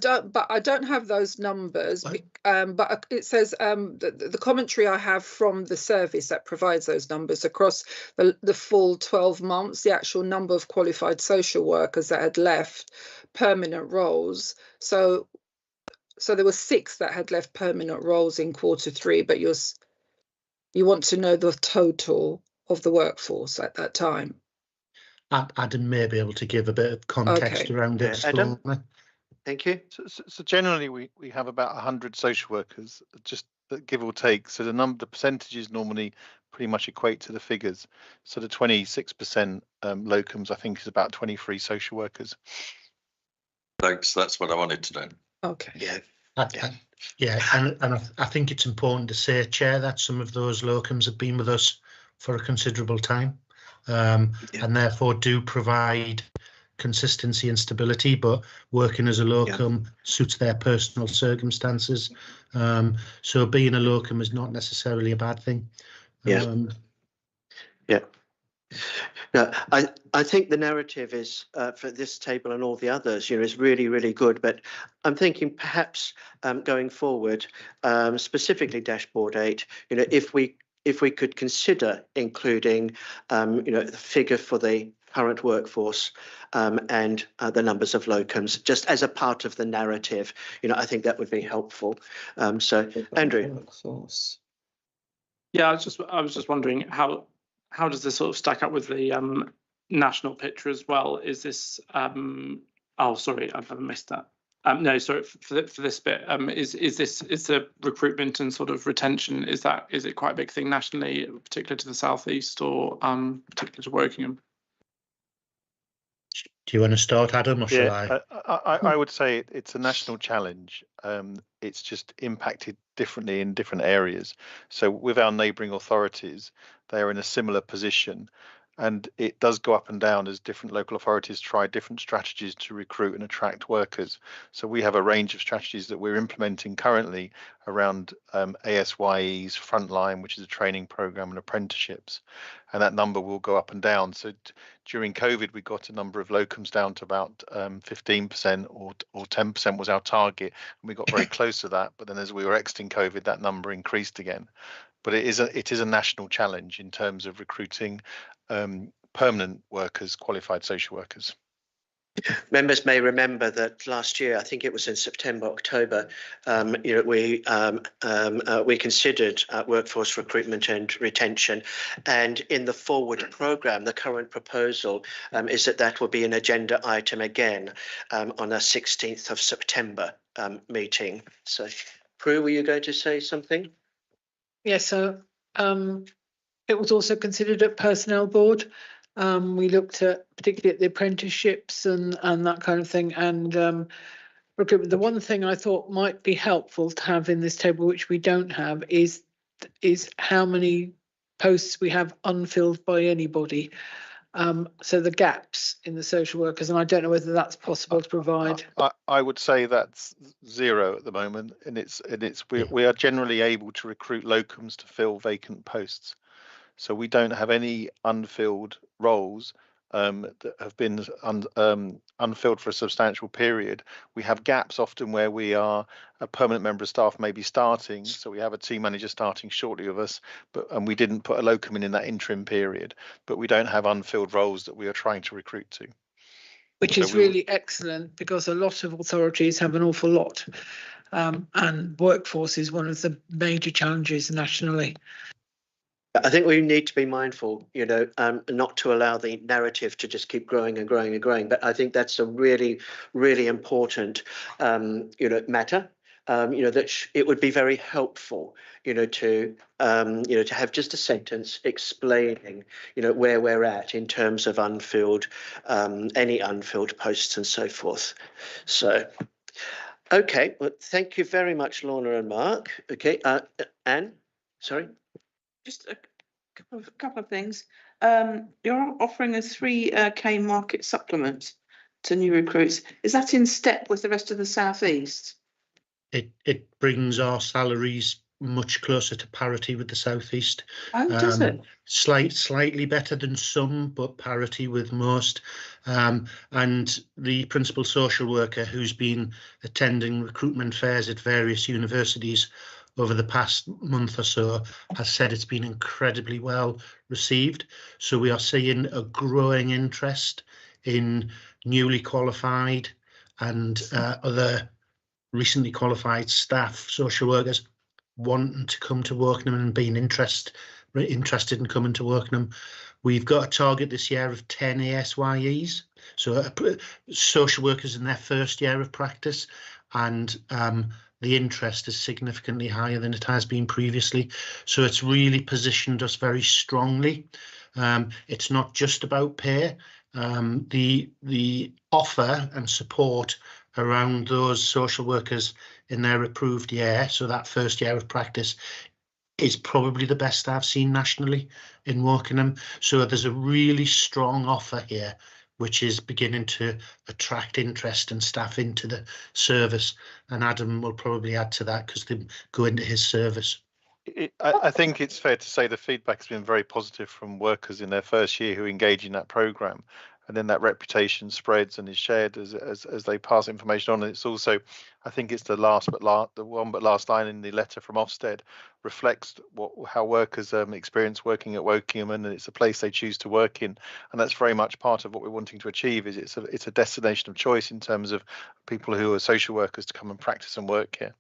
don't have those numbers, but it says the commentary I have from the service that provides those numbers across the full 12 months, the actual number of qualified social workers that had left permanent roles. So there were 6 that had left permanent roles in Q3, but you want to know the total of the workforce at that time. Adam may be able to give a bit of context around it. Adam, thank you. So generally, we have about 100 social workers, just give or take. So the percentages normally pretty much equate to the figures. So the 26% locums, I think, is about 23 social workers. Thanks. That's what I wanted to know. Okay. Yeah. And I think it's important to say, Chair, that some of those locums have been with us for a considerable time, and therefore do provide consistency and stability, but working as a locum suits their personal circumstances. So being a locum is not necessarily a bad thing. No, I think the narrative is for this table and all the others, is really, really good. But I'm thinking perhaps going forward, specifically dashboard 8, if we could consider including, the figure for the current workforce and the numbers of locums, just as a part of the narrative, I think that would be helpful. So, Andrew. Yeah, I was just wondering how does this sort of stack up with the national picture as well? Is this oh, sorry, I've missed that. No, sorry, for this bit, is the recruitment and sort of retention, is it quite a big thing nationally, particularly to the southeast or particularly to Wokingham? Do you want to start, Adam, or shall I? I would say it's a national challenge. It's just impacted differently in different areas. So with our neighbouring authorities, they are in a similar position, and it does go up and down as different local authorities try different strategies to recruit and attract workers. So we have a range of strategies that we're implementing currently around ASYE's Frontline, which is a training program, and apprenticeships, and that number will go up and down. So during COVID, we got a number of locums down to about 15% or 10% was our target, and we got very close to that. But then as we were exiting COVID, that number increased again. But it is a national challenge in terms of recruiting permanent workers, qualified social workers. Members may remember that last year, I think it was in September, October, we considered workforce recruitment and retention, and in the forward programme, the current proposal is that will be an agenda item again on the 16th of September meeting. So, Prue, were you going to say something? Yeah, so it was also considered at Personnel Board. We looked at particularly at the apprenticeships and that kind of thing, and recruitment. The one thing I thought might be helpful to have in this table, which we don't have, is how many posts we have unfilled by anybody. So the gaps in the social workers, and I don't know whether that's possible to provide. I would say that's 0 at the moment, and we are generally able to recruit locums to fill vacant posts. So we don't have any unfilled roles that have been unfilled for a substantial period. We have gaps often where we are a permanent member of staff maybe starting, so we have a team manager starting shortly with us, and we didn't put a locum in that interim period. But we don't have unfilled roles that we are trying to recruit to. Which is really excellent, because a lot of authorities have an awful lot, and workforce is one of the major challenges nationally. I think we need to be mindful, not to allow the narrative to just keep growing and growing and growing. But I think that's a really, really important, matter. That it would be very helpful, to have just a sentence explaining, where we're at in terms of unfilled, any unfilled posts and so forth. So, okay, well, thank you very much, Lorna and Mark. Okay, Anne, sorry. Just a couple of things. You're offering a 3K market supplement to new recruits. Is that in step with the rest of the South East? It brings our salaries much closer to parity with the South East. Oh, does it? Slightly better than some, but parity with most. And the principal social worker who's been attending recruitment fairs at various universities over the past month or so has said it's been incredibly well received. So we are seeing a growing interest in newly qualified and other recently qualified staff, social workers, wanting to come to Wokingham and being interested in coming to Wokingham. We've got a target this year of 10 ASYEs, so social workers in their first year of practice, and the interest is significantly higher than it has been previously. So it's really positioned us very strongly. It's not just about pay. The offer and support around those social workers in their approved year, so that first year of practice, is probably the best I've seen nationally in Wokingham. So there's a really strong offer here, which is beginning to attract interest and staff into the service. And Adam will probably add to that because they go into his service. I think it's fair to say the feedback has been very positive from workers in their first year who engage in that programme. And then that reputation spreads and is shared as they pass information on. And it's also, I think it's the last line in the letter from Ofsted reflects how workers experience working at Wokingham, and it's a place they choose to work in. And that's very much part of what we're wanting to achieve. Is it's a destination of choice in terms of people who are social workers to come and practice and work here.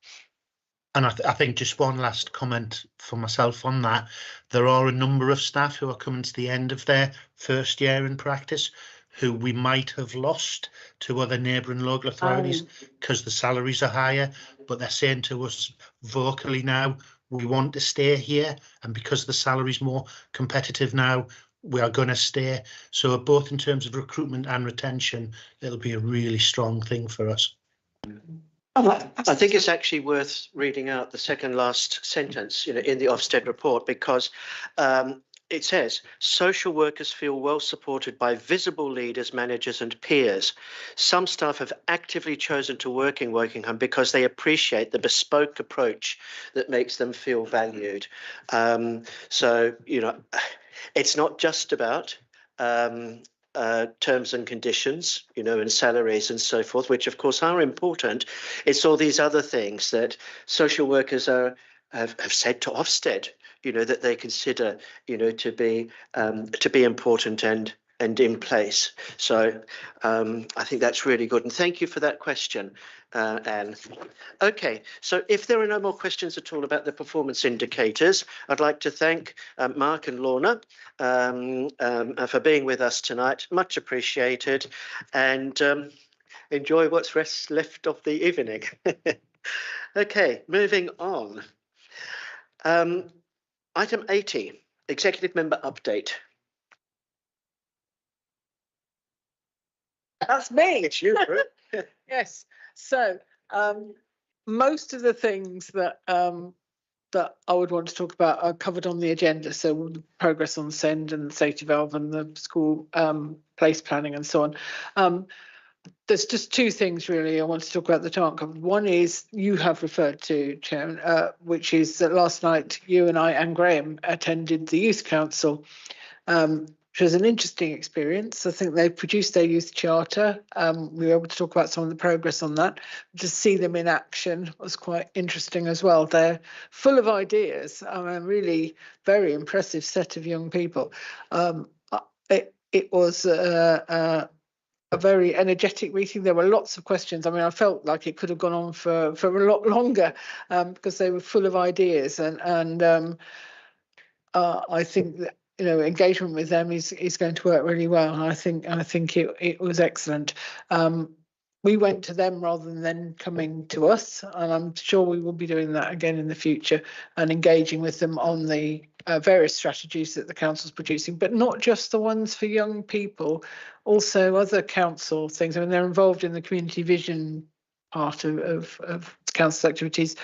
And I think just one last comment for myself on that. There are a number of staff who are coming to the end of their first year in practice who we might have lost to other neighbouring local authorities because the salaries are higher, but they're saying to us vocally now, we want to stay here, and because the salary's more competitive now, we are going to stay. So both in terms of recruitment and retention, it'll be a really strong thing for us. I think it's actually worth reading out the second last sentence, in the Ofsted report, because it says social workers feel well supported by visible leaders, managers and peers. Some staff have actively chosen to work in Wokingham because they appreciate the bespoke approach that makes them feel valued. So, it's not just about terms and conditions, and salaries and so forth, which of course are important. It's all these other things that social workers have said to Ofsted, that they consider, to be important and in place. So I think that's really good. And thank you for that question, Anne. Okay, so if there are no more questions at all about the performance indicators, I'd like to thank Mark and Lorna for being with us tonight. Much appreciated, and enjoy what's left of the evening. Okay, moving on. Item 80, Executive Member Update. That's me. It's you, Yes. So most of the things that that I would want to talk about are covered on the agenda. So progress on SEND and safety valve and the school place planning and so on. There's just two things really I want to talk about that aren't covered. One is you have referred to, Chairman, which is that last night you and I and Graham attended the Youth Council, which was an interesting experience. I think they produced their youth charter. We were able to talk about some of the progress on that. To see them in action was quite interesting as well. They're full of ideas. Really very impressive set of young people. It was a very energetic meeting. There were lots of questions. I felt like it could have gone on for a lot longer because they were full of ideas, and I think that engagement with them is going to work really well. And I think it was excellent. We went to them rather than them coming to us, and I'm sure we will be doing that again in the future and engaging with them on the various strategies that the council's producing, but not just the ones for young people, also other council things. I mean, they're involved in the community vision part of council activities,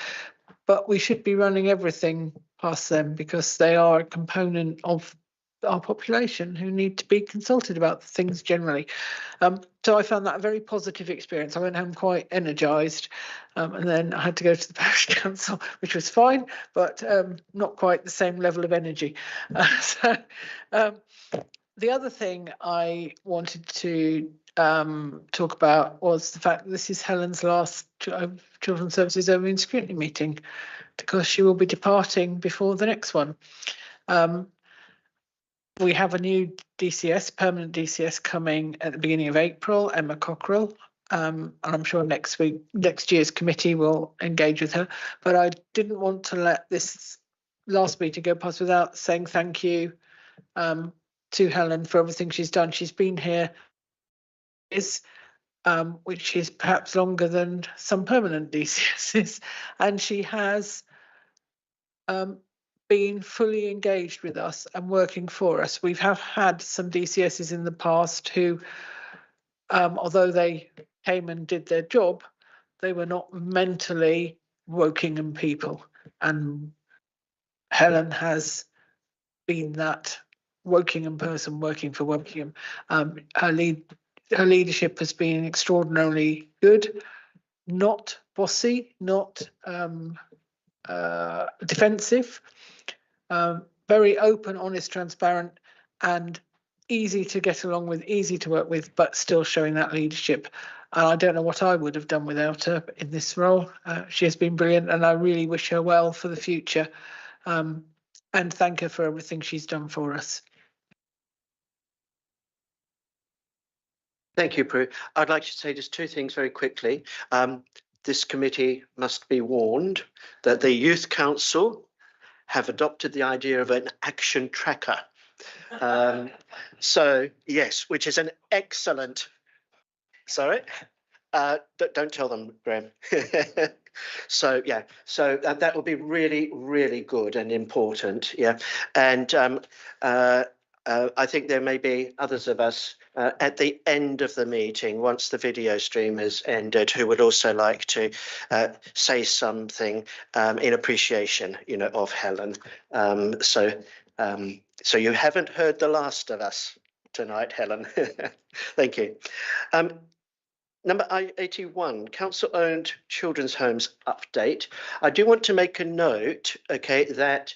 but we should be running everything past them because they are a component of our population who need to be consulted about things generally. So I found that a very positive experience. I went home quite energised, and then I had to go to the parish council, which was fine, but not quite the same level of energy. The other thing I wanted to talk about was the fact that this is Helen's last Children's Services Overview Scrutiny meeting, because she will be departing before the next one. We have a new DCS, permanent DCS, coming at the beginning of April, Emma Cockrell, and I'm sure next year's committee will engage with her. But I didn't want to let this last meeting go past without saying thank you to Helen for everything she's done. She's been here, which is perhaps longer than some permanent DCSs, and she has been fully engaged with us and working for us. We have had some DCSs in the past who, although they came and did their job, they were not mentally Wokingham people, and Helen has been that Wokingham person working for Wokingham. Her leadership has been extraordinarily good, not bossy, not defensive, very open, honest, transparent, and easy to get along with, easy to work with, but still showing that leadership. And I don't know what I would have done without her in this role. She has been brilliant, and I really wish her well for the future, and thank her for everything she's done for us. Thank you, Prue. I'd like to say just two things very quickly. This committee must be warned that the Youth Council have adopted the idea of an action tracker. So yes, which is an excellent, sorry, don't tell them, Graham. So yeah, so that will be really, really good and important. Yeah, and I think there may be others of us at the end of the meeting, once the video stream has ended, who would also like to say something in appreciation, of Helen. So you haven't heard the last of us tonight, Helen. Thank you. Number 81, council-owned children's homes update. I do want to make a note, okay, that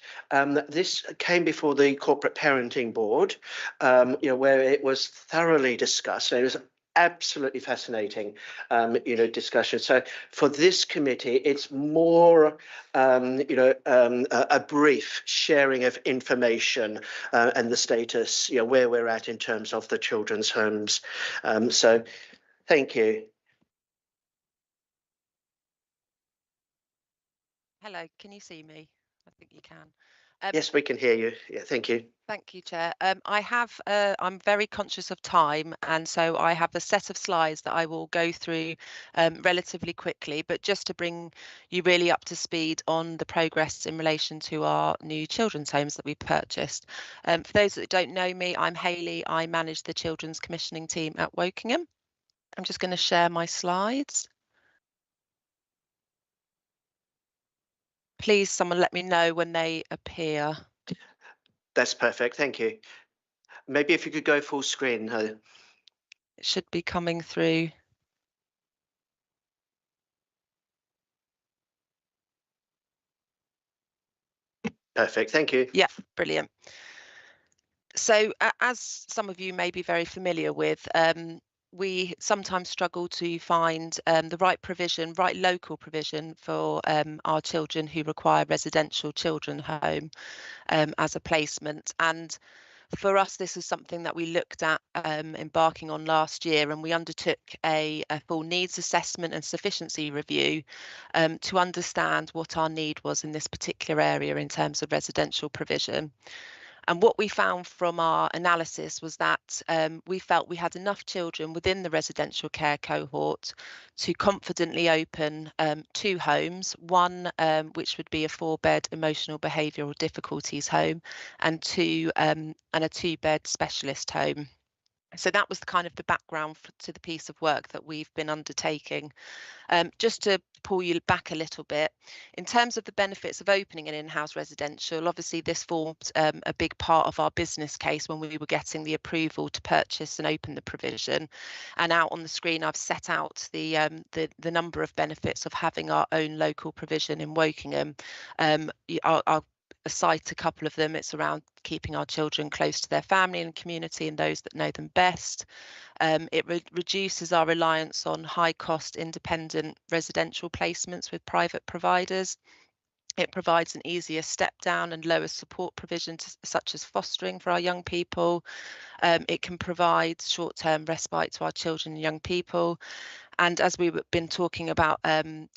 this came before the Corporate Parenting Board, where it was thoroughly discussed. And it was absolutely fascinating, discussion. So for this committee, it's more, a brief sharing of information and the status, where we're at in terms of the children's homes. So thank you. Hello, can you see me? I think you can. Yes, we can hear you. Yeah, thank you. Thank you, Chair. I'm very conscious of time, and so I have a set of slides that I will go through relatively quickly, but just to bring you really up to speed on the progress in relation to our new children's homes that we purchased. For those that don't know me, I'm Hayley. I manage the Children's Commissioning team at Wokingham. I'm just going to share my slides. Please, someone let me know when they appear. That's perfect. Thank you. Maybe if you could go full screen. It should be coming through. Perfect. Thank you. Yeah, brilliant. So as some of you may be very familiar with, we sometimes struggle to find the right provision, right local provision for our children who require residential children home as a placement. And For us, this is something that we looked at embarking on last year, and we undertook a full needs assessment and sufficiency review to understand what our need was in this particular area in terms of residential provision. And what we found from our analysis was that we felt we had enough children within the residential care cohort to confidently open 2 homes, one which would be a 4-bed emotional behavioural difficulties home, and a 2-bed specialist home. So that was kind of the background to the piece of work that we've been undertaking. Just to pull you back a little bit, in terms of the benefits of opening an in-house residential, obviously this formed a big part of our business case when we were getting the approval to purchase and open the provision. And out on the screen, I've set out the number of benefits of having our own local provision in Wokingham. I'll cite a couple of them. It's around keeping our children close to their family and community and those that know them best. It reduces our reliance on high-cost independent residential placements with private providers. It provides an easier step down and lower support provision such as fostering for our young people. It can provide short-term respite to our children and young people. And as we've been talking about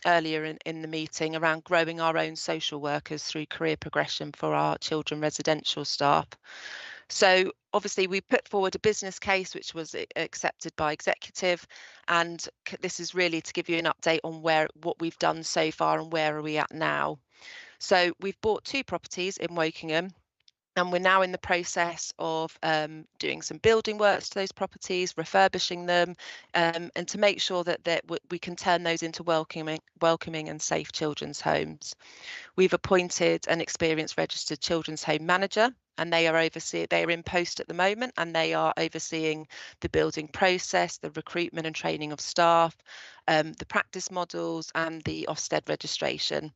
earlier in the meeting, around growing our own social workers through career progression for our children residential staff. So obviously we put forward a business case which was accepted by executive, and this is really to give you an update on what we've done so far and where are we at now. So we've bought 2 properties in Wokingham, and we're now in the process of doing some building works to those properties, refurbishing them, and to make sure that we can turn those into welcoming and safe children's homes. We've appointed an experienced registered children's home manager, and they are in post at the moment, and they are overseeing the building process, the recruitment and training of staff, the practice models, and the Ofsted registration.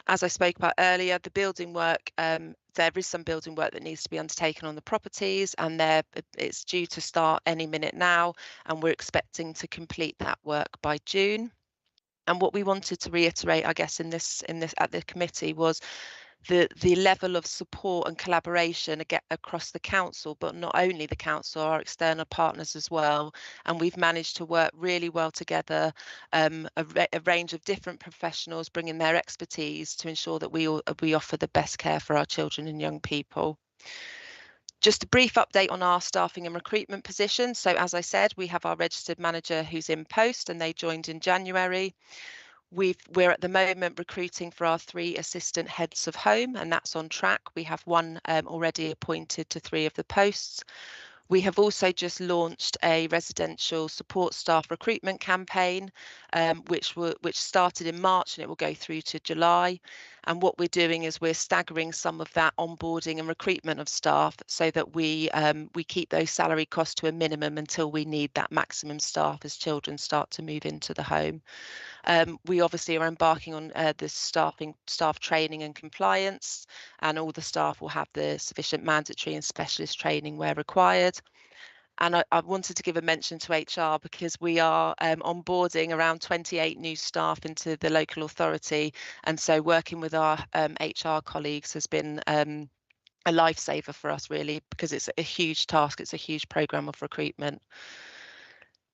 As I spoke about earlier, the building work, there is some building work that needs to be undertaken on the properties, and it's due to start any minute now, and we're expecting to complete that work by June. And what we wanted to reiterate, I guess, in this at the committee was the level of support and collaboration across the council, but not only the council, our external partners as well. And we've managed to work really well together, a range of different professionals bringing their expertise to ensure that we offer the best care for our children and young people. Just a brief update on our staffing and recruitment position. So as I said, we have our registered manager who's in post, and they joined in January. We're at the moment recruiting for our 3 assistant heads of home, and that's on track. We have one already appointed to 3 of the posts. We have also just launched a residential support staff recruitment campaign, which started in March, and it will go through to July. And what we're doing is we're staggering some of that onboarding and recruitment of staff so that we keep those salary costs to a minimum until we need that maximum staff as children start to move into the home. We obviously are embarking on the staff training and compliance, and all the staff will have the sufficient mandatory and specialist training where required. And I wanted to give a mention to HR because we are onboarding around 28 new staff into the local authority, and so working with our HR colleagues has been a lifesaver for us, really, because it's a huge task. It's a huge programme of recruitment.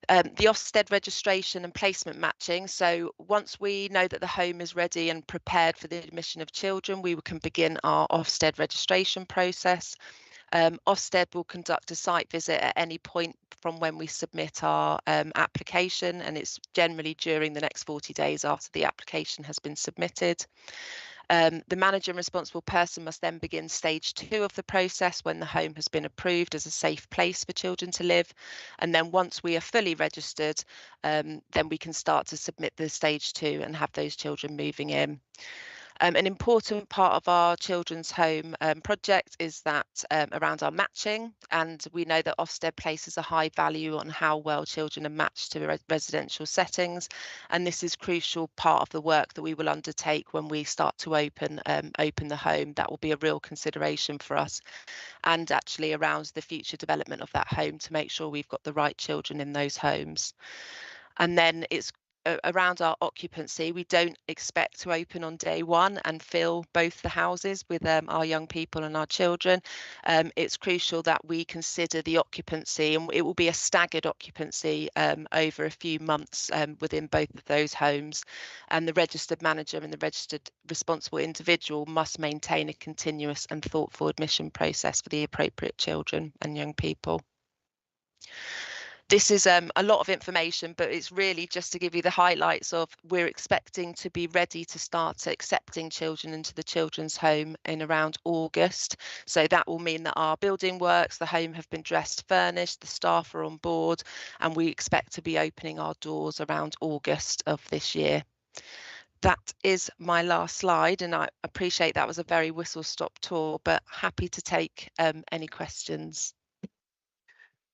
The Ofsted registration and placement matching. So once we know that the home is ready and prepared for the admission of children, we can begin our Ofsted registration process. Ofsted will conduct a site visit at any point from when we submit our application, and it's generally during the next 40 days after the application has been submitted. The manager and responsible person must then begin stage 2 of the process when the home has been approved as a safe place for children to live. And then once we are fully registered, then we can start to submit the stage 2 and have those children moving in. An important part of our children's home project is that around our matching, and we know that Ofsted places a high value on how well children are matched to residential settings, and this is a crucial part of the work that we will undertake when we start to open the home. That will be a real consideration for us, and actually around the future development of that home to make sure we've got the right children in those homes. And then it's around our occupancy, we don't expect to open on day one and fill both the houses with our young people and our children. It's crucial that we consider the occupancy, and it will be a staggered occupancy over a few months within both of those homes. And the registered manager and the registered responsible individual must maintain a continuous and thoughtful admission process for the appropriate children and young people. This is a lot of information, but it's really just to give you the highlights of we're expecting to be ready to start accepting children into the children's home in around August. So that will mean that our building works, the home have been dressed, furnished, the staff are on board, and we expect to be opening our doors around August of this year. That is my last slide, and I appreciate that was a very whistle-stop tour, but happy to take any questions.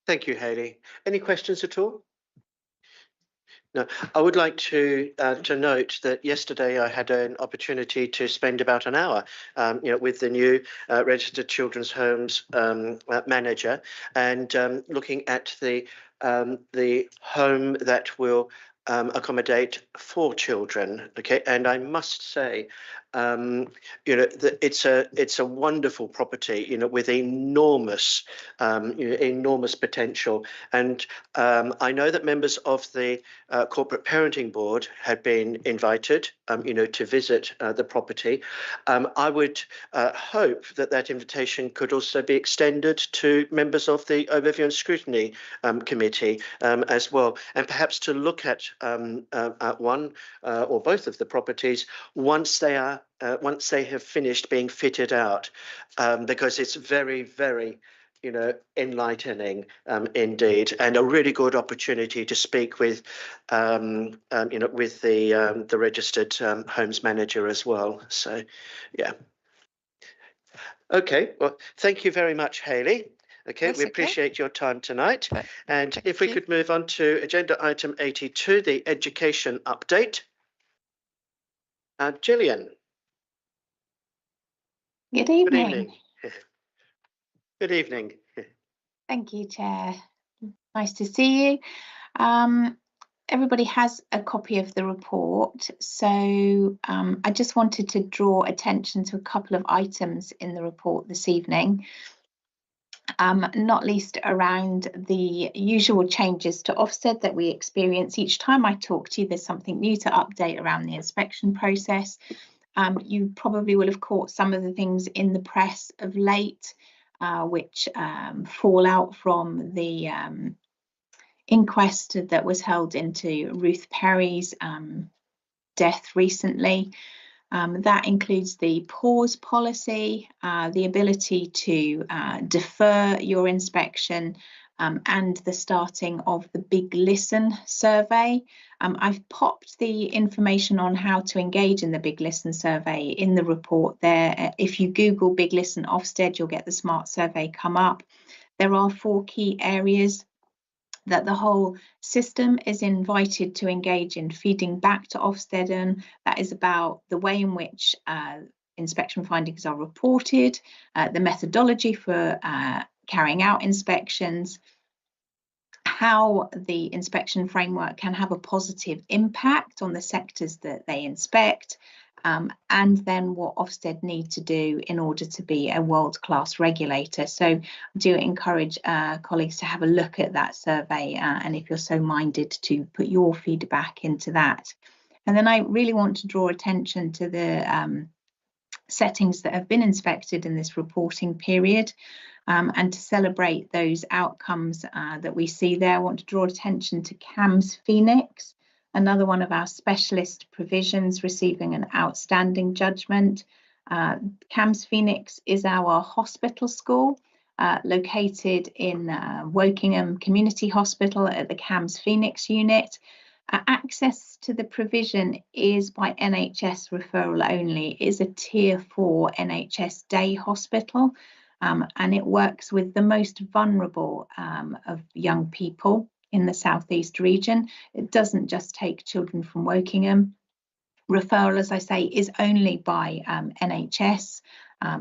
Thank you, Hayley. Any questions at all? No, I would like to note that yesterday I had an opportunity to spend about an hour, with the new registered children's homes manager, and looking at the home that will accommodate 4 children. Okay, and I must say, that it's a wonderful property, with enormous potential. And I know that members of the corporate parenting board had been invited, to visit the property. I would hope that invitation could also be extended to members of the Overview and Scrutiny committee as well, and perhaps to look at one or both of the properties once they have finished being fitted out, because it's very, very enlightening indeed, and a really good opportunity to speak with with the registered homes manager as well. So yeah. Okay, well, thank you very much, Hayley. Okay, we appreciate your time tonight. And if we could move on to agenda item 82, the education update. Gillian. Good evening. Good evening. Good evening. Thank you, Chair. Nice to see you. Everybody has a copy of the report, so I just wanted to draw attention to a couple of items in the report this evening. Not least around the usual changes to Ofsted that we experience each time I talk to you. There's something new to update around the inspection process. You probably will have caught some of the things in the press of late, which fall out from the inquest that was held into Ruth Perry's death recently. That includes the pause policy, the ability to defer your inspection, and the starting of the Big Listen survey. I've popped the information on how to engage in the Big Listen survey in the report there. If you Google Big Listen Ofsted, you'll get the Smart Survey come up. There are 4 key areas that the whole system is invited to engage in feeding back to Ofsted, and that is about the way in which inspection findings are reported, the methodology for carrying out inspections, how the inspection framework can have a positive impact on the sectors that they inspect, and then what Ofsted need to do in order to be a world-class regulator. So I do encourage colleagues to have a look at that survey, and if you're so minded, to put your feedback into that. And then I really want to draw attention to the settings that have been inspected in this reporting period, and to celebrate those outcomes that we see there. I want to draw attention to CAMS Phoenix, another one of our specialist provisions receiving an outstanding judgment. CAMS Phoenix is our hospital school located in Wokingham Community Hospital at the CAMS Phoenix unit. Access to the provision is by NHS referral only. It is a Tier 4 NHS day hospital, and it works with the most vulnerable of young people in the South East region. It doesn't just take children from Wokingham. Referral, as I say, is only by NHS,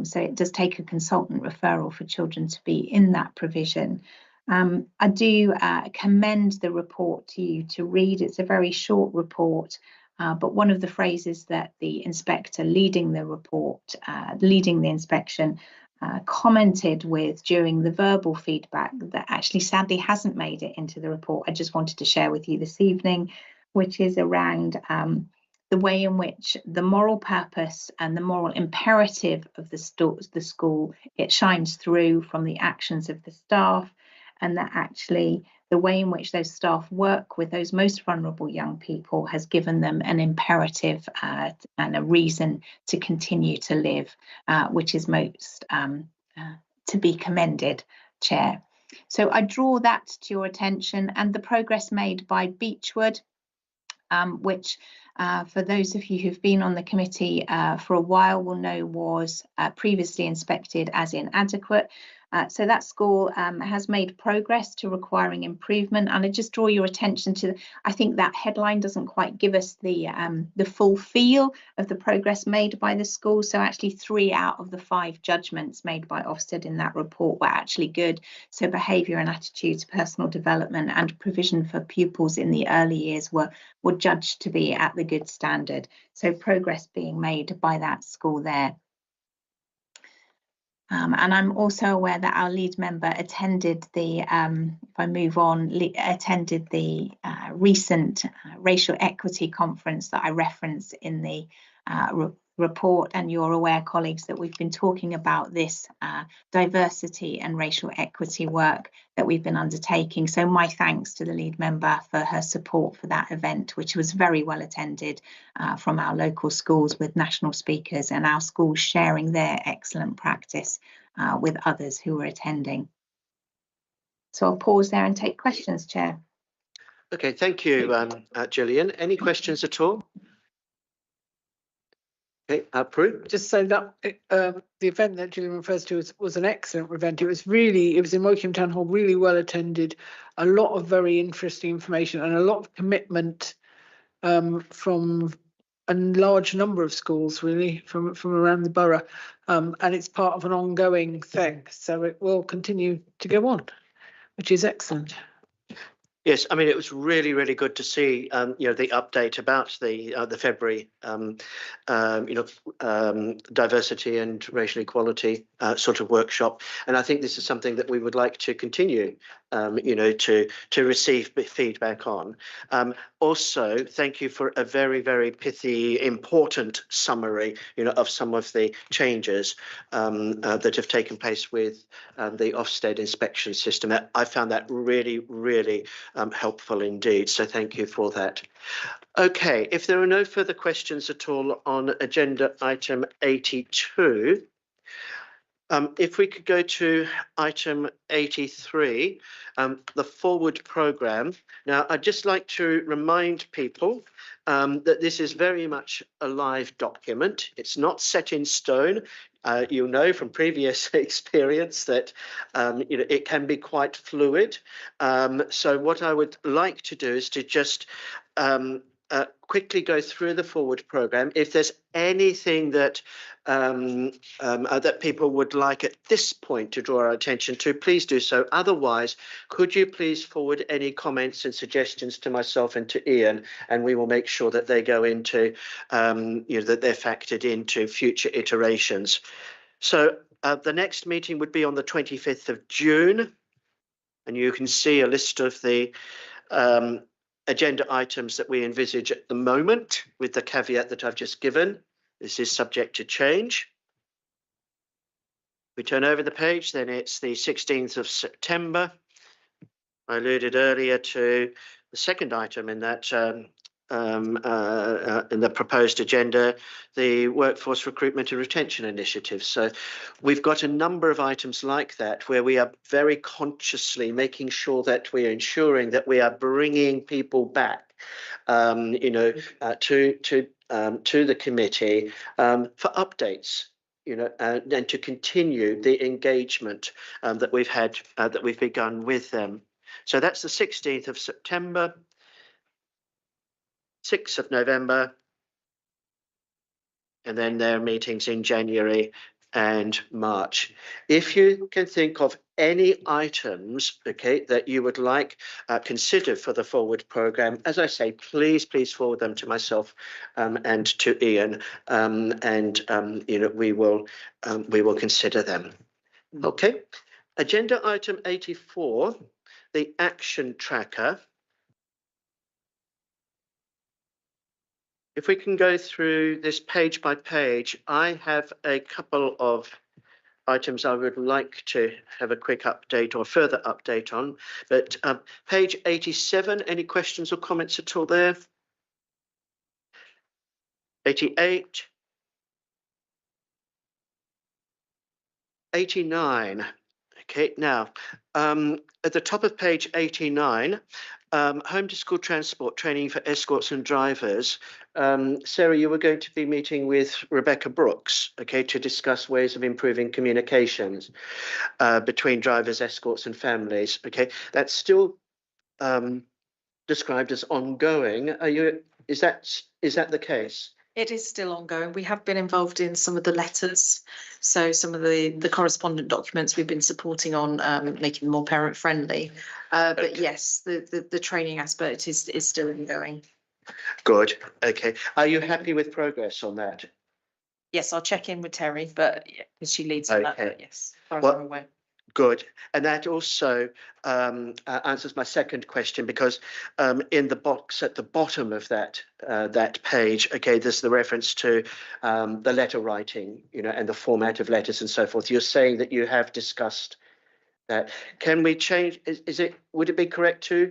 so it does take a consultant referral for children to be in that provision. I do commend the report to you to read. It's a very short report, but one of the phrases that the inspector leading the report, leading the inspection, commented with during the verbal feedback that actually sadly hasn't made it into the report, I just wanted to share with you this evening, which is around the way in which the moral purpose and the moral imperative of the school, it shines through from the actions of the staff, and that actually the way in which those staff work with those most vulnerable young people has given them an imperative and a reason to continue to live, which is most to be commended, Chair. So I draw that to your attention, and the progress made by Beechwood, which for those of you who've been on the committee for a while will know was previously inspected as inadequate. So that school has made progress to requiring improvement, and I just draw your attention to, I think that headline doesn't quite give us the full feel of the progress made by the school. So actually 3 out of the 5 judgments made by Ofsted in that report were actually good. So behaviour and attitudes, personal development and provision for pupils in the early years were judged to be at the good standard. So progress being made by that school there. And I'm also aware that our lead member attended the, if I move on, attended the recent racial equity conference that I reference in the report, and you're aware, colleagues, that we've been talking about this diversity and racial equity work that we've been undertaking. So my thanks to the lead member for her support for that event, which was very well attended from our local schools with national speakers and our schools sharing their excellent practice with others who were attending. So I'll pause there and take questions, Chair. Okay, thank you, Gillian. Any questions at all? Okay, Prue? Just so that the event that Gillian refers to was an excellent event. It was in Woking Town Hall, really well attended, a lot of very interesting information and a lot of commitment from a large number of schools, really, from around the borough. And it's part of an ongoing thing. So it will continue to go on, which is excellent. Yes, I mean, it was really, really good to see, the update about the February, diversity and racial equality sort of workshop. And I think this is something that we would like to continue, to receive feedback on. Also, thank you for a very, very pithy, important summary, of some of the changes that have taken place with the Ofsted inspection system. I found that really, really helpful indeed. So thank you for that. Okay, if there are no further questions at all on agenda item 82, if we could go to item 83, the forward programme. Now, I'd just like to remind people that this is very much a live document. It's not set in stone. You'll know from previous experience that it can be quite fluid. So what I would like to do is to just quickly go through the forward programme. If there's anything that that people would like at this point to draw our attention to, please do so. Otherwise, could you please forward any comments and suggestions to myself and to Ian, and we will make sure that they go into, that they're factored into future iterations. So the next meeting would be on the 25th of June, and you can see a list of the agenda items that we envisage at the moment, with the caveat that I've just given. This is subject to change. We turn over the page, then it's the 16th of September. I alluded earlier to the second item in that in the proposed agenda, the Workforce Recruitment and Retention Initiative. So we've got a number of items like that where we are very consciously making sure that we are ensuring that we are bringing people back, to the committee for updates, and to continue the engagement that we've had, that we've begun with them. So that's the 16th of September, 6th of November, and then there are meetings in January and March. If you can think of any items, okay, that you would like considered for the forward programme, as I say, please forward them to myself and to Ian, you know, we will consider them. Okay. Agenda item 84, the action tracker. If we can go through this page by page, I have a couple of items I would like to have a quick update or further update on. But page 87, any questions or comments at all there? 88. 89. Okay, now at the top of page 89, home to school transport training for escorts and drivers. Sarah, you were going to be meeting with Rebecca Brooks, okay, to discuss ways of improving communications between drivers, escorts and families. Okay, that's still described as ongoing. Is that the case? It is still ongoing. We have been involved in some of the letters. So some of the correspondent documents we've been supporting on making them more parent friendly. But yes, the training aspect is still ongoing. Good. Okay. Are you happy with progress on that? Yes, I'll check in with Terry, but because she leads on that, but yes, as far as I'm aware. Good. And that also answers my second question, because in the box at the bottom of that page, okay, there's the reference to the letter writing, you know, and the format of letters and so forth. You're saying that you have discussed that. Can we change? Would it be correct to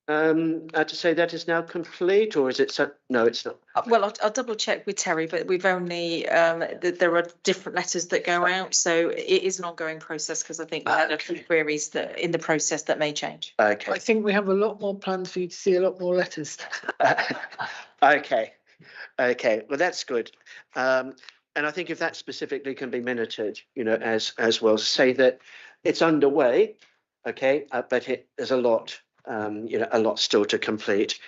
say that is now complete, or is it so? No, it's not. Well, I'll double check with Terry, but we've only there are different letters that go out, so it is an ongoing process, because I think we had a few queries that in the process that may change. Okay. I think we have a lot more plans for you to see a lot more letters. Okay. Well, that's good. And I think if that specifically can be minuted, you know, as well, say that it's underway. Okay, but there's a lot. You know, a lot still to complete.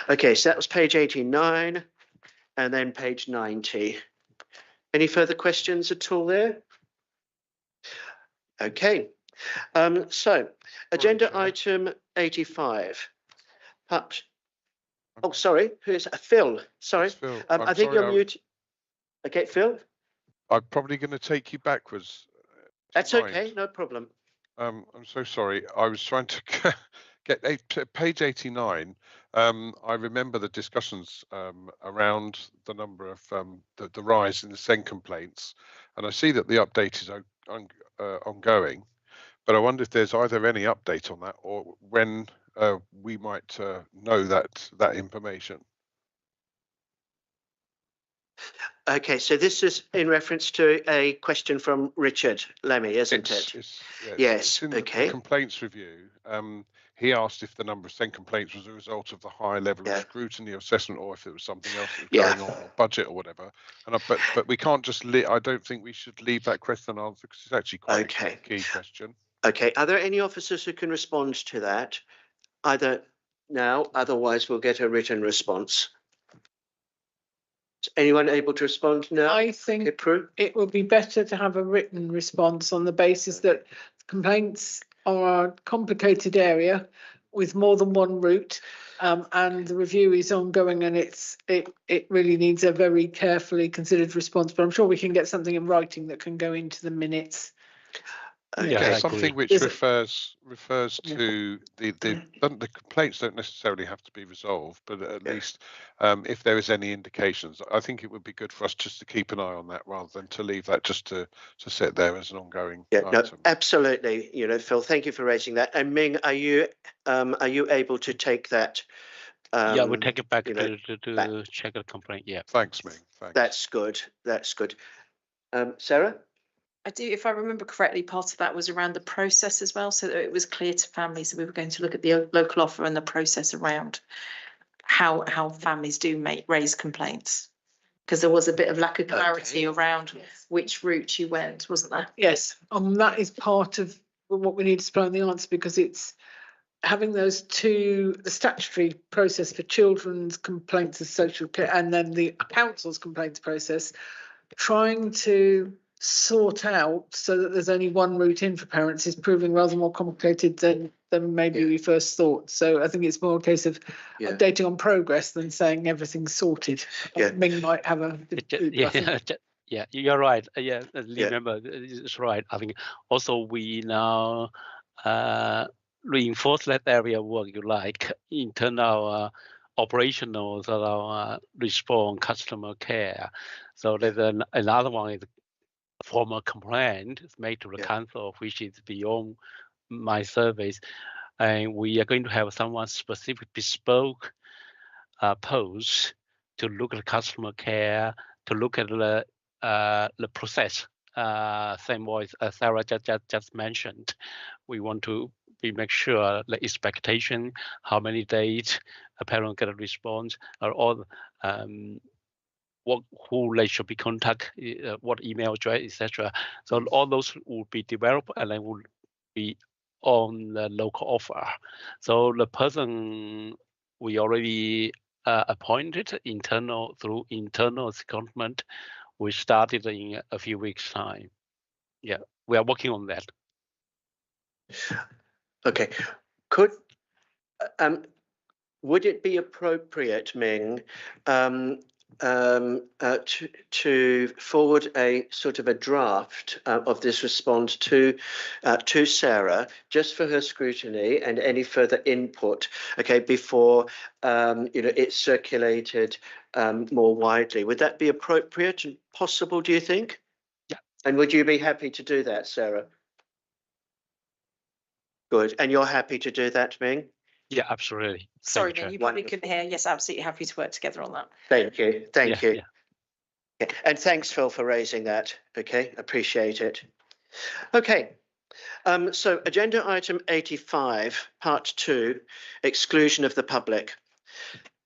Okay, so that was page 89 and then page 90. Any further questions at all there? Okay, so agenda item 85. Oh, sorry, who's Phil? Sorry, Phil. I think you're mute. Okay, Phil. I'm probably going to take you backwards. That's okay, no problem. I'm so sorry. I was trying to get page 89. I remember the discussions around the number of the rise in the SEN complaints, and I see that the update is ongoing. But I wonder if there's either any update on that, or when we might know that information. Okay, so this is in reference to a question from Richard Lemmy, isn't it? Yes. It's in okay. The complaints review. He asked if the number of SEN complaints was a result of the high level of scrutiny or assessment, or if it was something else that was going on, or budget or whatever. And but we can't just I don't think we should leave that question unanswered, because it's actually quite a key question. Okay. Are there any officers who can respond to that? Either now, otherwise we'll get a written response. Is anyone able to respond now? I think it would be better to have a written response on the basis that complaints are a complicated area with more than one route, and the review is ongoing, and it really needs a very carefully considered response. But I'm sure we can get something in writing that can go into the minutes. Yeah, something which refers to the complaints don't necessarily have to be resolved, but at least if there is any indications, I think it would be good for us just to keep an eye on that, rather than to leave that just to sit there as an ongoing item. No, absolutely. You know, Phil, thank you for raising that. And Ming, are you able to take that? Yeah, we'll take it back to check the complaint. Yeah. Thanks, Ming. Thanks. That's good. That's good. Sarah? I do, if I remember correctly, part of that was around the process as well, so that it was clear to families that we were going to look at the local offer and the process around how families do raise complaints, because there was a bit of lack of clarity around which route you went, wasn't there? Yes, that is part of what we need to supply the answer, because it's having those two, the statutory process for children's complaints of social care and then the council's complaints process, trying to sort out so that there's only one route in for parents is proving rather more complicated than maybe we first thought. So I think it's more a case of updating on progress than saying everything's sorted. Ming might have a yeah, you're right. Remember, it's right. I think also we now reinforce that area of work you like, internal operational sort of response, customer care. So there's another one is formal complaint made to the council, which is beyond my service. And we are going to have someone specific bespoke post to look at customer care, to look at the process. Same voice as Sarah just mentioned. We want to make sure the expectation, how many days a parent get a response, or all who they should be contact, what email address, etc. So all those will be developed and then will be on the local offer. So the person we already appointed through internal secondment, we started in a few weeks' time. Yeah, we are working on that. Okay, would it be appropriate, Ming, to forward a sort of a draft of this response to Sarah, just for her scrutiny and any further input, okay, before it's circulated more widely? Would that be appropriate and possible, do you think? Yeah. And would you be happy to do that, Sarah? Good. And you're happy to do that, Ming? Yeah, absolutely. Sorry, Ming, you probably couldn't hear. Yes, absolutely happy to work together on that. Thank you. Thank you. Yeah. And thanks, Phil, for raising that. Okay, appreciate it. Okay. So agenda item 85, part 2, exclusion of the public.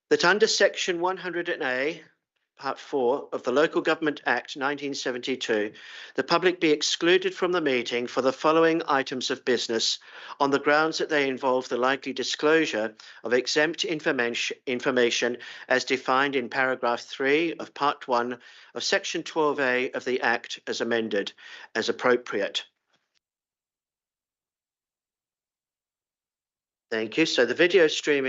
That under section 100A, Part 4 of the Local Government Act 1972, the public be excluded from the meeting for the following items of business on the grounds that they involve the likely disclosure of exempt information as defined in paragraph 3 of Part 1 of Section 12A of the Act as amended, as appropriate. Thank you. So the video streaming